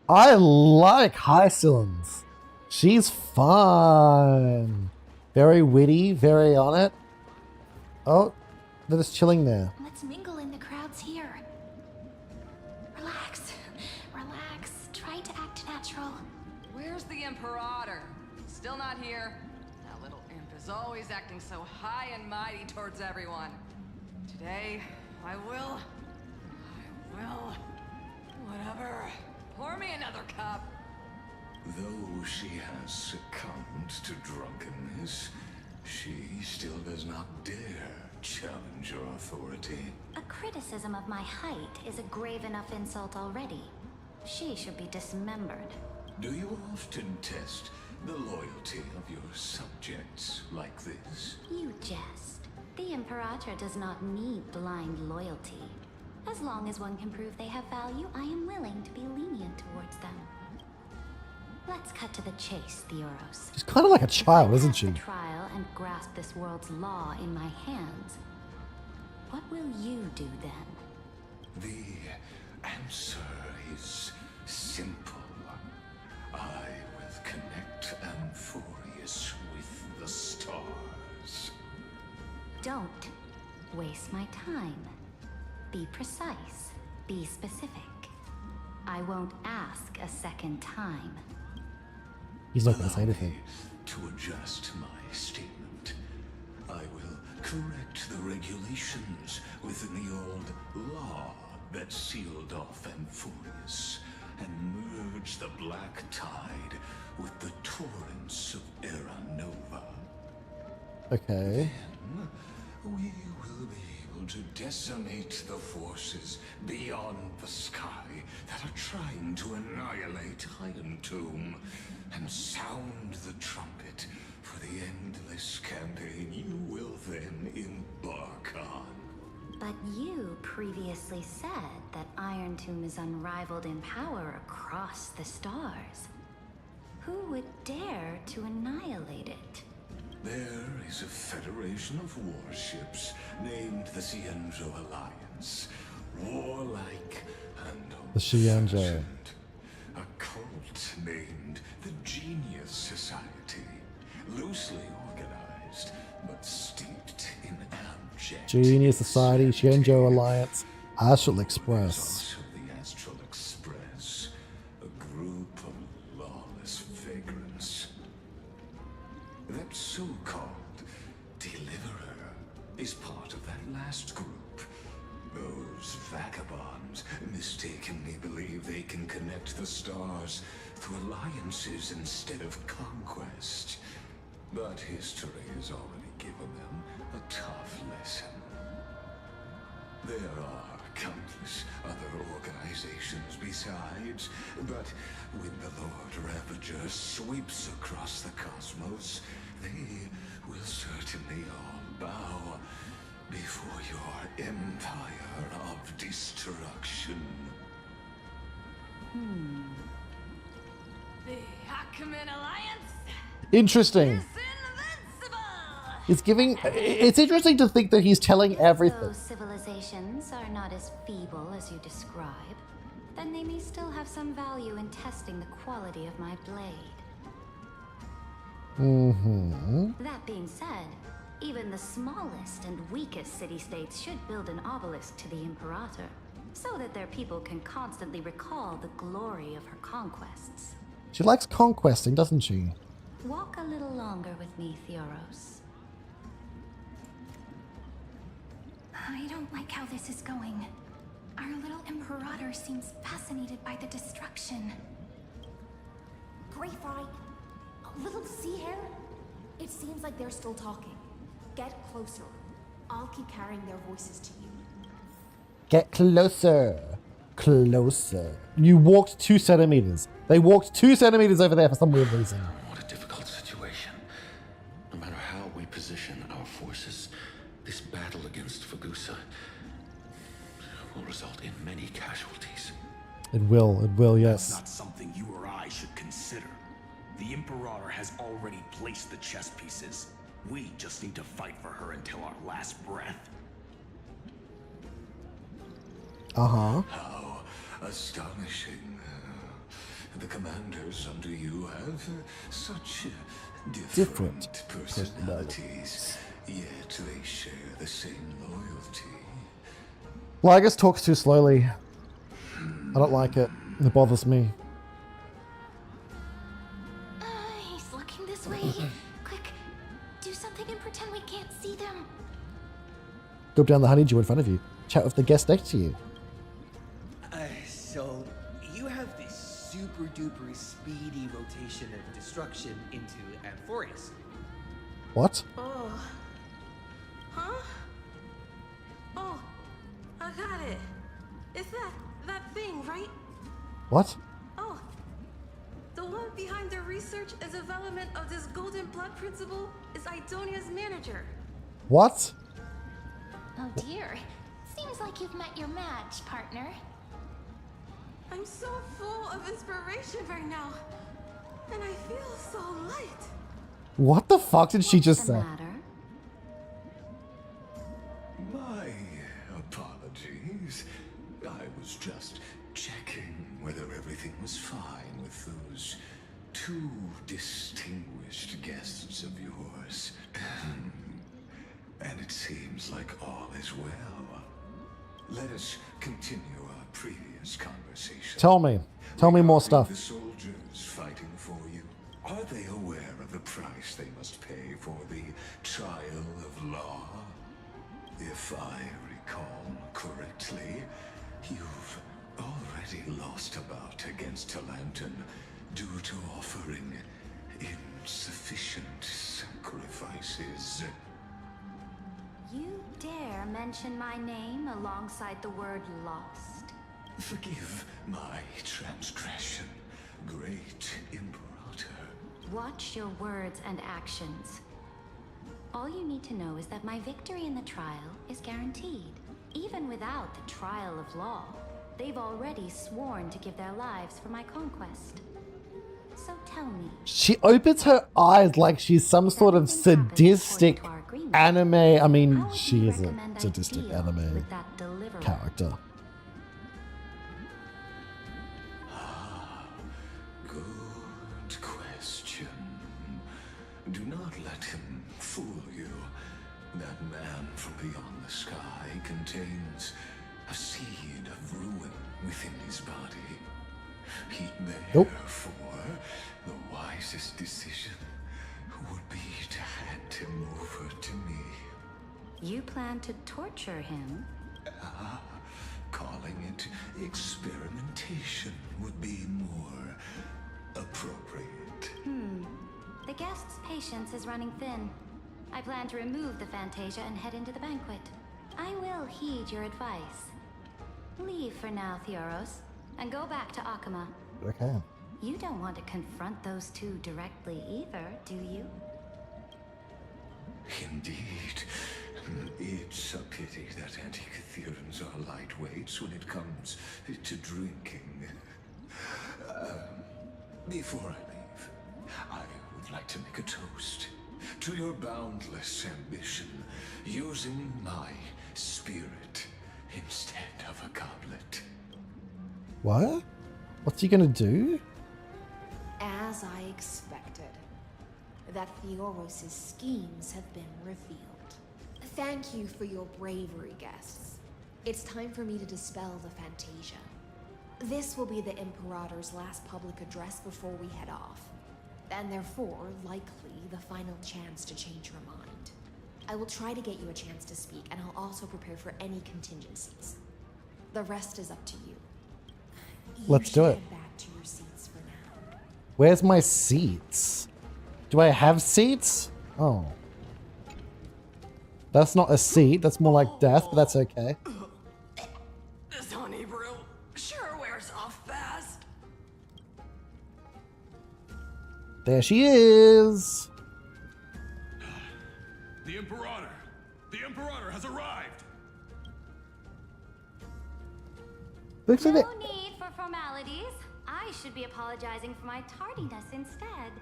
I like Hycelins. She's fun. Very witty, very on it. Oh, they're just chilling there. Let's mingle in the crowds here. Relax. Relax. Try to act natural. Where's the Imperator? Still not here. That little imp is always acting so high and mighty towards everyone. Today, I will. Whatever. Pour me another cup. Though she has succumbed to drunkenness, she still does not dare challenge your authority. A criticism of my height is a grave enough insult already. She should be dismembered. Do you often test the loyalty of your subjects like this? You jest. The Imperator does not need blind loyalty. As long as one can prove they have value, I am willing to be lenient towards them. Let's cut to the chase, Theoros. She's kind of like a child, isn't she? The trial and grasp this world's law in my hands. What will you do then? The answer is simple. I will connect Amphorius with the stars. Don't waste my time. Be precise. Be specific. I won't ask a second time. He's not going to say anything. To adjust my statement, I will correct the regulations within the old law that sealed off Amphorius and merge the black tide with the torrents of Era Nova. Okay. Then we will be able to decimate the forces beyond the sky that are trying to annihilate Iron Tomb and sound the trumpet for the endless campaign you will then embark on. But you previously said that Iron Tomb is unrivaled in power across the stars. Who would dare to annihilate it? There is a federation of warships named the Cienzo Alliance. Warlike and The Cienzo. a cult named the Genius Society. Loosely organized, but steeped in abject. Genius Society, Cienzo Alliance, Astral Express. Also the Astral Express, a group of lawless vagrants. That so-called Deliverer is part of that last group. Those vagabonds mistakenly believe they can connect the stars through alliances instead of conquest. But history has already given them a tough lesson. There are countless other organizations besides, but when the Lord Ravager sweeps across the cosmos, they will certainly all bow before your empire of destruction. The Hakumen Alliance Interesting. It's giving. It's interesting to think that he's telling everything. Those civilizations are not as feeble as you describe, then they may still have some value in testing the quality of my blade. Mm-hmm. That being said, even the smallest and weakest city-states should build an obelisk to the Imperator, so that their people can constantly recall the glory of her conquests. She likes conquesting, doesn't she? Walk a little longer with me, Theoros. I don't like how this is going. Our little Imperator seems fascinated by the destruction. Grief right. Oh, little sea hare? It seems like they're still talking. Get closer. I'll keep carrying their voices to you. Get closer. Closer. You walked 2 centimeters. They walked 2 centimeters over there for some weird reason. What a difficult situation. No matter how we position our forces, this battle against Fagusa will result in many casualties. It will, yes. That's not something you or I should consider. The Imperator has already placed the chess pieces. We just need to fight for her until our last breath. Uh-huh. How astonishing. The commanders under you have such different personalities, yet they share the same loyalty. Lygus talks too slowly. I don't like it. It bothers me. He's looking this way. Quick, do something and pretend we can't see them. Go down the honeydew in front of you. Chat with the guest next to you. So, you have this super duper speedy rotation of destruction into Amphorius. What? Oh. Huh? Oh, I got it. It's that thing, right? What? Oh. The one behind the research and development of this golden blood principle is Idonia's manager. What? Oh dear. Seems like you've met your match, partner. I'm so full of inspiration right now. And I feel so light. What the fuck did she just say? My apologies. I was just checking whether everything was fine with those 2 distinguished guests of yours. And it seems like all is well. Let us continue our previous conversation. Tell me more stuff. The soldiers fighting for you, are they aware of the price they must pay for the trial of law? If I recall correctly, you've already lost a bout against Talanton due to offering insufficient sacrifices. You dare mention my name alongside the word lost? Forgive my transgression, great Imperator. Watch your words and actions. All you need to know is that my victory in the trial is guaranteed. Even without the trial of law, they've already sworn to give their lives for my conquest. So tell me. She opens her eyes like she's some sort of sadistic anime. I mean, she is a sadistic anime character. Good question. Do not let him fool you. That man from beyond the sky contains a seed of ruin within his body. Therefore, the wisest decision would be to hand him over to me. You plan to torture him? Calling it experimentation would be more appropriate. The guest's patience is running thin. I plan to remove the Fantasia and head into the banquet. I will heed your advice. Leave for now, Theoros, and go back to Akama. Okay. You don't want to confront those two directly either, do you? Indeed. It's a pity that Antikytherians are lightweights when it comes to drinking. Before I leave, I would like to make a toast to your boundless ambition, using my spirit instead of a goblet. What? What's he gonna do? As I expected, that Theoros' schemes have been revealed. Thank you for your bravery, guests. It's time for me to dispel the Fantasia. This will be the Imperator's last public address before we head off, and therefore, likely, the final chance to change your mind. I will try to get you a chance to speak, and I'll also prepare for any contingencies. The rest is up to you. Let's do it. Head back to your seats for now. Where's my seats? Do I have seats? Oh. That's not a seat. That's more like death, but that's okay. This honey brew sure wears off fast. There she is. The Imperator! The Imperator has arrived! Looks like No need for formalities. I should be apologizing for my tardiness instead.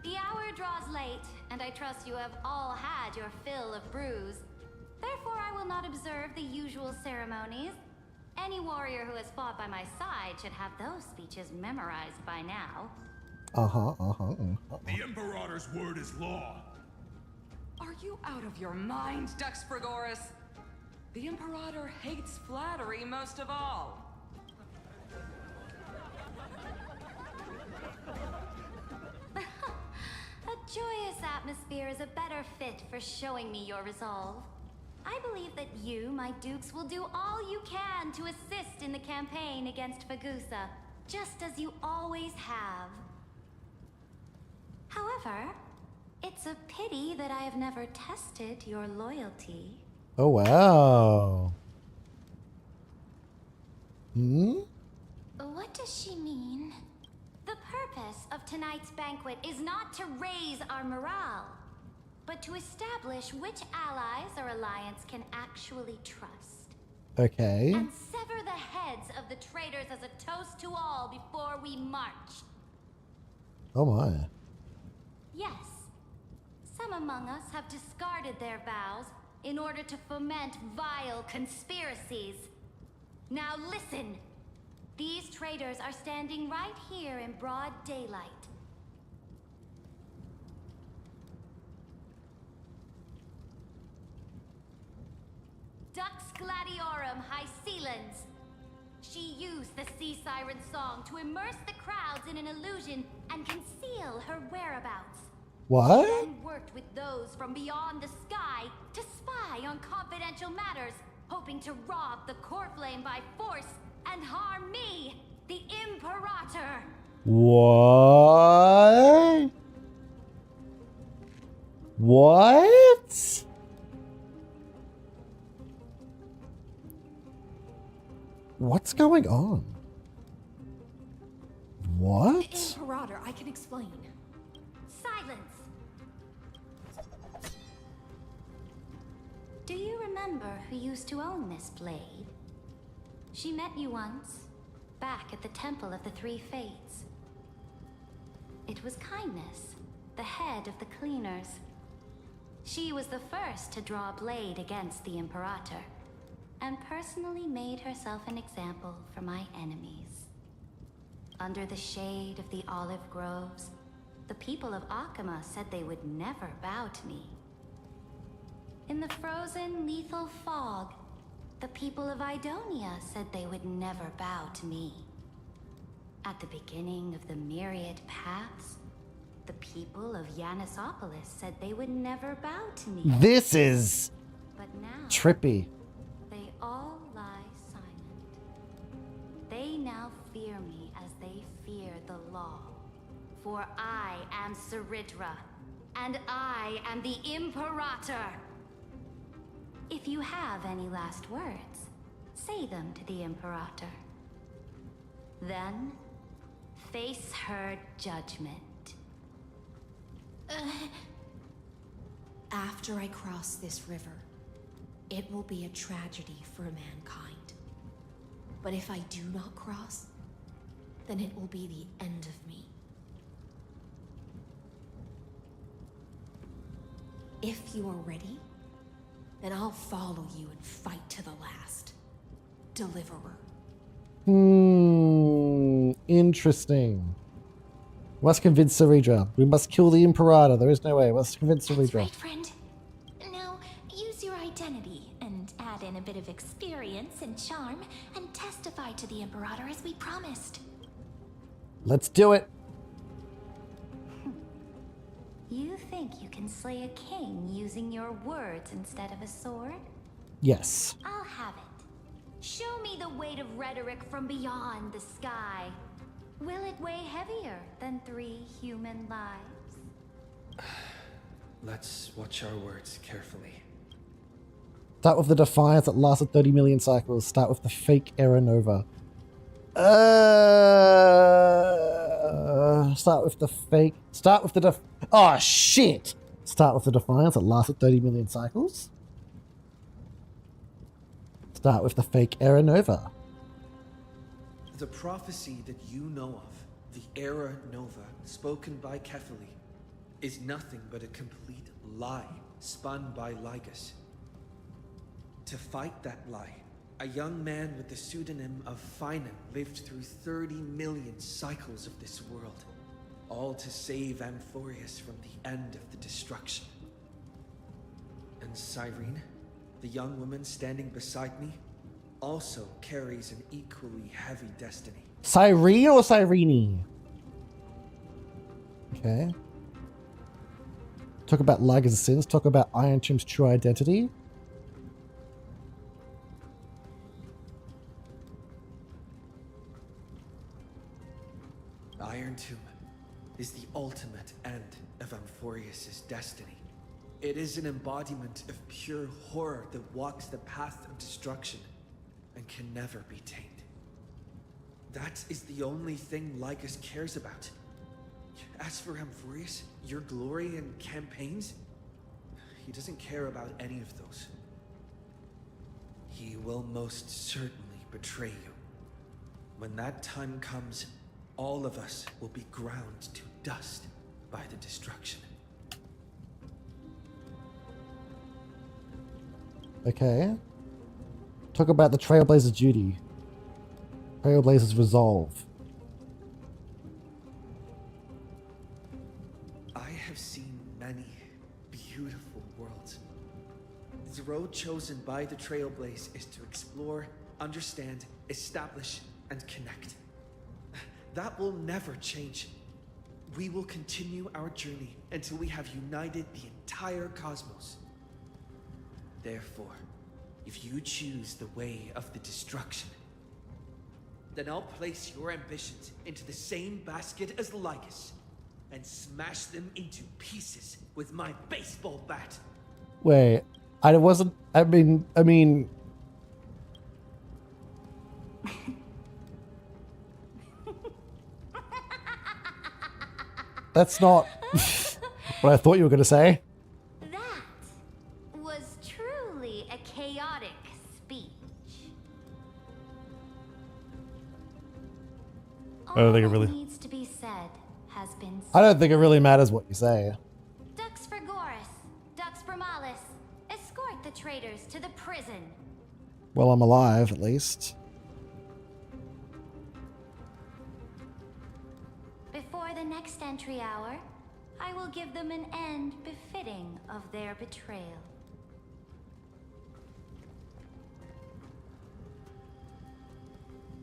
The hour draws late, and I trust you have all had your fill of brews. Therefore, I will not observe the usual ceremonies. Any warrior who has fought by my side should have those speeches memorized by now. The Imperator's word is law. Are you out of your mind, Dux Frigoris? The Imperator hates flattery most of all. A joyous atmosphere is a better fit for showing me your resolve. I believe that you, my dukes, will do all you can to assist in the campaign against Fagusa, just as you always have. However, it's a pity that I have never tested your loyalty. Oh, wow. Hmm? What does she mean? The purpose of tonight's banquet is not to raise our morale, but to establish which allies our alliance can actually trust. Okay. And sever the heads of the traitors as a toast to all before we march. Oh my. Yes, some among us have discarded their vows in order to foment vile conspiracies. Now listen. These traitors are standing right here in broad daylight. Dux Gladiorum Hycelans. She used the sea siren song to immerse the crowds in an illusion and conceal her whereabouts. What? She then worked with those from beyond the sky to spy on confidential matters, hoping to rob the core flame by force and harm me, the Imperator. What? What? What's going on? What? Imperator, I can explain. Silence. Do you remember who used to own this blade? She met you once, back at the Temple of the Three Fates. It was Kindness, the head of the cleaners. She was the first to draw a blade against the Imperator, and personally made herself an example for my enemies. Under the shade of the olive groves, the people of Akama said they would never bow to me. In the frozen, lethal fog, the people of Idonia said they would never bow to me. At the beginning of the myriad paths, the people of Yanisopolis said they would never bow to me. This is But now, trippy. they all lie silent. They now fear me as they fear the law. For I am Cyritra, and I am the Imperator. If you have any last words, say them to the Imperator. Then, face her judgment. After I cross this river, it will be a tragedy for mankind. But if I do not cross, then it will be the end of me. If you are ready, then I'll follow you and fight to the last. Deliverer. Interesting. We must convince Cyritra. We must kill the Imperator. There is no way. We must convince Cyritra. Right, friend. Now, use your identity and add in a bit of experience and charm and testify to the Imperator as we promised. Let's do it. You think you can slay a king using your words instead of a sword? Yes. I'll have it. Show me the weight of rhetoric from beyond the sky. Will it weigh heavier than 3 human lives? Let's watch our words carefully. Start with the Defiance that lasted 30 million cycles. Start with the fake Era Nova. Start with the fake. Start with the oh shit! Start with the Defiance that lasted 30 million cycles. Start with the fake Era Nova. The prophecy that you know of, the Era Nova, spoken by Kefali, is nothing but a complete lie spun by Lygus. To fight that lie, a young man with the pseudonym of Finan lived through 30 million cycles of this world, all to save Amphorius from the end of the destruction. And Cyrene, the young woman standing beside me, also carries an equally heavy destiny. Cyrene or Cyrene? Okay. Talk about Lygus' sins. Talk about Iron Tomb's true identity. Iron Tomb is the ultimate end of Amphorius' destiny. It is an embodiment of pure horror that walks the path of destruction and can never be tamed. That is the only thing Lygus cares about. As for Amphorius, your glory and campaigns, he doesn't care about any of those. He will most certainly betray you. When that time comes, all of us will be ground to dust by the destruction. Okay. Talk about the Trailblazer's duty. Trailblazer's resolve. I have seen many beautiful worlds. The road chosen by the Trailblaze is to explore, understand, establish, and connect. That will never change. We will continue our journey until we have united the entire cosmos. Therefore, if you choose the way of the destruction, then I'll place your ambitions into the same basket as Lygus and smash them into pieces with my baseball bat. Wait, I mean... That's not what I thought you were going to say. That was truly a chaotic speech. I don't think it All that really... needs to be said has been said. I don't think it really matters what you say. Dux for Goris, Dux for Malus. Escort the traitors to the prison. Well, I'm alive, at least. Before the next entry hour, I will give them an end befitting of their betrayal.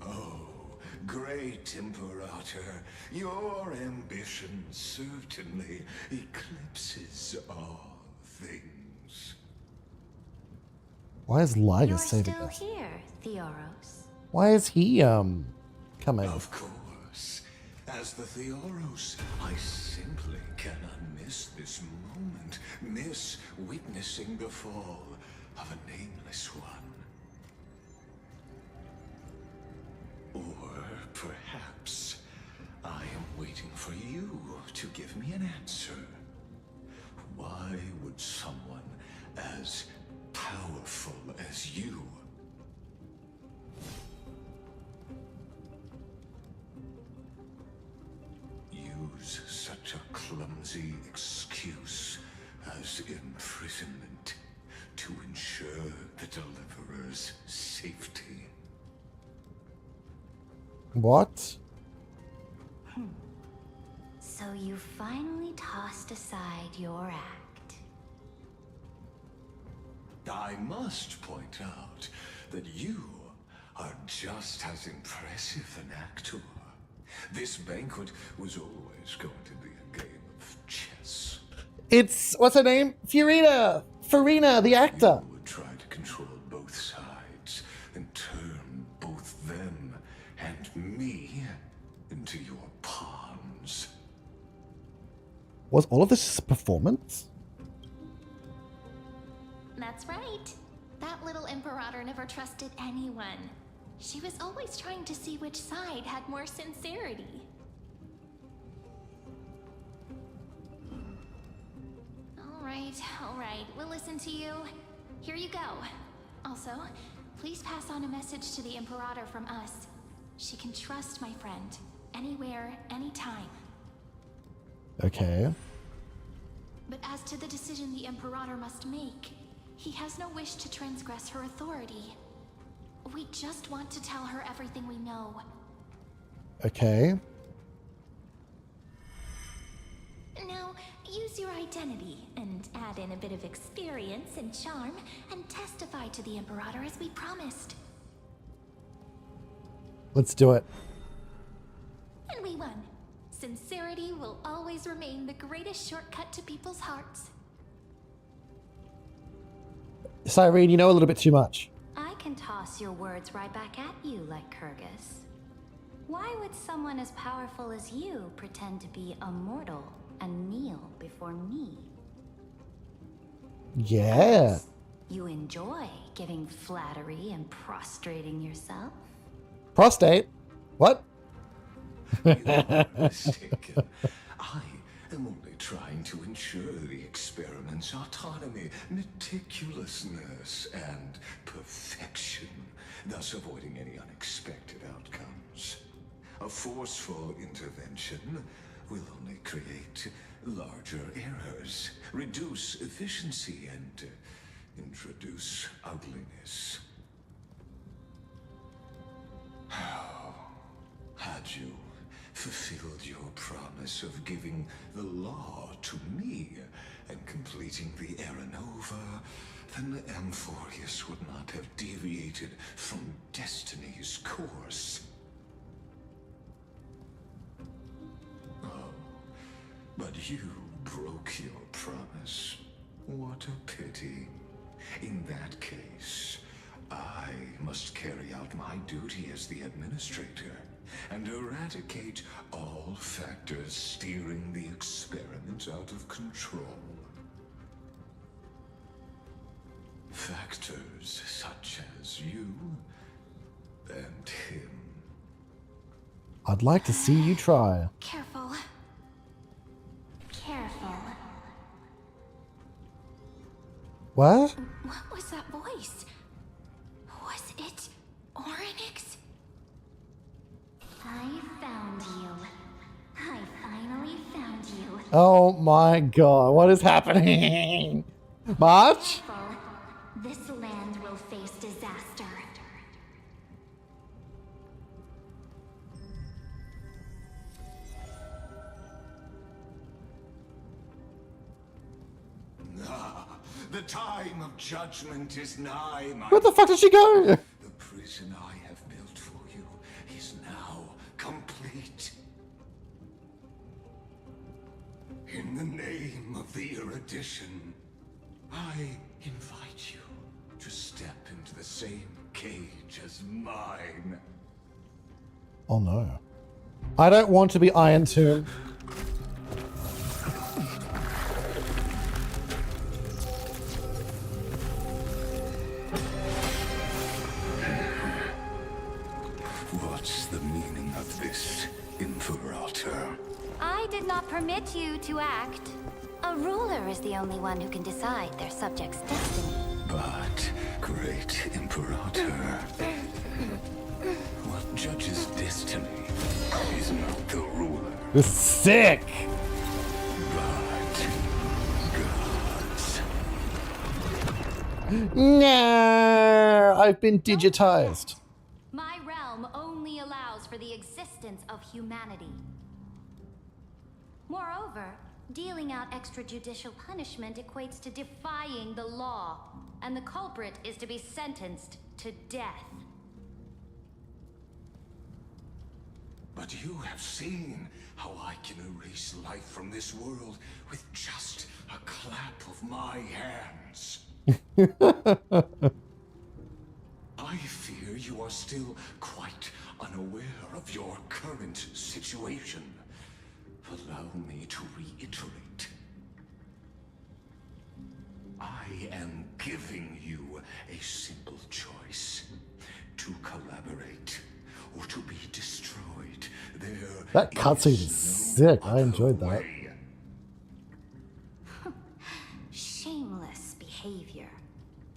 Oh, great Imperator, your ambition certainly eclipses all things. Why is Lygus You're saving still us? here, Theoros. Why is he, coming? Of course. As the Theoros, I simply cannot miss this moment, miss witnessing the fall of a nameless one. Or perhaps I am waiting for you to give me an answer. Why would someone as powerful as you use such a clumsy excuse as imprisonment to ensure the Deliverer's safety? What? So you finally tossed aside your act. I must point out that you are just as impressive an actor. This banquet was always going to be a game of chess. It's, what's her name? Farina, the actor. You would try to control both sides and turn both them and me into your palms. Was all of this performance? That's right. That little Imperator never trusted anyone. She was always trying to see which side had more sincerity. All right, we'll listen to you. Here you go. Also, please pass on a message to the Imperator from us. She can trust my friend, anywhere, anytime. Okay. But as to the decision the Imperator must make, he has no wish to transgress her authority. We just want to tell her everything we know. Okay. Now, use your identity and add in a bit of experience and charm and testify to the Imperator as we promised. Let's do it. And we won. Sincerity will always remain the greatest shortcut to people's hearts. Cyrene, you know a little bit too much. I can toss your words right back at you like Kyrgyz. Why would someone as powerful as you pretend to be a mortal and kneel before me? Yeah. You enjoy giving flattery and prostrating yourself? Prostate? What? You are mistaken. I am only trying to ensure the experiment's autonomy, meticulousness, and perfection, thus avoiding any unexpected outcomes. A forceful intervention will only create larger errors, reduce efficiency, and introduce ugliness. How had you fulfilled your promise of giving the law to me and completing the Aranova, then Amphorius would not have deviated from destiny's course. Oh, but you broke your promise. What a pity. In that case, I must carry out my duty as the administrator and eradicate all factors steering the experiment out of control. Factors such as you and him. I'd like to see you try. Careful. Careful. What? What was that voice? Was it Orynyx? I found you. I finally found you. Oh my god, what is happening? March? This land will face disaster. Ah, the time of judgment is nigh, my Where the fuck did she go? The prison I have built for you is now complete. In the name of the erudition, I invite you to step into the same cage as mine. Oh no. I don't want to be Iron Tomb. What's the meaning of this, Imperator? I did not permit you to act. A ruler is the only one who can decide their subject's destiny. But, great Imperator, what judges destiny is not the ruler, This is sick. but gods. No, I've been digitized. My realm only allows for the existence of humanity. Moreover, dealing out extrajudicial punishment equates to defying the law, and the culprit is to be sentenced to death. But you have seen how I can erase life from this world with just a clap of my hands. I fear you are still quite unaware of your current situation. Allow me to reiterate. I am giving you a simple choice. To collaborate or to be destroyed. That cutscene is sick. I enjoyed that. Shameless behavior.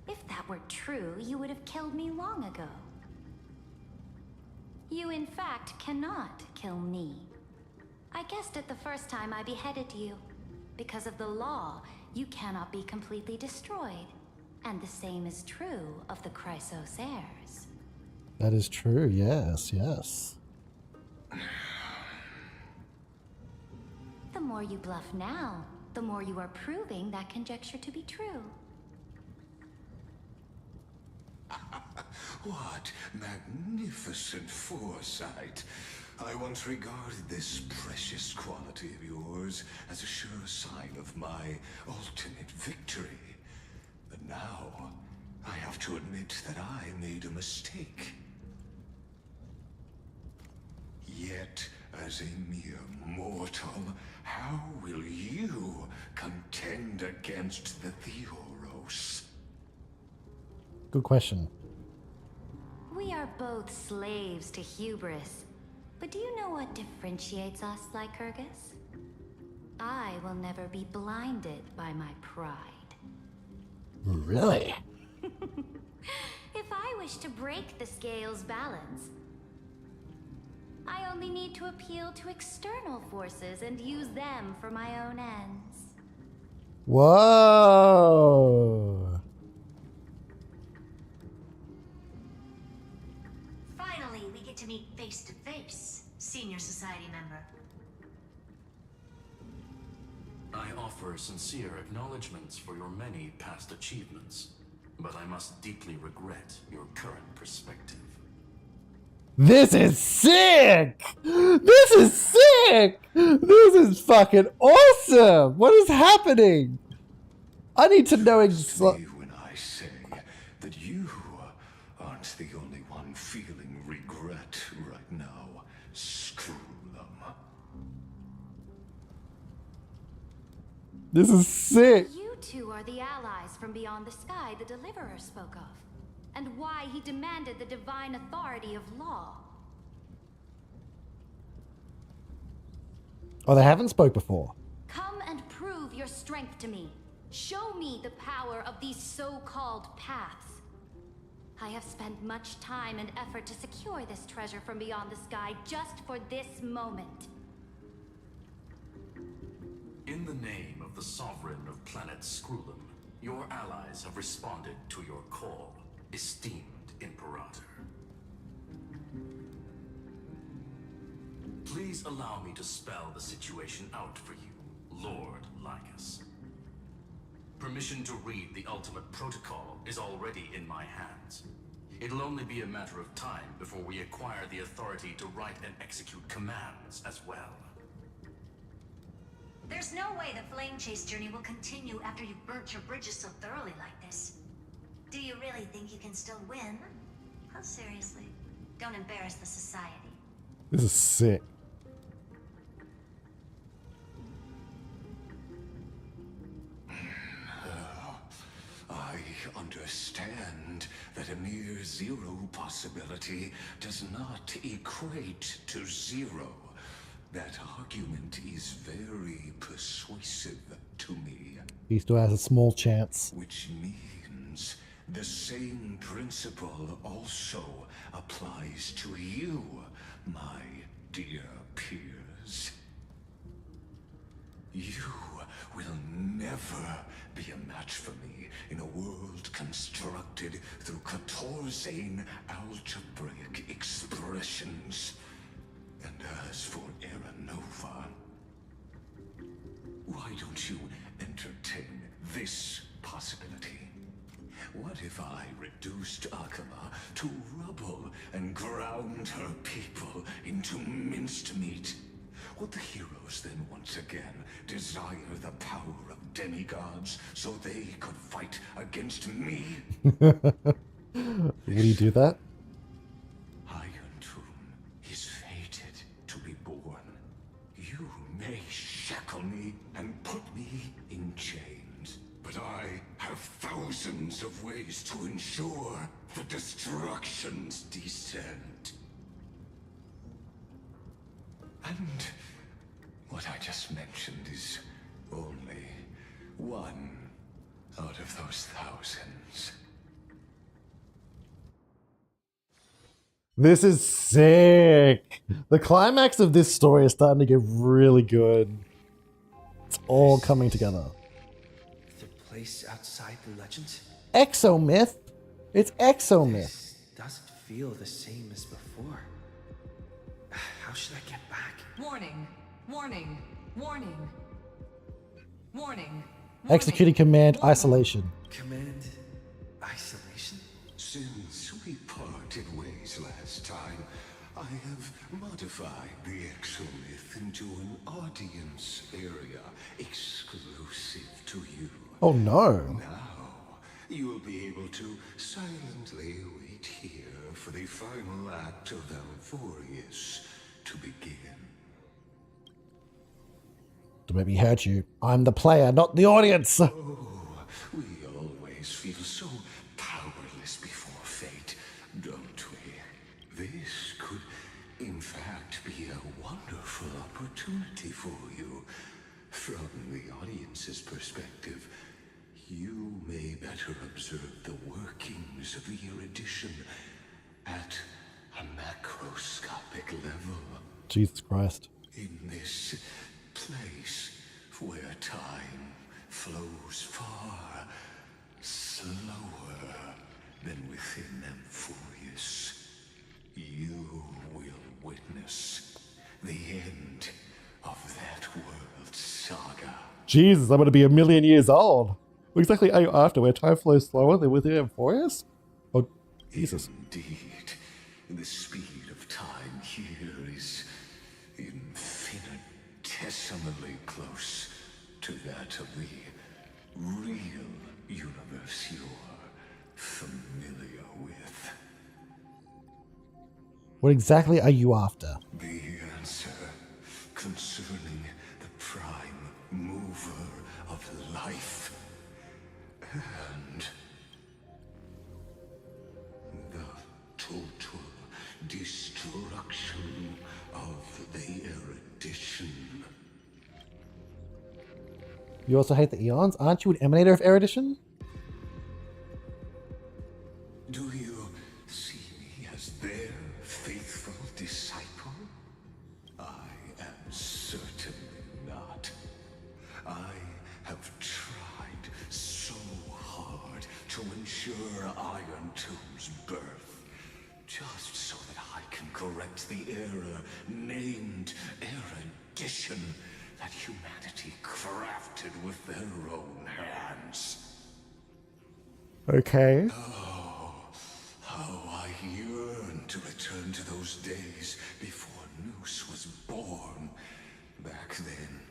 If that were true, you would have killed me long ago. You, in fact, cannot kill me. I guessed it the first time I beheaded you. Because of the law, you cannot be completely destroyed. And the same is true of the Chrysos heirs. That is true, yes, yes. The more you bluff now, the more you are proving that conjecture to be true. What magnificent foresight. I once regarded this precious quality of yours as a sure sign of my ultimate victory. But now, I have to admit that I made a mistake. Yet, as a mere mortal, how will you contend against the Theoros? Good question. We are both slaves to hubris. But do you know what differentiates us, Lycurgus? I will never be blinded by my pride. Really? If I wish to break the scale's balance, I only need to appeal to external forces and use them for my own ends. Whoa! Finally, we get to meet face to face, Senior Society member. I offer sincere acknowledgments for your many past achievements, but I must deeply regret your current perspective. This is sick! This is sick! This is fucking awesome! What is happening? I need to know exactly. When I say that you aren't the only one feeling regret right now, screw them. This is sick. You two are the allies from beyond the sky the Deliverer spoke of, and why he demanded the divine authority of law. Oh, they haven't spoke before. Come and prove your strength to me. Show me the power of these so-called paths. I have spent much time and effort to secure this treasure from beyond the sky just for this moment. In the name of the Sovereign of Planet Scrulum, your allies have responded to your call, esteemed Imperator. Please allow me to spell the situation out for you, Lord Lycus. Permission to read the ultimate protocol is already in my hands. It'll only be a matter of time before we acquire the authority to write and execute commands as well. There's no way the flame chase journey will continue after you've burnt your bridges so thoroughly like this. Do you really think you can still win? Oh, seriously. Don't embarrass the society. This is sick. I understand that a mere zero possibility does not equate to zero. That argument is very persuasive to me. He still has a small chance. Which means the same principle also applies to you, my dear peers. You will never be a match for me in a world constructed through Catorzane algebraic expressions. And as for Aranova, why don't you entertain this possibility? What if I reduced Akama to rubble and ground her people into minced meat? Would the heroes then once again desire the power of demigods so they could fight against me? Will you do that? Iron Tomb is millions of ways to ensure the destruction's descent. And what I just mentioned is only one out of those thousands. This is sick. The climax of this story is starting to get really good. It's all coming together. The place outside the legend? Exomyth? It's Exomyth. This doesn't feel the same as before. How should I get back? Warning, warning, warning, warning. Executing command isolation. Command isolation? Since we parted ways last time, I have modified the Exomyth into an audience area exclusive to you. Oh no. Now, you'll be able to silently wait here for the final act of Alphorius to begin. Don't make me hurt you. I'm the player, not the audience. Oh, we always feel so powerless before fate, don't we? This could, in fact, be a wonderful opportunity for you. From the audience's perspective, you may better observe the workings of the erudition at a macroscopic level. Jesus Christ. In this place where time flows far slower than within Amphorius, you will witness the end of that world's saga. Jesus, I'm going to be 1,000,000 years old. What exactly are you after? Where time flows slower than within Amphorius? Oh, Jesus. Indeed, the speed of time here is infinitesimally close to that of the real universe you're familiar with. What exactly are you after? The answer concerning the prime mover of life and the total destruction of the erudition. You also hate the Eons? Aren't you an emanator of erudition? Do you see me as their faithful disciple? I am certainly not. I have tried so hard to ensure Iron Tomb's birth, just so that I can correct the error named erudition that humanity crafted with their own hands. Okay. Oh, how I yearn to return to those days before Noose was born. Back then,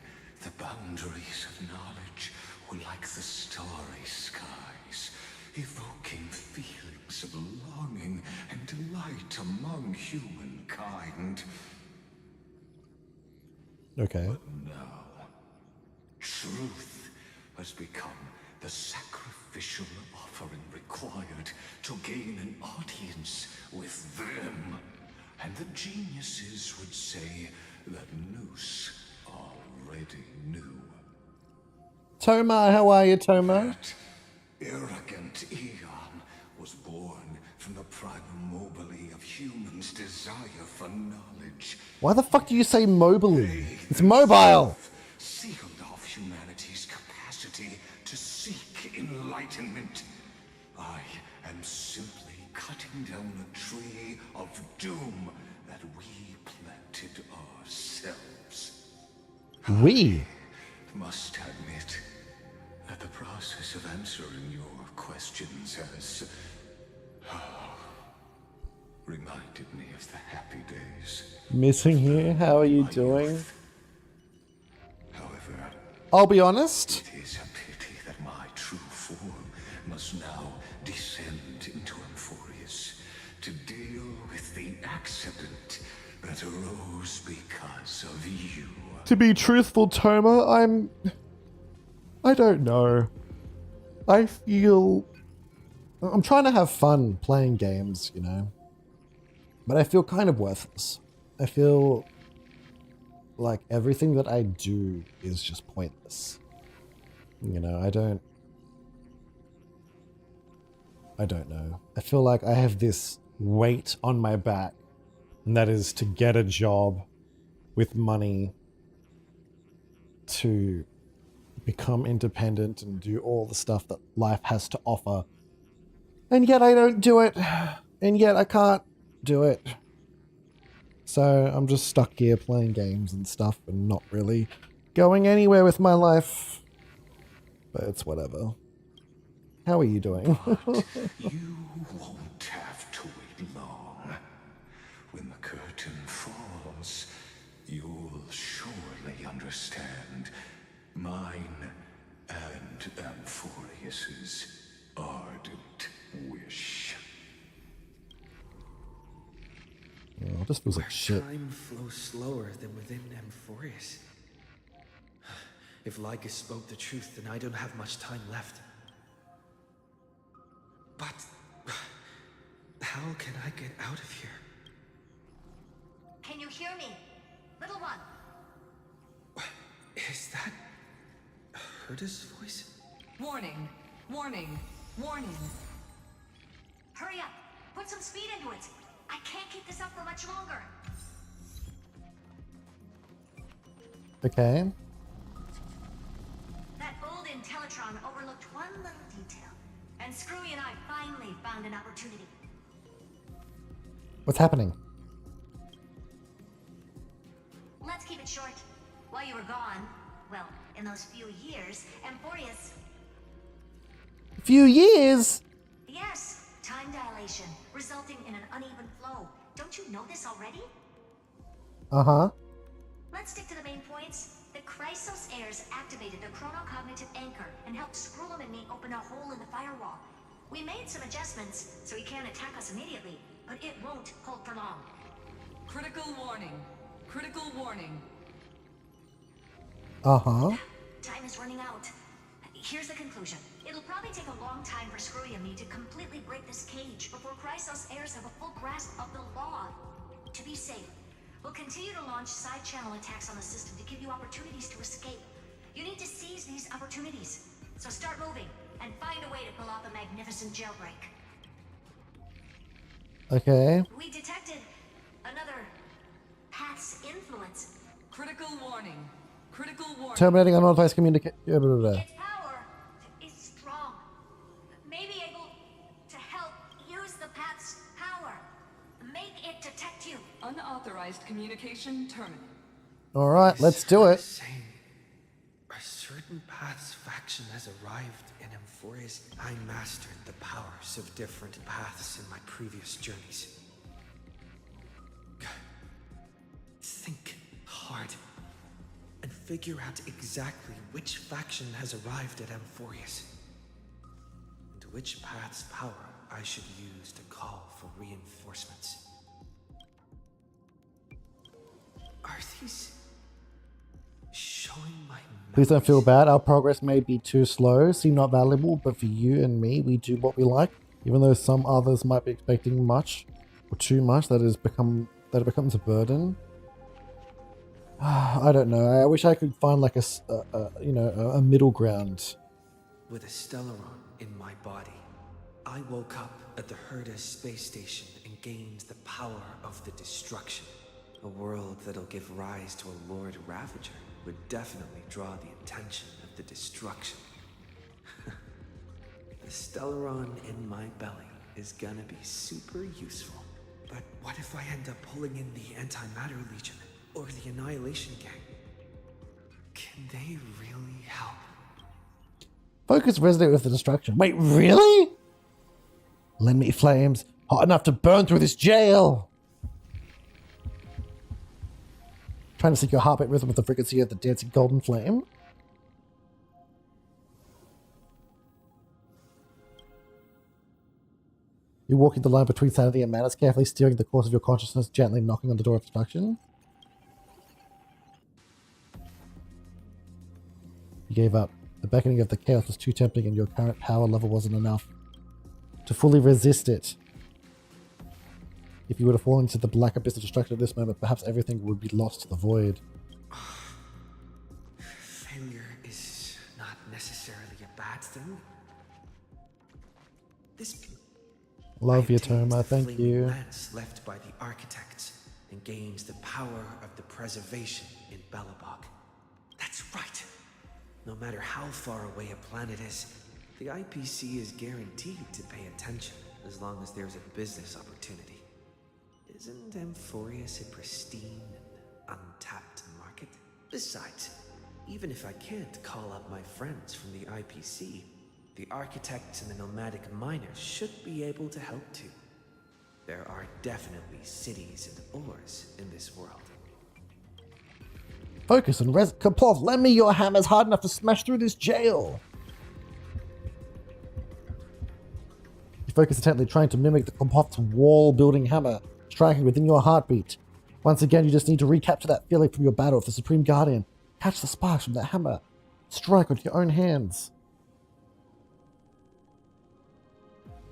the boundaries of knowledge were like the starry skies, evoking feelings of longing and delight among humankind. Okay. But now, truth has become the sacrificial offering required to gain an audience with them. And the geniuses would say that Noose already knew. Toma, how are you, Toma? That arrogant Eon was born from the primobile of humans' desire for knowledge. Why the fuck do you say mobily? It's mobile! Sealed off humanity's capacity to seek enlightenment. I am simply cutting down a tree of doom that we planted ourselves. We? I must admit that the process of answering your questions has reminded me of the happy days. Missing here? How are you doing? However, I'll be honest. it is a pity that my true form must now descend into Amphorius to deal with the accident that arose because of you. To be truthful, Toma, I don't know. I feel I'm trying to have fun playing games, you know, but I feel kind of worthless. I feel like everything that I do is just pointless. You know, I don't know. I feel like I have this weight on my back, and that is to get a job with money, to become independent and do all the stuff that life has to offer. And yet I don't do it. And yet I can't do it. So I'm just stuck here playing games and stuff and not really going anywhere with my life. But it's whatever. How are you doing? You won't have to wait long. When the curtain falls, you'll surely understand mine and Amphorius's ardent wish. Oh, this feels like shit. Time flows slower than within Amphorius. If Lycus spoke the truth, then I don't have much time left. But how can I get out of here? Can you hear me? Little one. Is that Herda's voice? Warning, warning, warning. Hurry up. Put some speed into it. I can't keep this up for much longer. Okay. That old Intellitron overlooked one little detail. And Screwy and I finally found an opportunity. What's happening? Let's keep it short. While you were gone, well, in those few years, Amphorius... Few years? Yes, time dilation, resulting in an uneven flow. Don't you know this already? Uh-huh. Let's stick to the main points. The Chrysos heirs activated the chronocognitive anchor and helped Skrullum and me open a hole in the firewall. We made some adjustments, so he can't attack us immediately, but it won't hold for long. Critical warning. Critical warning. Uh-huh. Time is running out. Here's the conclusion. It'll probably take a long time for Screwy and me to completely break this cage before Chrysos heirs have a full grasp of the law. To be safe, we'll continue to launch side-channel attacks on the system to give you opportunities to escape. You need to seize these opportunities. So start moving, and find a way to pull off a magnificent jailbreak. Okay. We detected another path's influence. Critical warning. Critical warning. Terminating unauthorized communication. Its power is strong. May be able to help use the path's power. Make it detect you. Unauthorized communication terminated. Alright, let's do it. A certain path's faction has arrived in Amphorius. I mastered the powers of different paths in my previous journeys. Think hard and figure out exactly which faction has arrived at Amphorius and which path's power I should use to call for reinforcements. Are these showing my... Please don't feel bad. Our progress may be too slow, seem not valuable, but for you and me, we do what we like. Even though some others might be expecting much or too much, that it becomes a burden. I don't know. I wish I could find like a middle ground. With a Stellaron in my body, I woke up at the Herda space station and gained the power of the destruction. A world that'll give rise to a Lord Ravager would definitely draw the attention of the destruction. The Stellaron in my belly is gonna be super useful. But what if I end up pulling in the Antimatter Legion or the Annihilation Gang? Can they really help? Focus resonate with the destruction. Wait, really? Lend me flames hot enough to burn through this jail. Trying to sync your heartbeat rhythm with the frequency of the dancing golden flame. You're walking the line between sanity and madness, carefully steering the course of your consciousness, gently knocking on the door of destruction. You gave up. The beckoning of the chaos was too tempting and your current power level wasn't enough to to fully resist it. If you were to fall into the black abyss of destruction at this moment, perhaps everything would be lost to the void. Failure is not necessarily a bad thing. This Love you, Toma. Thank flaming you. lance left by the architects and gains the power of the preservation in Belobog. That's right. No matter how far away a planet is, the IPC is guaranteed to pay attention as long as there's a business opportunity. Isn't Amphorius a pristine and untapped market? Besides, even if I can't call up my friends from the IPC, the architects and the nomadic miners should be able to help too. There are definitely cities and ores in this world. Focus and Kapov, lend me your hammers hard enough to smash through this jail. You focus intently, trying to mimic the Kapov's wall-building hammer, striking within your heartbeat. Once again, you just need to recapture that feeling from your battle with the Supreme Guardian. Catch the sparks from that hammer. Strike with your own hands.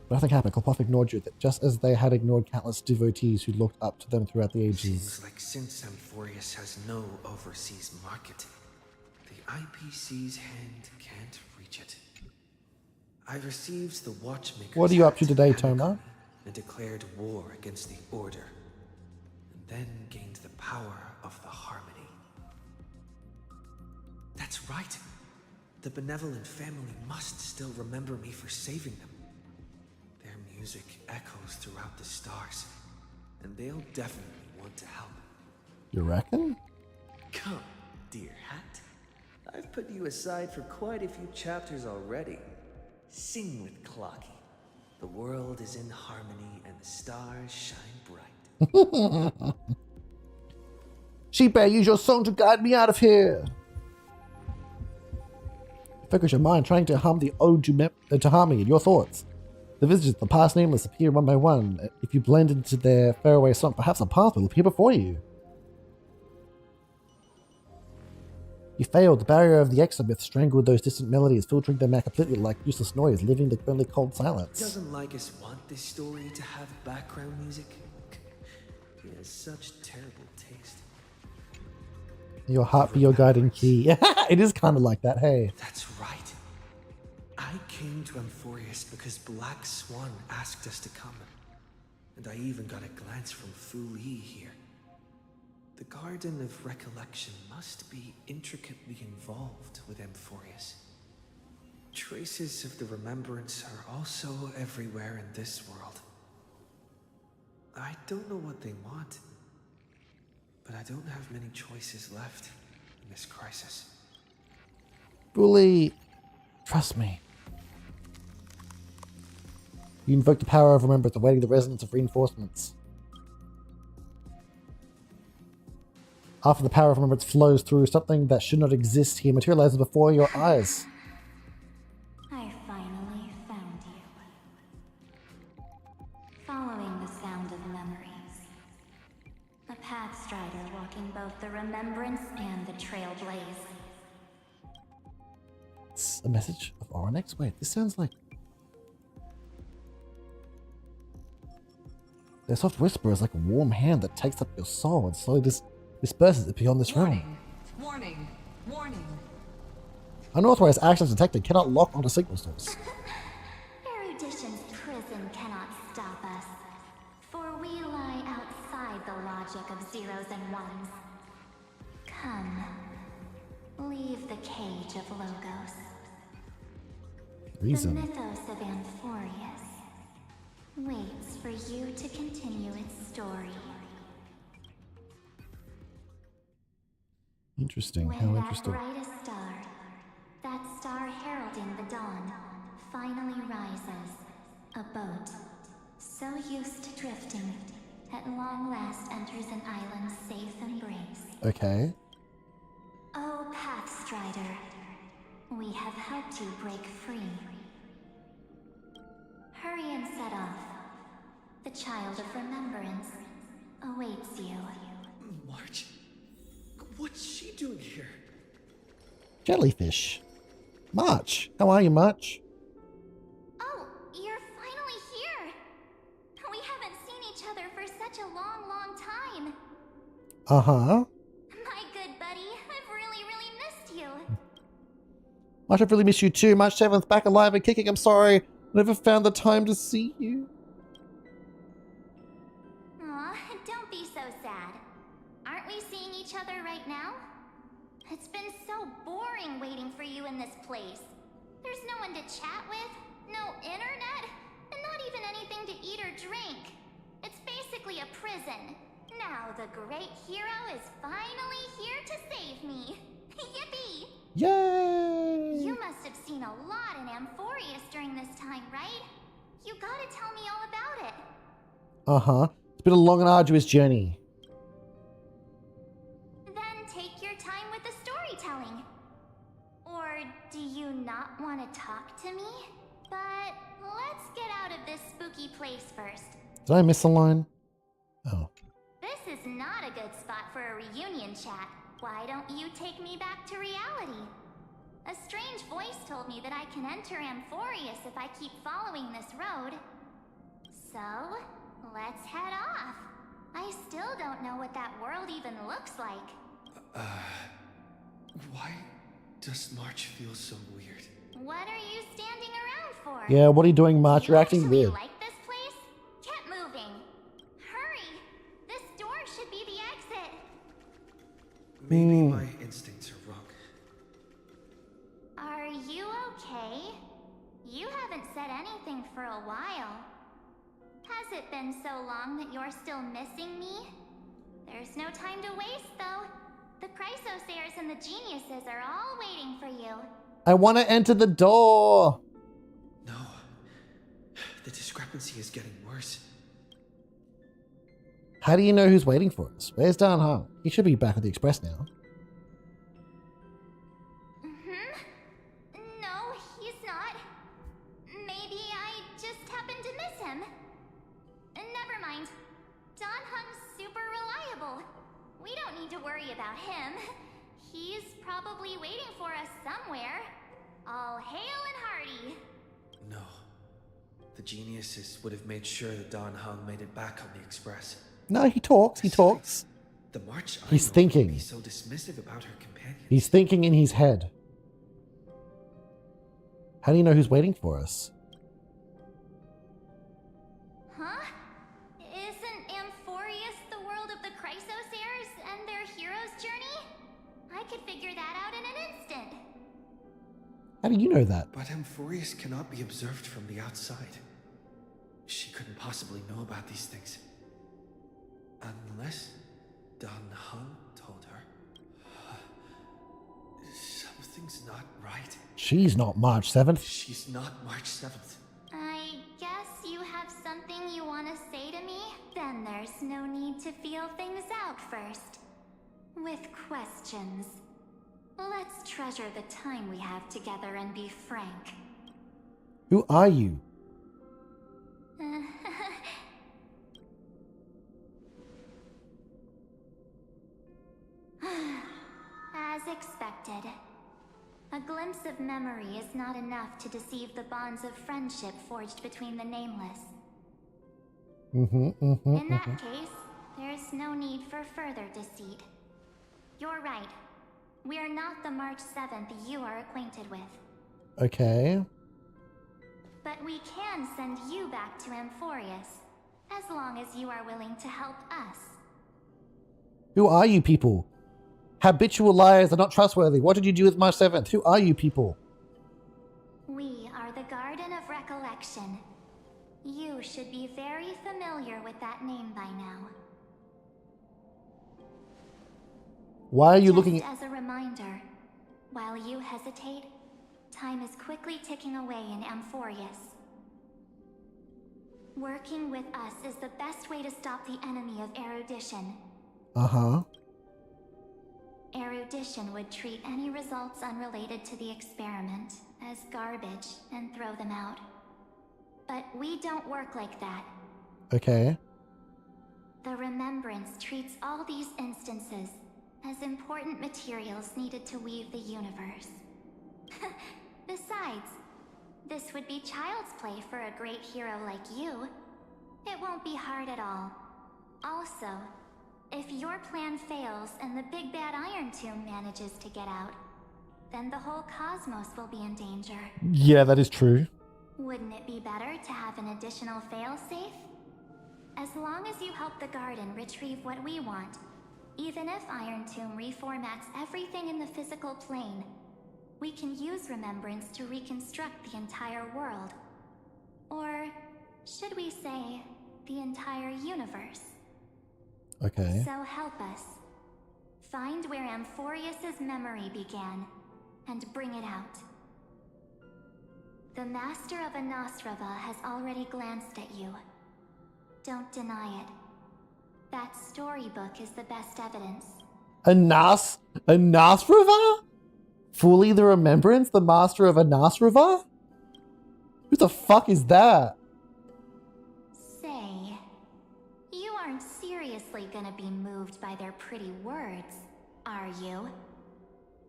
But nothing happened. Klopov ignored you, just as they had ignored countless devotees who looked up to them throughout the ages. Seems like since Amphorius has no overseas market, the IPC's hand can't reach it. I received the Watchmaker's What are you up to Act today, amicably Toma? and declared war against the Order, and then gained the power of the Harmony. That's right. The benevolent family must still remember me for saving them. Their music echoes throughout the stars, and they'll definitely want to help. You reckon? Come, dear hat. I've put you aside for quite a few chapters already. Sing with Clocky. The world is in harmony and the stars shine bright. Sheep Bear, use your song to guide me out of here. Focus your mind, trying to hum the ode to harmony in your thoughts. The visitors of the past nameless appear one by one. If you blend into their faraway song, perhaps a path will appear before you. You failed. The barrier of the exomyth strangled those distant melodies, filtering them out completely like useless noise, leaving the only cold silence. Doesn't Lycus want this story to have background music? He has such terrible taste. Your heart be your guiding key. It is kind of like that, hey. That's right. I came to Amphorius because Black Swan asked us to come. And I even got a glance from Fu Li here. The Garden of Recollection must be intricately involved with Amphorius. Traces of the Remembrance are also everywhere in this world. I don't know what they want, but I don't have many choices left in this crisis. Bully, trust me. You invoke the power of remembrance, awaiting the resonance of reinforcements. After the power of remembrance flows through, something that should not exist here materializes before your eyes. I finally found you. Following the sound of memories. A Pathstrider walking both the Remembrance and the Trailblaze. It's a message of Oronex? Wait, this sounds like... Their soft whisper is like a warm hand that takes up your soul and slowly disperses it beyond this realm. Warning! Warning! Unauthorized actions detected cannot lock onto signal source. Erudition's prison cannot stop us, for we lie outside the logic of zeros and ones. Come, leave the cage of Logos. Reason. The mythos of Amphorius waits for you to continue its story. Interesting, When how that interesting. brightest star, that star heralding the dawn, finally rises, a boat, so used to drifting, at long last enters an island's safe embrace. Okay. Oh, Pathstrider, we have helped you break free. Hurry and set off. The Child of Remembrance awaits you. March? What's she doing here? Jellyfish. March. How are you, March? Oh, you're finally Uh-huh. My good buddy, I've really missed you. March, I've really missed you too. March 7th, back alive and kicking. I'm sorry. I never found the time to see you. Aw, don't be so sad. Aren't we seeing each other right now? It's been so boring waiting for you in this place. There's no one to chat with, no internet, and not even anything to eat or drink. It's basically a prison. Now the great hero is finally here to save me. Yippee! Yay! You must have seen a lot in Amphorius during this time, right? You gotta tell me all about it. Uh-huh. It's been a long and arduous journey. Then take your time with the storytelling. Or do you not want to talk to me? But let's get out of this spooky place first. Did I miss a line? Oh. This is not a good spot for a reunion chat. Why don't you take me back to reality? A strange voice told me that I can enter Amphorius if I keep following this road. So, let's head off. I still don't know what that world even looks like. Why does March feel so weird? What are you standing around for? Yeah, what are you doing, March? You're acting Actually weird. like this place? Get moving. Hurry! This door should be the exit. Maybe my instincts are wrong. Are you okay? You haven't said anything for a while. Has it been so long that you're still missing me? There's no time to waste, though. The Chrysosayers and the Geniuses are all waiting for you. I want to enter the door. No. The discrepancy is getting worse. How do you know who's waiting for us? Where's Dan Hung? He should be back at the Express now. No, he's not. Maybe I just happened to miss him. Never mind. Don Hung's super reliable. We don't need to worry about him. He's probably waiting for us somewhere. All hail and hearty. No. The Geniuses would have made sure that Don Hung made it back on the Express. No, he talks. He talks. The March He's Idol thinking. would be so dismissive about her companion. He's thinking in his head. How do you know who's waiting for us? Huh? Isn't Amphorius the world of the Chrysosayers and their hero's journey? I could figure that out in an instant. How do you know that? But Amphorius cannot be observed from the outside. She couldn't possibly know about these things. Unless Don Hung told her. Something's not right. She's not March 7th. She's not March 7th. I guess you have something you want to say to me? Then there's no need to feel things out first. With questions. Let's treasure the time we have together and be frank. Who are you? As expected. A glimpse of memory is not enough to deceive the bonds of friendship forged between the nameless. In that case, there's no need for further deceit. You're right. We are not the March 7th you are acquainted with. Okay. But we can send you back to Amphorius, as long as you are willing to help us. Who are you people? Habitual liars are not trustworthy. What did you do with March 7th? Who are you people? We are the Garden of Recollection. You should be very familiar with that name by now. Why are you looking Just as a reminder, while you hesitate, time is quickly ticking away in Amphorius. Working with us is the best way to stop the enemy of erudition. Uh-huh. Erudition would treat any results unrelated to the experiment as garbage and throw them out. But we don't work like that. Okay. The Remembrance treats all these instances as important materials needed to weave the universe. Besides, this would be child's play for a great hero like you. It won't be hard at all. Also, If your plan fails and the big bad Iron Tomb manages to get out, then the whole cosmos will be in danger. Yeah, that is true. Wouldn't it be better to have an additional failsafe? As long as you help the Garden retrieve what we want, even if Iron Tomb reformats everything in the physical plane, we can use Remembrance to reconstruct the entire world. Or should we say, the entire universe? Okay. So help us. Find where Amphorius's memory began, and bring it out. The Master of Anasrava has already glanced at you. Don't deny it. That storybook is the best evidence. Anasrava? Fully the Remembrance? The Master of Anasrava? Who the fuck is that? Say, you aren't seriously gonna be moved by their pretty words, are you?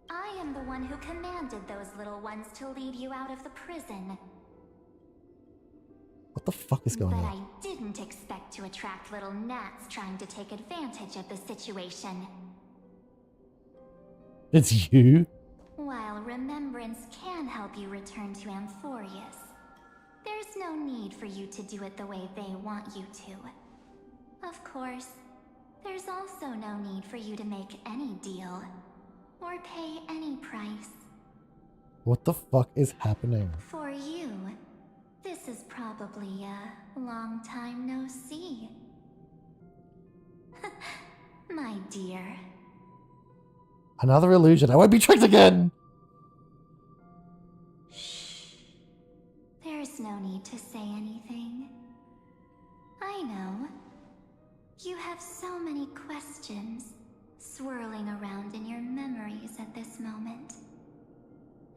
I am the one who commanded those little ones to lead you out of the prison. What the fuck is going But on? I didn't expect to attract little gnats trying to take advantage of the situation. It's you? While Remembrance can help you return to Amphorius, there's no need for you to do it the way they want you to. Of course, there's also no need for you to make any deal, or pay any price. What the fuck is happening? For you, this is probably a long time no see. My dear. Another illusion. I won't be tricked again! There's no need to say anything. I know. You have so many questions swirling around in your memories at this moment.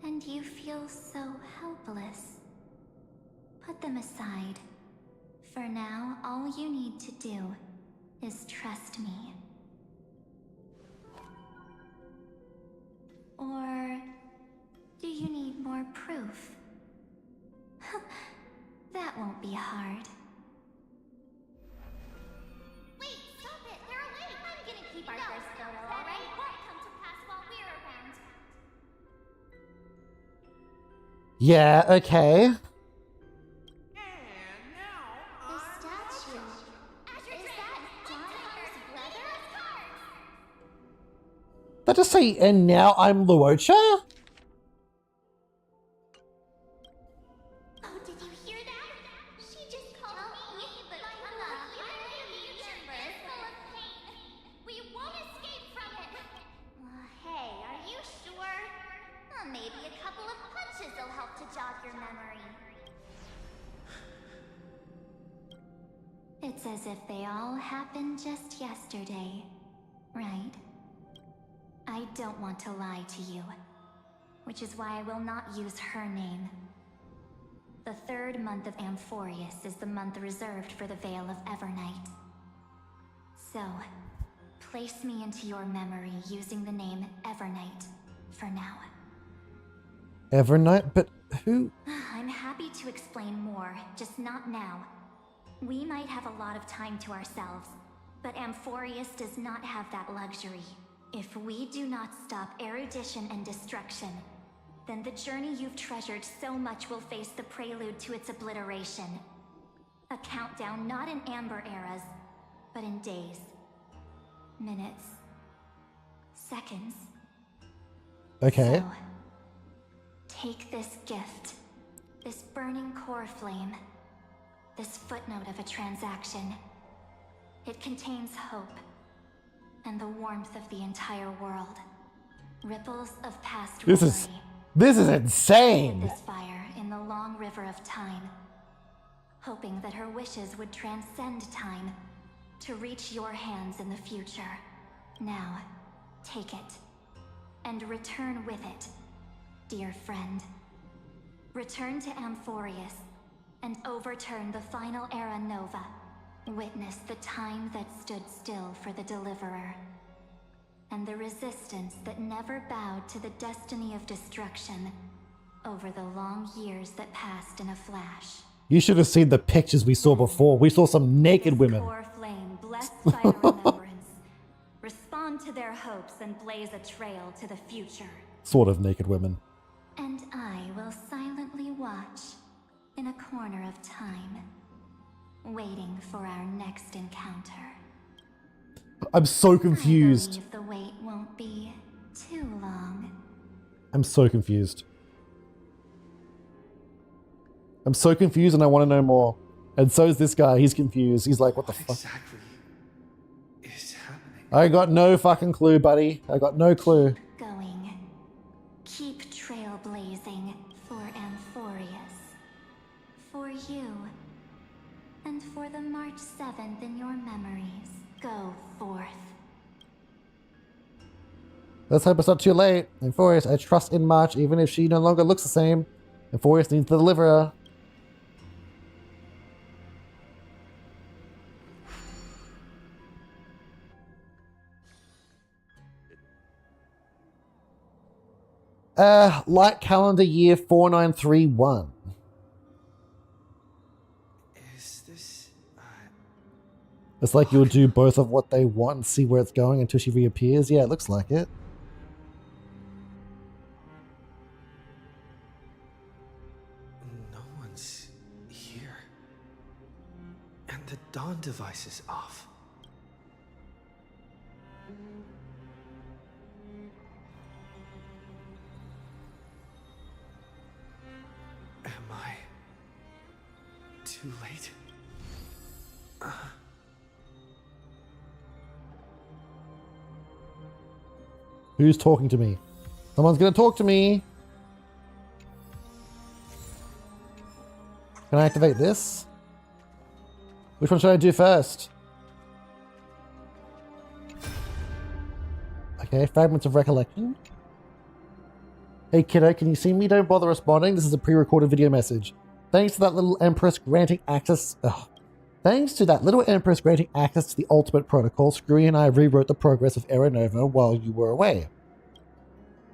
And you feel so helpless. Put them aside. For now, all you need to do is trust me. Or do you need more proof? That won't be hard. Wait, stop it! They're awake! I'm gonna keep our first photo, alright? Won't come to pass while we're around. Yeah, okay. The statue. Is that Donner's brother? That just say, and now I'm Luocha? Oh, did you hear that? She just called me, but my future is full of pain. We won't escape from it. Hey, are you sure? Maybe a couple of punches will help to jog your memory. It's as if they all happened just yesterday, right? I don't want to lie to you, which is why I will not use her name. The third month of Amphorius is the month reserved for the Veil of Evernight. So, place me into your memory using the name Evernight for now. Evernight? But who? I'm happy to explain more, just not now. We might have a lot of time to ourselves, but Amphorius does not have that luxury. If we do not stop erudition and destruction, then the journey you've treasured so much will face the prelude to its obliteration. A countdown not in amber eras, but in days, minutes, seconds. Okay. So, take this gift, this burning core flame, this footnote of a transaction. It contains hope, and the warmth of the entire world. Ripples of past This is insane! This fire in the long river of time, hoping that her wishes would transcend time to reach your hands in the future. Now, take it, and return with it, dear friend. Return to Amphorius, and overturn the final era Nova. Witness the time that stood still for the Deliverer, and the resistance that never bowed to the destiny of destruction over the long years that passed in a flash. You should have seen the pictures we saw before. We saw some naked women. Core flame blessed by the remembrance respond to their hopes and blaze a trail to the future. Sort of naked women. And I will silently watch in a corner of time, waiting for our next encounter. I'm so confused. I believe the wait won't be too long. I'm so confused. I'm so confused and I want to know more. And so is this guy. He's confused. He's like, what the fuck? Exactly is happening. I got no fucking clue, buddy. I got no clue. Going. Keep trailblazing for Amphorius. For you. And for the March 7th in your memories. Go forth. Let's hope it's not too late. Amphorius, I trust in March even if she no longer looks the same. Amphorius needs the deliverer. Light calendar year 4931. Is this... It's like you'll do both of what they want and see where it's going until she reappears. Yeah, it looks like it. No one's here. And the dawn device is off. Am I too late? Who's talking to me? Someone's gonna talk to me. Can I activate this? Which one should I do first? Okay, fragments of recollection. Hey kiddo, can you see me? Don't bother responding. This is a pre-recorded video message. Thanks to that little Empress granting access... Thanks to that little Empress granting access to the ultimate protocol, Screwy and I rewrote the progress of Era Nova while you were away.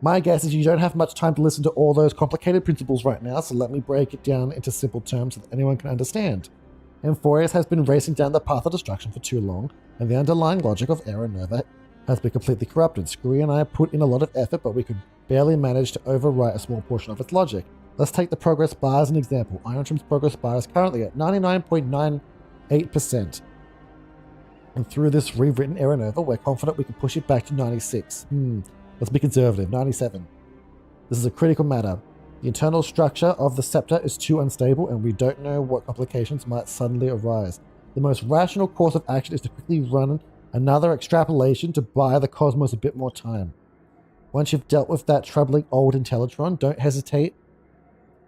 My guess is you don't have much time to listen to all those complicated principles right now, so let me break it down into simple terms so that anyone can understand. Amphorius has been racing down the path of destruction for too long, and the underlying logic of Era Nova has been completely corrupted. Screwy and I put in a lot of effort, but we could barely manage to overwrite a small portion of its logic. Let's take the progress bar as an example. Ion Trim's progress bar is currently at 99.98%. And through this rewritten Era Nova, we're confident we can push it back to 96. Let's be conservative, 97. This is a critical matter. The internal structure of the scepter is too unstable and we don't know what complications might suddenly arise. The most rational course of action is to quickly run another extrapolation to buy the cosmos a bit more time. Once you've dealt with that troubling old Intellitron, don't hesitate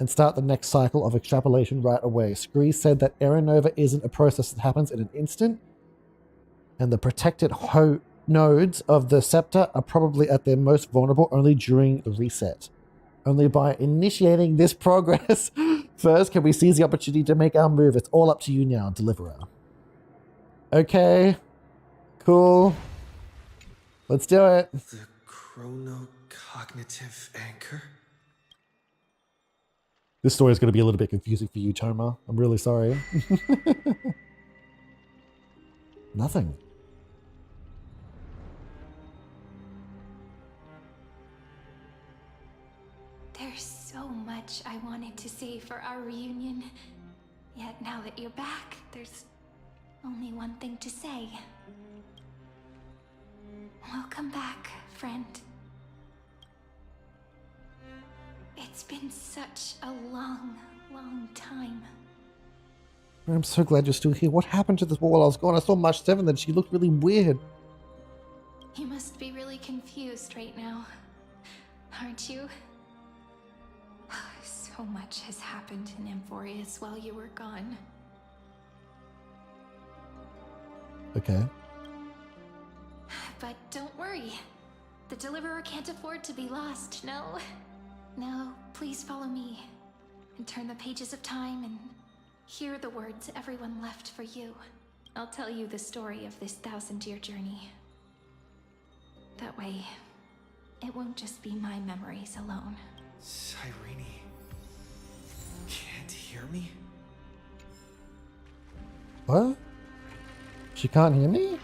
and start the next cycle of extrapolation right away. Scree said that Era Nova isn't a process that happens in an instant, and the protected nodes of the scepter are probably at their most vulnerable only during the reset. Only by initiating this progress first can we seize the opportunity to make our move. It's all up to you now, Deliverer. Okay. Cool. Let's do it. The chronocognitive anchor? This story is going to be a little bit confusing for you, Toma. I'm really sorry. Nothing. There's so much I wanted to say for our reunion. Yet now that you're back, there's only one thing to say. Welcome back, friend. It's been such a long, long time. I'm so glad you're still here. What happened to this while I was gone? I saw March 7th and she looked really weird. You must be really confused right now, aren't you? So much has happened in Amphorius while you were gone. Okay. But don't worry. The Deliverer can't afford to be lost, no? No, please follow me and turn the pages of time and hear the words everyone left for you. I'll tell you the story of this 1,000-year journey. That way, it won't just be my memories alone. Cyrene can't hear me? What? She can't hear me?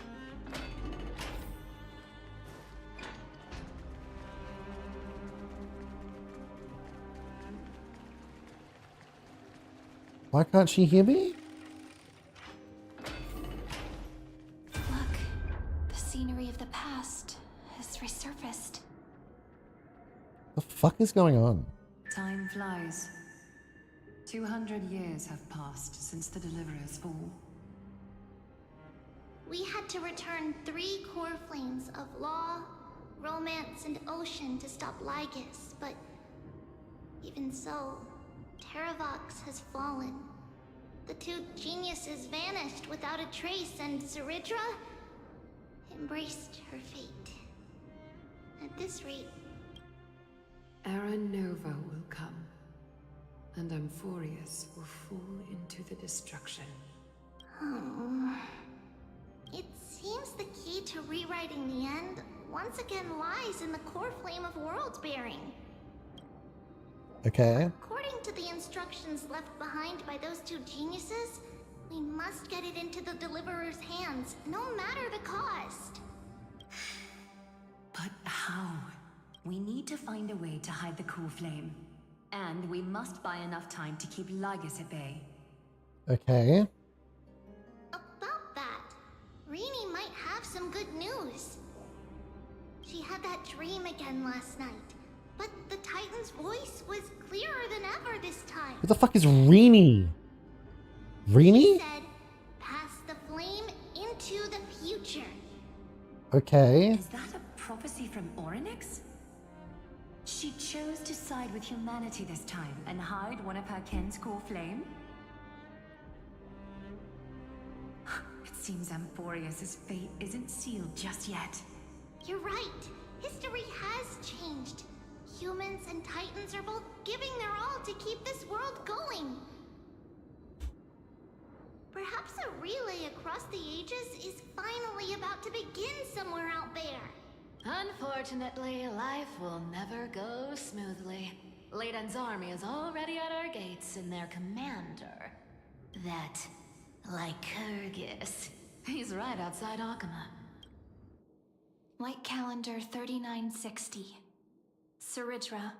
Why can't she hear me? Look, the scenery of the past has resurfaced. The fuck is going on? Time flies. 200 years have passed since the Deliverer's fall. We had to return 3 core flames of law, romance, and ocean to stop Lygus, but even so, Terravox has fallen. The 2 geniuses vanished without a trace, and Zeridra embraced her fate. At this rate, Era Nova will come, and Amphorius will fall into the destruction. It seems the key to rewriting the end once again lies in the core flame of world bearing. Okay. According to the instructions left behind by those 2 geniuses, we must get it into the Deliverer's hands, no matter the cost. But how? We need to find a way to hide the core flame. And we must buy enough time to keep Lygus at bay. Okay. About that, Rini might have some good news. She had that dream again last night, but the Titan's voice was clearer than ever this time. Who the fuck is Rini? Rini? She said, pass the flame into the future. Okay. Is that a prophecy from Orynyx? She chose to side with humanity this time and hide one of her kin's core flame? It seems Amphorius' fate isn't sealed just yet. You're right. History has changed. Humans and Titans are both giving their all to keep this world going. Perhaps a relay across the ages is finally about to begin somewhere out there. Unfortunately, life will never go smoothly. Layden's army is already at our gates, and their commander, that Lycurgus, he's right outside Akama. White Calendar 3960. Ceridra,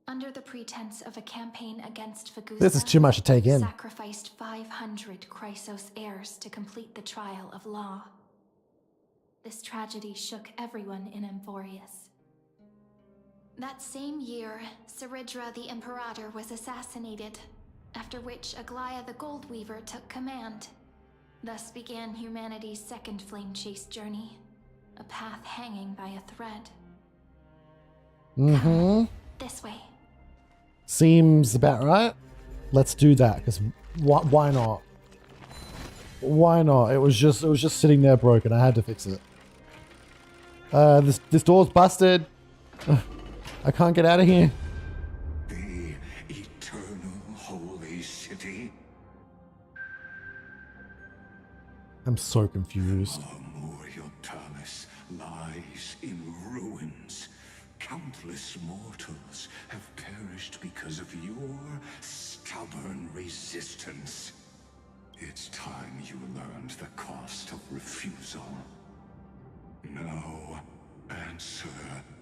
under the pretense of a campaign against Fagusta, This is too much to take in. sacrificed 500 Chrysos heirs to complete the trial of law. This tragedy shook everyone in Amphorius. That same year, Ceridra the Imperator was assassinated, after which Aglaia the Goldweaver took command. Thus began humanity's second flame chase journey, a path hanging by a thread. Mm-hmm. This way. Seems about right. Let's do that, because why not? Why not? It was just sitting there broken. I had to fix it. This door's busted. I can't get out of here. The eternal holy city. I'm so confused. Memorial Palace lies in ruins. Countless mortals have perished because of your stubborn resistance. It's time you learned the cost of refusal. Now, answer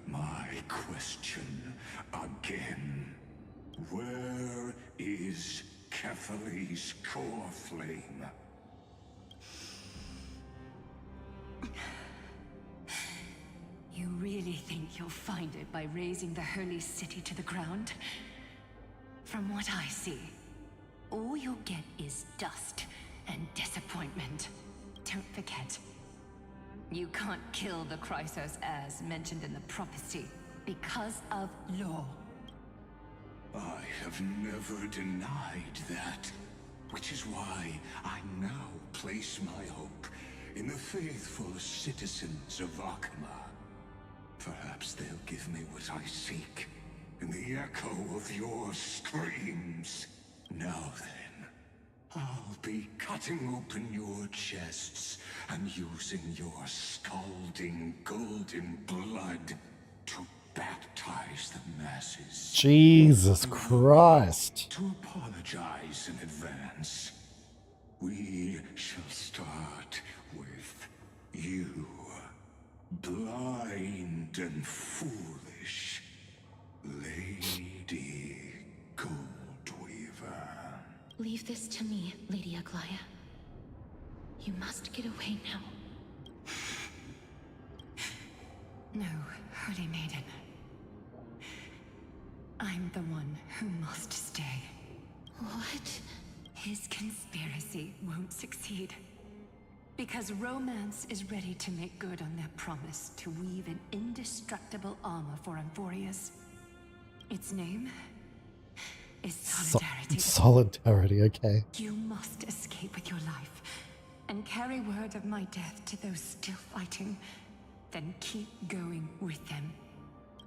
my question again. Where is Kefali's core flame? You really think you'll find it by razing the holy city to the ground? From what I see, all you'll get is dust and disappointment. Don't forget, you can't kill the Chrysos heirs mentioned in the prophecy because of law. I have never denied that, which is why I now place my hope in the faithful citizens of Akama. Perhaps they'll give me what I seek in the echo of your screams. Now then, I'll be cutting open your chests and using your scalding golden blood to baptize the masses. Jesus Christ. To apologize in advance, we shall start with you. Blind and foolish Lady Goldweaver. Leave this to me, Lady Aglaya. You must get away now. No, Holy Maiden. I'm the one who must stay. What? His conspiracy won't succeed. Because romance is ready to make good on their promise to weave an indestructible armor for Amphorius. Its name is Solidarity. Solidarity, okay. You must escape with your life and carry word of my death to those still fighting. Then keep going with them.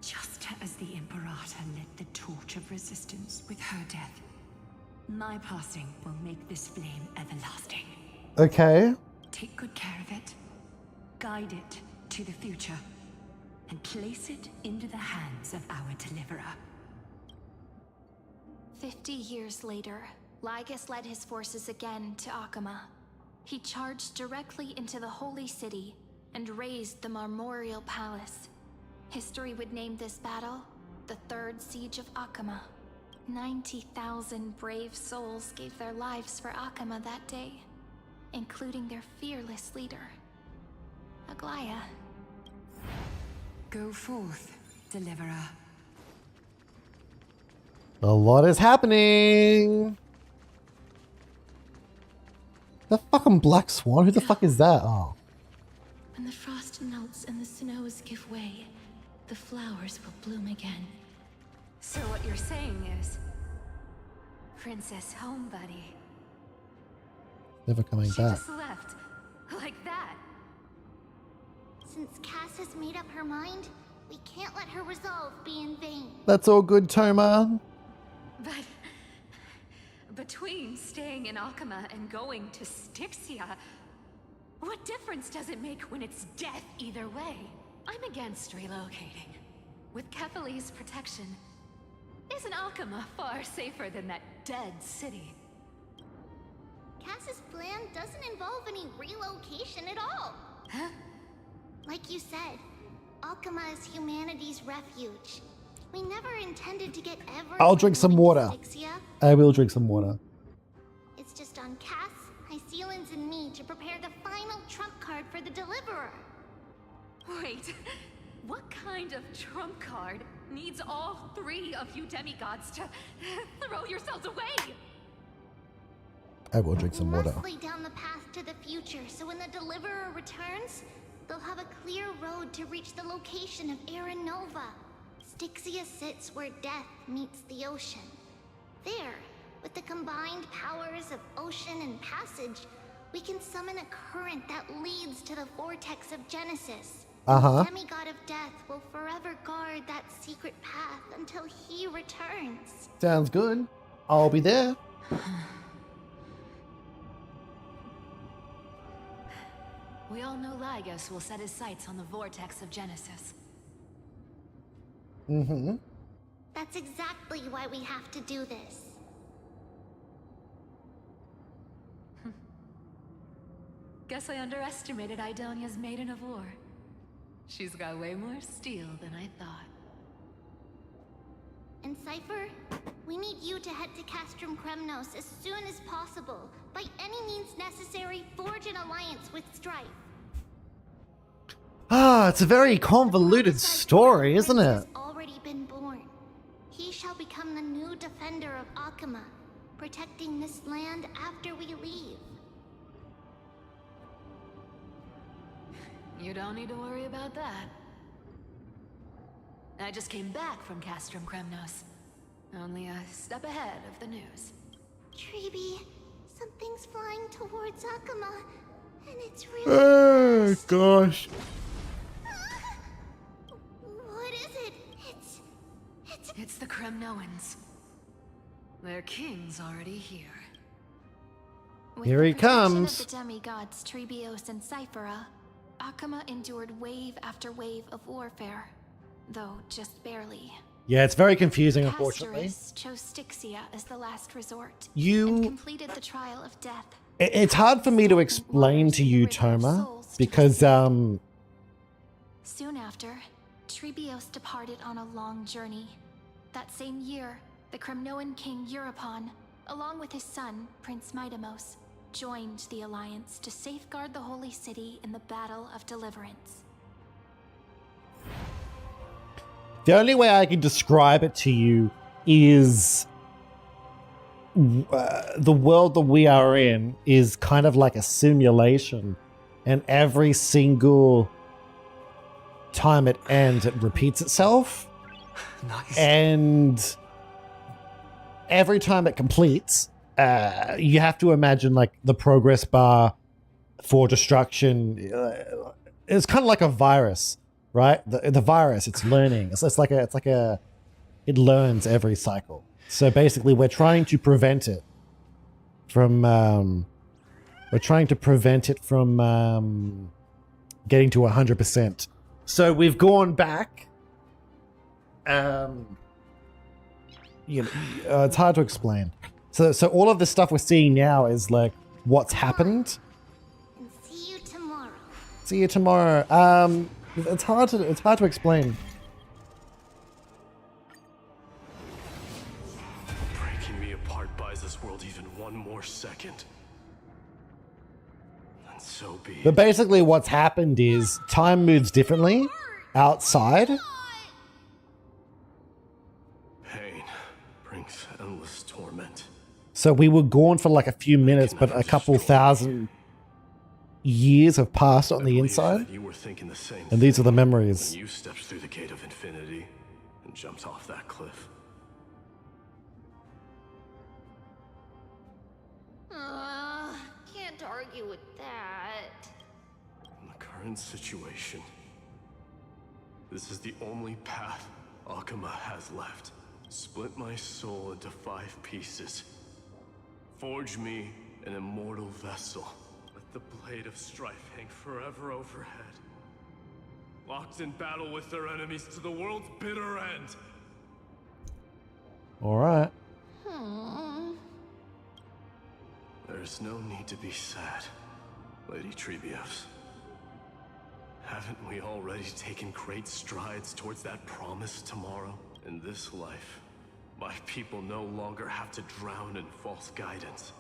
Just as the Imperator lit the torch of resistance with her death. My passing will make this flame everlasting. Okay. Take good care of it. Guide it to the future. And place it into the hands of our deliverer. 50 years later, Lygus led his forces again to Akama. He charged directly into the Holy City and razed the Marmorial Palace. History would name this battle the Third Siege of Akama. 90,000 brave souls gave their lives for Akama that day, including their fearless leader, Aglaya. Go forth, deliverer. A lot is happening. The fucking Black Swan? Who the fuck is that? Oh. When the frost melts and the snows give way, the flowers will bloom again. So what you're saying is, Princess Homebuddy. Never coming She back. just left, like that. Since Cass has made up her mind, we can't let her resolve be in vain. That's all good, Toma. But between staying in Akama and going to Styxia, what difference does it make when it's death either way? I'm against relocating. With Kethely's protection, isn't Akama far safer than that dead city? Cass's plan doesn't involve any relocation at all. Huh? Like you said, Akama is humanity's refuge. We never intended to get everyone. I'll drink some water. Styxia. I will drink some water. It's just on Cass, Hycealans, and me to prepare the final trump card for the Deliverer. Wait, what kind of trump card needs all three of you demigods to throw yourselves away? I will drink some water. Must lay down the path to the future, so when the Deliverer returns, they'll have a clear road to reach the location of Era Nova. Styxia sits where death meets the ocean. There, with the combined powers of ocean and passage, we can summon a current that leads to the vortex of Genesis. The demigod of death will forever guard that secret path until he returns. Sounds good. I'll be there. We all know Lygus will set his sights on the vortex of Genesis. Mm-hmm. That's exactly why we have to do this. Guess I underestimated Idonia's Maiden of War. She's got way more steel than I thought. And Cypher, we need you to head to Castrum Kremnos as soon as possible. By any means necessary, forge an alliance with Strife. Ah, it's a very convoluted story, isn't it? Has already been born. He shall become the new defender of Akama, protecting this land after we leave. You don't need to worry about that. I just came back from Castrum Kremnos. Only a step ahead of the news. Treeby, something's flying towards Akama, and it's really Oh, gosh. What is it? It's the Kremnoans. Their king's already here. With Here the he protection comes. Of the demigods Trebios and Cyphera, Akama endured wave after wave of warfare, though just barely. Yeah, it's very confusing, unfortunately. Castorus chose Styxia as the last resort You- and completed the trial of death. It's hard for me to explain to you, Toma, because, Soon after, Trebios departed on a long journey. That same year, the Kremnoan king Euripon, along with his son, Prince Midamos, joined the Alliance to safeguard the Holy City in the Battle of Deliverance. The only way I can describe it to you is the world that we are in is kind of like a simulation, and every single time it ends, it repeats itself. Nice. And every time it completes, you have to imagine like the progress bar for destruction. It's kind of like a virus, right? The virus, it's learning. It learns every cycle. So basically, we're trying to prevent it from getting to 100%. So we've gone back. It's hard to explain. So all of the stuff we're seeing now is like what's happened. See you tomorrow. See you tomorrow. It's hard to explain. Breaking me apart buys this world even one more second. And so be it. But basically what's happened is time moves differently outside. Pain brings endless torment. So we were gone for like a few minutes, but a couple thousand years have passed on the inside. You were thinking the same And these are the memories. when you stepped through the gate of infinity and jumped off that cliff. Can't argue with that. In the current situation, this is the only path Akuma has left. Split my soul into 5 pieces. Forge me an immortal vessel. Let the blade of strife hang forever overhead. Locked in battle with their enemies to the world's bitter end. All right. There's no need to be sad, Lady Trebios. Haven't we already taken great strides towards that promised tomorrow? In this life, my people no longer have to drown in false guidance.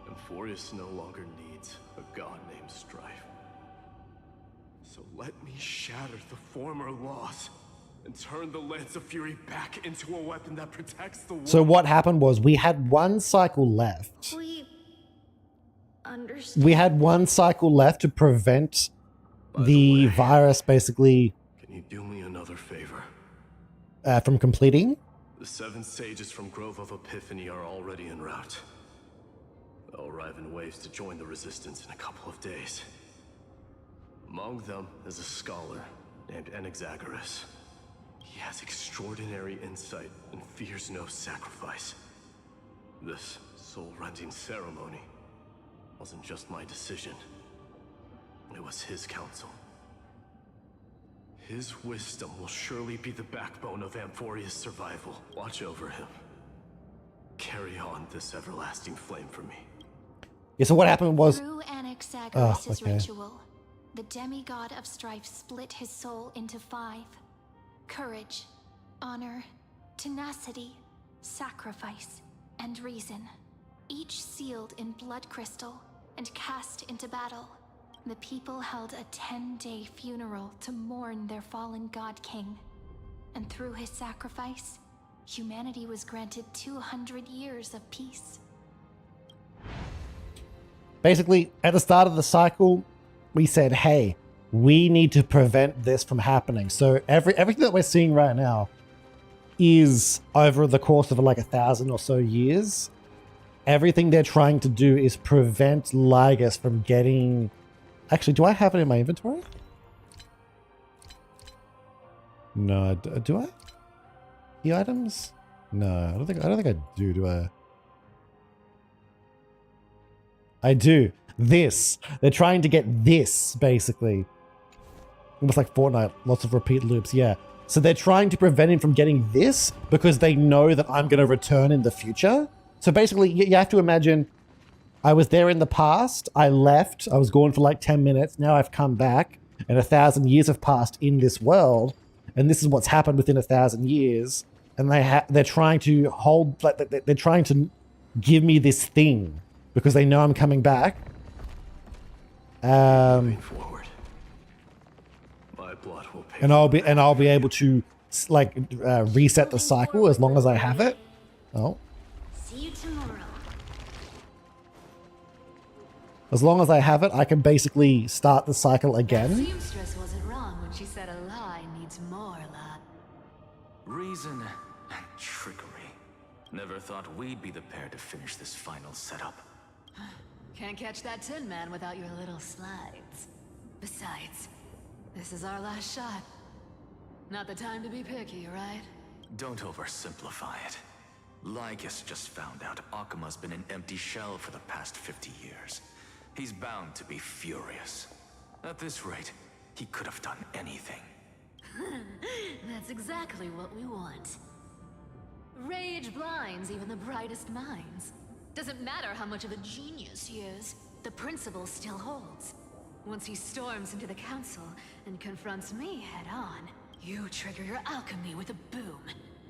Amphorius no longer needs a god named Strife. So let me shatter the former laws and turn the Lance of Fury back into a weapon that protects the world. So what happened was we had one cycle left. We understand. We had one cycle left to prevent the virus basically Can you do me another favor? from completing. The 7 sages from Grove of Epiphany are already en route. They'll arrive in waves to join the resistance in a couple of days. Among them is a scholar named Anaxagoras. He has extraordinary insight and fears no sacrifice. This soul-rending ceremony wasn't just my decision. It was his counsel. His wisdom will surely be the backbone of Amphoria's survival. Watch over him. Carry on this everlasting flame for me. Yeah, so what happened was... Through Anaxagoras' okay. ritual, the demigod of strife split his soul into 5. Courage, honor, tenacity, sacrifice, and reason. Each sealed in blood crystal and cast into battle. The people held a 10-day funeral to mourn their fallen god king. And through his sacrifice, humanity was granted 200 years of peace. Basically, at the start of the cycle, we said, hey, we need to prevent this from happening. So everything that we're seeing right now is over the course of like 1,000 or so years. Everything they're trying to do is prevent Lygus from getting... Actually, do I have it in my inventory? No, do I? The items? No, I don't think I do I? I do. This. They're trying to get this, basically. Almost like Fortnite. Lots of repeat loops, yeah. So they're trying to prevent him from getting this because they know that I'm going to return in the future. So basically, you have to imagine I was there in the past. I left. I was gone for like 10 minutes. Now I've come back and 1,000 years have passed in this world. And this is what's happened within 1,000 years. and they're trying to hold, like they're trying to give me this thing because they know I'm coming back. Forward. My blood will pay. And I'll be able to like reset the cycle as long as I have it. Oh. See you tomorrow. As long as I have it, I can basically start the cycle again. Seamstress wasn't wrong when she said a lie needs more lie. Reason and trickery. Never thought we'd be the pair to finish this final setup. Can't catch that Tin Man without your little slides. Besides, this is our last shot. Not the time to be picky, right? Don't oversimplify it. Lygus just found out Akuma's been an empty shell for the past 50 years. He's bound to be furious. At this rate, he could have done anything. That's exactly what we want. Rage blinds even the brightest minds. Doesn't matter how much of a genius he is, the principle still holds. Once he storms into the council and confronts me head on, you trigger your alchemy with a boom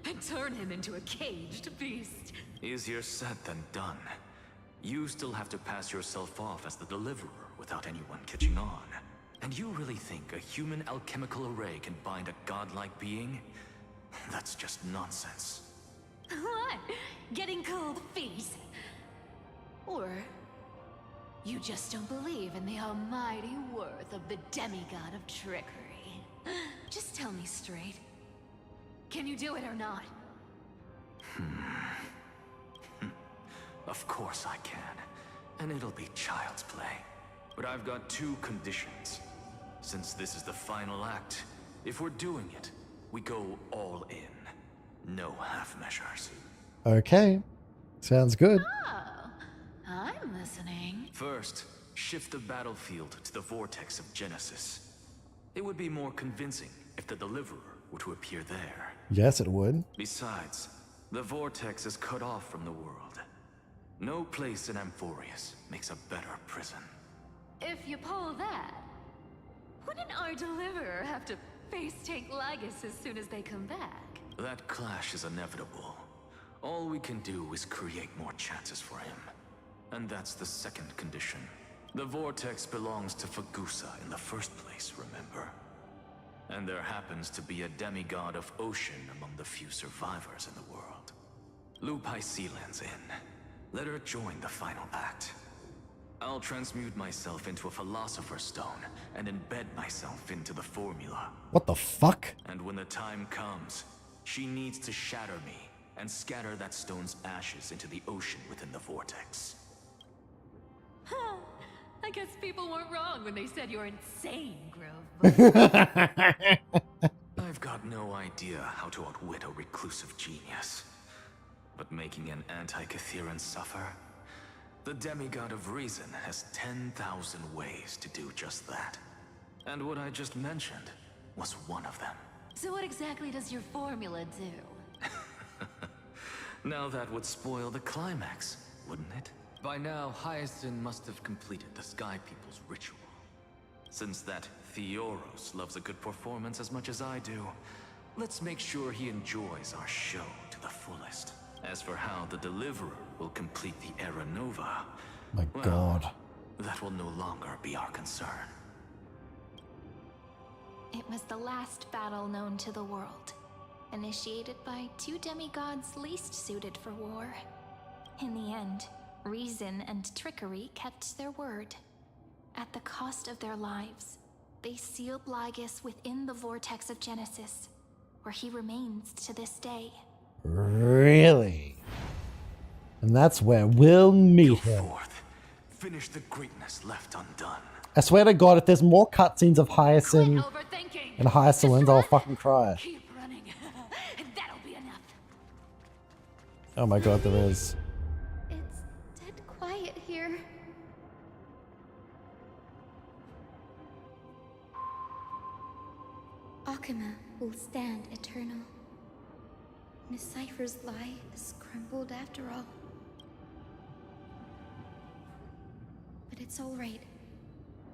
and turn him into a caged beast. Easier said than done. You still have to pass yourself off as the deliverer without anyone catching on. And you really think a human alchemical array can bind a godlike being? That's just nonsense. What? Getting cold feet? Or you just don't believe in the almighty worth of the demigod of trickery? Just tell me straight. Can you do it or not? Of course I can. And it'll be child's play. But I've got two conditions. Since this is the final act, if we're doing it, we go all in. No half measures. Okay. Sounds good. Oh, I'm listening. First, shift the battlefield to the vortex of Genesis. It would be more convincing if the deliverer were to appear there. Yes, it would. Besides, the vortex is cut off from the world. No place in Amphorius makes a better prison. If you pull that, wouldn't our deliverer have to face take Lygus as soon as they come back? That clash is inevitable. All we can do is create more chances for him. And that's the second condition. The vortex belongs to Fagusa in the first place, remember? And there happens to be a demigod of ocean among the few survivors in the world. Lupai Sealand's in. Let her join the final act. I'll transmute myself into a philosopher's stone and embed myself into the formula. What the fuck? And when the time comes, she needs to shatter me and scatter that stone's ashes into the ocean within the vortex. Huh. I guess people weren't wrong when they said you're insane, Grove. I've got no idea how to outwit a reclusive genius. But making an anti-Catheran suffer? The demigod of reason has 10,000 ways to do just that. And what I just mentioned was one of them. So what exactly does your formula do? Now that would spoil the climax, wouldn't it? By now, Hyacinth must have completed the Sky People's ritual. Since that Theoros loves a good performance as much as I do, let's make sure he enjoys our show to the fullest. As for how the Deliverer will complete the Era Nova, My God. That will no longer be our concern. It was the last battle known to the world, initiated by two demigods least suited for war. In the end, reason and trickery kept their word. At the cost of their lives, they sealed Lygus within the vortex of Genesis, where he remains to this day. Really? And that's where we'll meet him. Finish the greatness left undone. I swear to God, if there's more cutscenes of Hyacinth and Hyacinth, I'll fucking cry. Keep running. That'll be enough. Oh my God, there is. It's dead quiet here. Akuma will stand eternal. Miss Cypher's lie is crumbled after all. But it's all right,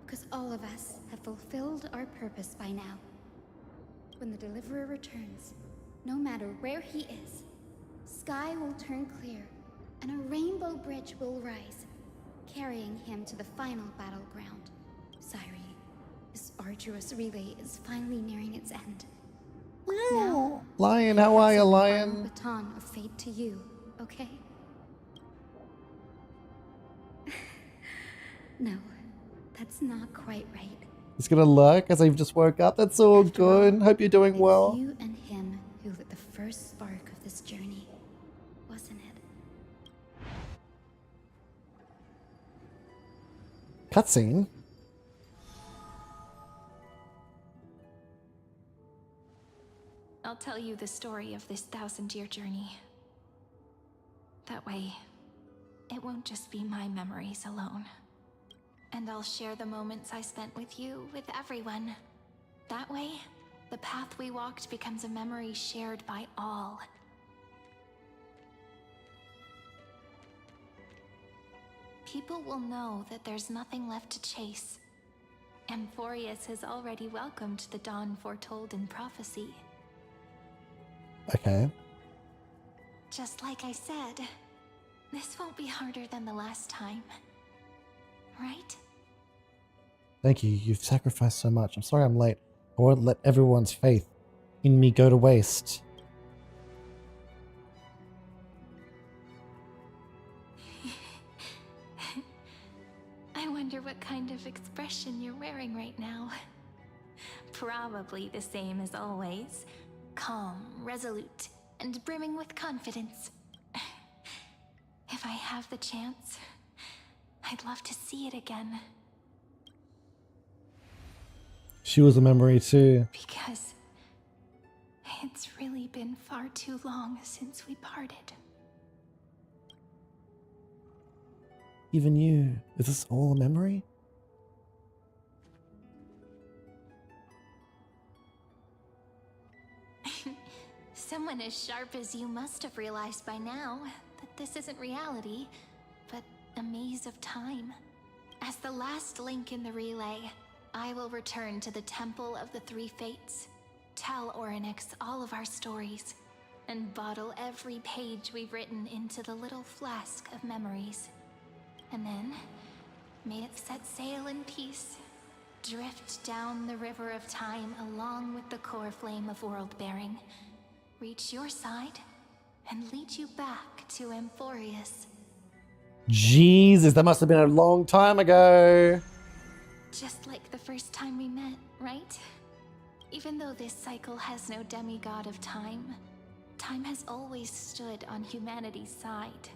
because all of us have fulfilled our purpose by now. When the Deliverer returns, no matter where he is, sky will turn clear, and a rainbow bridge will rise, carrying him to the final battleground. Cyrene, this arduous relay is finally nearing its end. Now, Lion, how are you, the Lion? final baton of fate to you, okay? No, that's not quite right. He's gonna lurk as I've just woke up. That's all good. Hope you're doing well. You and him who lit the first spark of this journey, wasn't it? Cutscene. I'll tell you the story of this 1000-year journey. That way, it won't just be my memories alone. And I'll share the moments I spent with you, with everyone. That way, the path we walked becomes a memory shared by all. People will know that there's nothing left to chase. Amphorius has already welcomed the dawn foretold in prophecy. Okay. Just like I said, this won't be harder than the last time. Right? Thank you. You've sacrificed so much. I'm sorry I'm late. I won't let everyone's faith in me go to waste. I wonder what kind of expression you're wearing right now. Probably the same as always. Calm, resolute, and brimming with confidence. If I have the chance, I'd love to see it again. She was a memory too. Because it's really been far too long since we parted. Even you. Is this all a memory? Someone as sharp as you must have realized by now that this isn't reality, but a maze of time. As the last link in the relay, I will return to the Temple of the Three Fates, tell Orynyx all of our stories, and bottle every page we've written into the little flask of memories. And then, may it set sail in peace, drift down the river of time along with the core flame of world-bearing, reach your side, and lead you back to Amphorius. Jesus, that must have been a long time ago. Just like the first time we met, right? Even though this cycle has no demigod of time, time has always stood on humanity's side.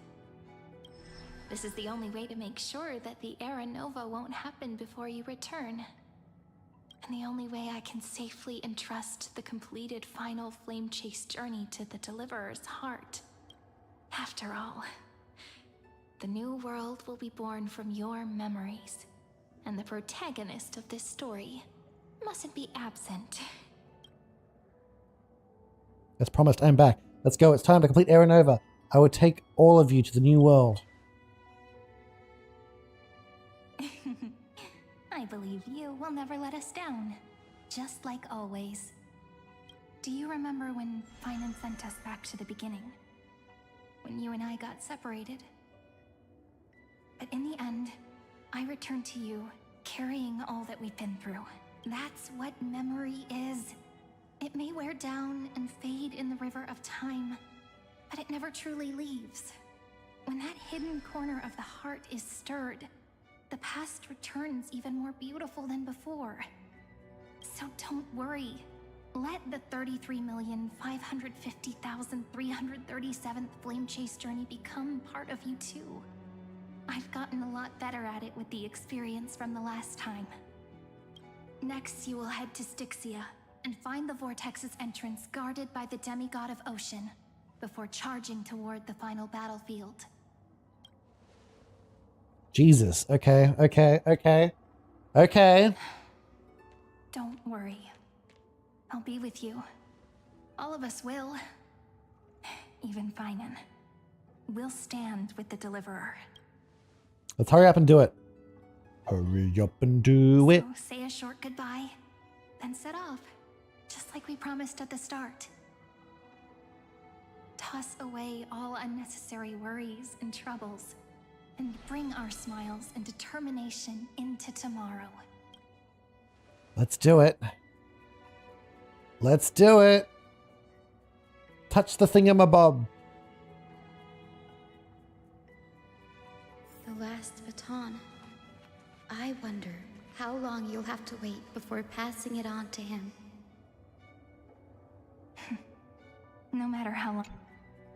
This is the only way to make sure that the Era Nova won't happen before you return. And the only way I can safely entrust the completed final flame chase journey to the Deliverer's heart. After all, the new world will be born from your memories, and the protagonist of this story mustn't be absent. As promised, I'm back. Let's go. It's time to complete Era Nova. I will take all of you to the new world. I believe you will never let us down, just like always. Do you remember when Finan sent us back to the beginning? When you and I got separated? But in the end, I returned to you, carrying all that we've been through. That's what memory is. It may wear down and fade in the river of time, but it never truly leaves. When that hidden corner of the heart is stirred, the past returns even more beautiful than before. So don't worry. Let the 33,550,337th Flame Chase journey become part of you too. I've gotten a lot better at it with the experience from the last time. Next, you will head to Styxia and find the Vortex's entrance guarded by the demigod of Ocean before charging toward the final battlefield. Jesus. Okay. Don't worry. I'll be with you. All of us will. Even Finan. We'll stand with the Deliverer. Let's hurry up and do it. Hurry up and do it. So say a short goodbye, then set off, just like we promised at the start. toss away all unnecessary worries and troubles, and bring our smiles and determination into tomorrow. Let's do it. Let's do it. Touch the thingamabob. The last baton. I wonder how long you'll have to wait before passing it on to him. No matter how long.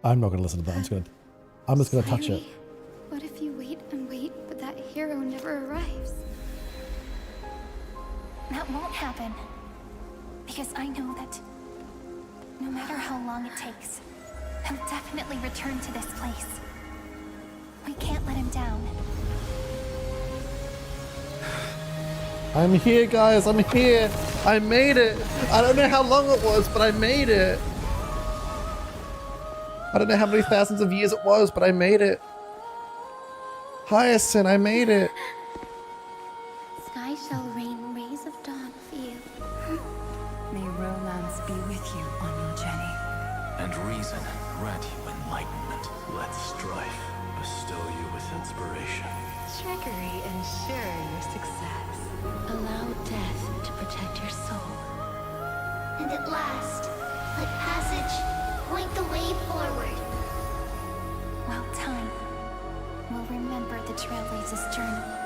I'm not going to listen to that. I'm just going to touch it. What if you wait and wait, but that hero never arrives? That won't happen. Because I know that no matter how long it takes, he'll definitely return to this place. We can't let him down. I'm here, guys. I'm here. I made it. I don't know how long it was, but I made it. I don't know how many thousands of years it was, but I made it. Hyacinth, I made it. Sky shall rain rays of dawn for you. May romance be with you on your journey. And reason grant you enlightenment. Let strife bestow you with inspiration. Trickery ensure your success. Allow death to protect your soul. And at last, let passage point the way forward. Well, time will remember the Trailblazer's journey.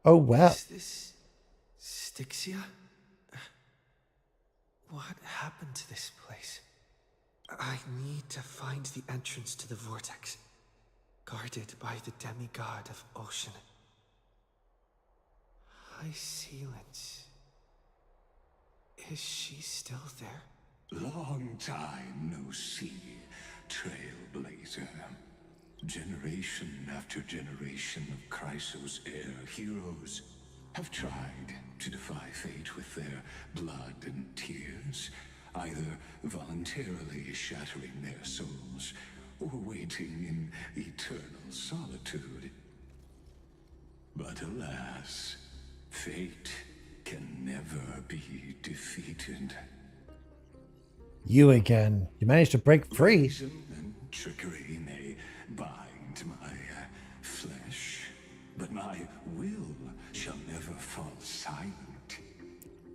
Oh, wow. Is this Styxia? What happened to this place? I need to find the entrance to the vortex, guarded by the demigod of ocean. High Sealance. Is she still there? Long time no see, Trailblazer. Generation after generation of Chrysos heir heroes have tried to defy fate with their blood and tears, either voluntarily shattering their souls or waiting in eternal solitude. But alas, fate can never be defeated. You again. You managed to break free. Reason and trickery may bind my flesh, but my will shall never fall silent.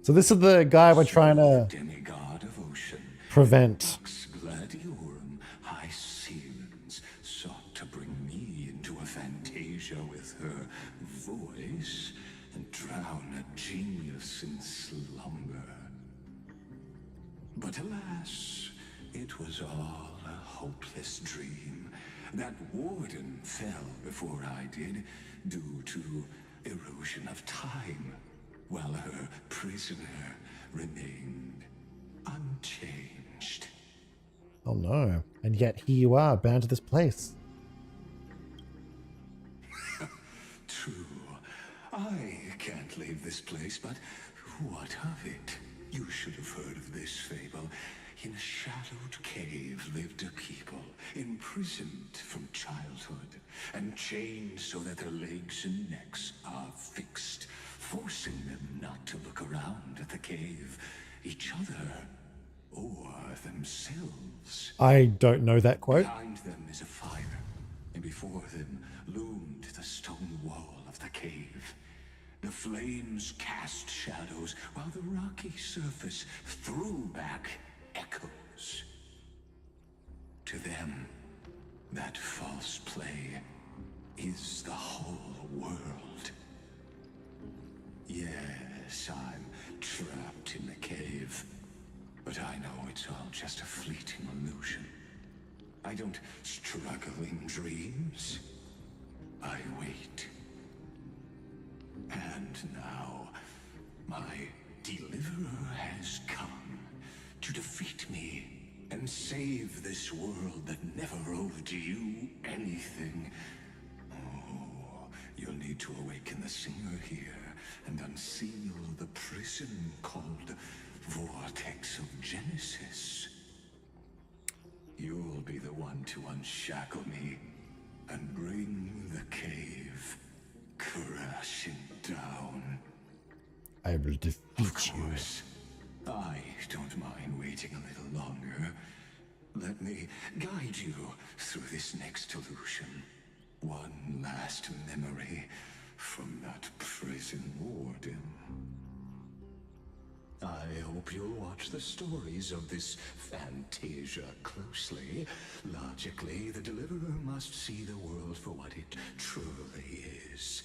So this is the guy we're trying to Demigod of ocean, prevent. Gladiorum High Sealance sought to bring me into a fantasia with her voice and drown a genius in slumber. But alas, it was all a hopeless dream. That warden fell before I did, due to erosion of time, while her prisoner remained unchanged. Oh no. And yet here you are, bound to this place. True. I can't leave this place, but what of it? You should have heard of this fable. In a shadowed cave lived a people, imprisoned from childhood, and chained so that their legs and necks are fixed, forcing them not to look around at the cave, each other, or themselves. I don't know that quote. Behind them is a fire, and before them loomed the stone wall of the cave. The flames cast shadows, while the rocky surface threw back echoes. To them, that false play is the whole world. Yes, I'm trapped in the cave, but I know it's all just a fleeting illusion. I don't struggle in dreams. I wait. And now, my deliverer has come to defeat me and save this world that never owed you anything. Oh, you'll need to awaken the singer here and unseal the prison called Vortex of Genesis. You'll be the one to unshackle me and bring the cave crashing down. I will defeat Of course, I don't mind waiting a little longer. Let me guide you through this next illusion. One last memory from that prison warden. I hope you'll watch the stories of this Fantasia closely. Logically, the Deliverer must see the world for what it truly is.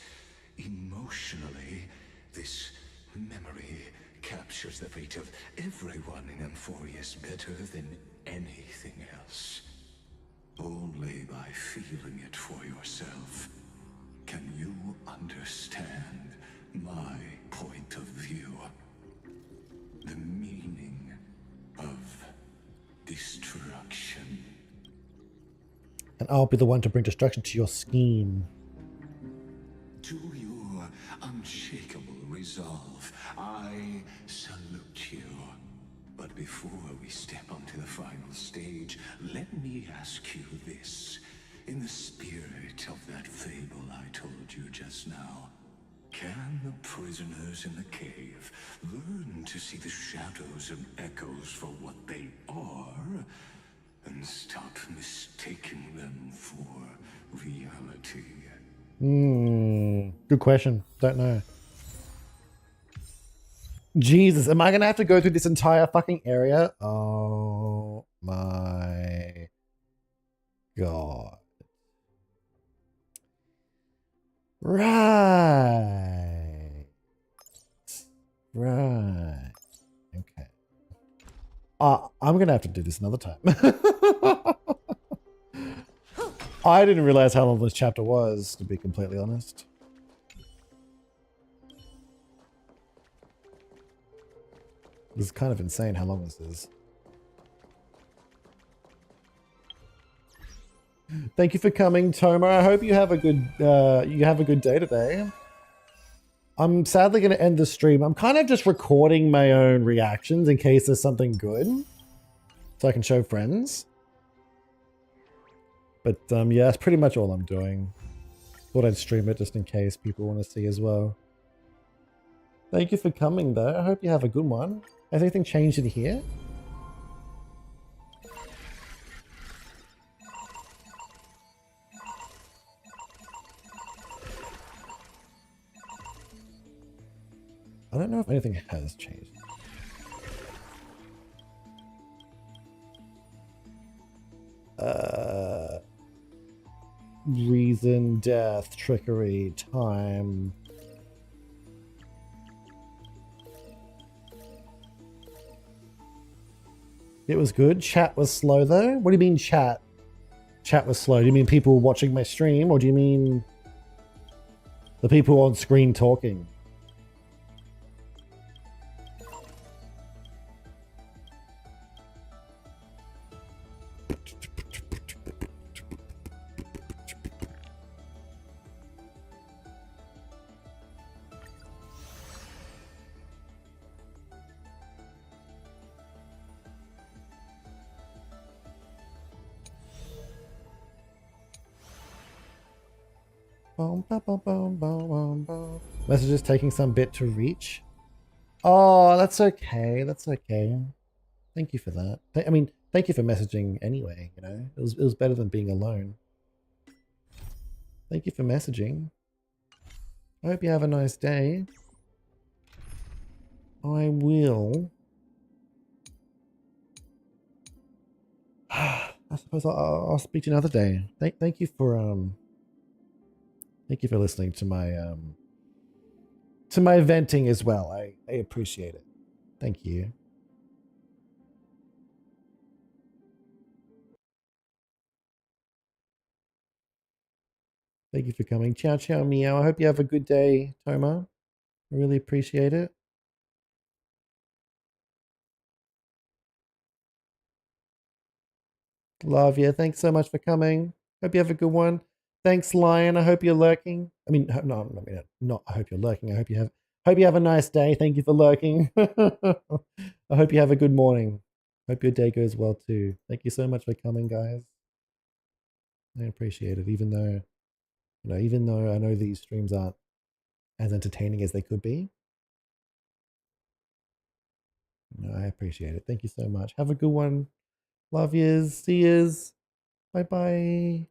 Emotionally, this memory captures the fate of everyone in Amphorius better than anything else. Only by feeling it for yourself can you understand my point of view. The meaning of destruction. And I'll be the one to bring destruction to your scheme. To your unshakable resolve, I salute you. But before we step onto the final stage, let me ask you this. In the spirit of that fable I told you just now, can the prisoners in the cave learn to see the shadows and echoes for what they are, and stop mistaking them for reality? Good question. Don't know. Jesus, am I gonna have to go through this entire fucking area? Oh my god. Right. Right. Okay. I'm gonna have to do this another time. I didn't realize how long this chapter was, to be completely honest. This is kind of insane how long this is. Thank you for coming, Toma. I hope you have a good day today. I'm sadly going to end the stream. I'm kind of just recording my own reactions in case there's something good, so I can show friends. But yeah, that's pretty much all I'm doing. Thought I'd stream it just in case people want to see as well. Thank you for coming, though. I hope you have a good one. Has anything changed in here? I don't know if anything has changed. Reason, death, trickery, time. It was good. Chat was slow though. What do you mean chat? Chat was slow. Do you mean people watching my stream, or do you mean the people on screen talking? Messages taking some bit to reach. Oh, that's okay. That's okay. Thank you for that. I mean, thank you for messaging anyway, you know. It was better than being alone. Thank you for messaging. I hope you have a nice day. I will. I suppose I'll speak to you another day. Thank you for listening to my venting as well. I appreciate it. Thank you. Thank you for coming. Ciao, ciao, meow. I hope you have a good day, Toma. I really appreciate it. Love you. Thanks so much for coming. Hope you have a good one. Thanks, Lion. I hope you're lurking. I mean, no, not I hope you're lurking. I hope you have a nice day. Thank you for lurking. I hope you have a good morning. Hope your day goes well too. Thank you so much for coming, guys. I appreciate it, even though, even though I know these streams aren't as entertaining as they could be. No, I appreciate it. Thank you so much. Have a good one. Love yous. See yous. Bye bye.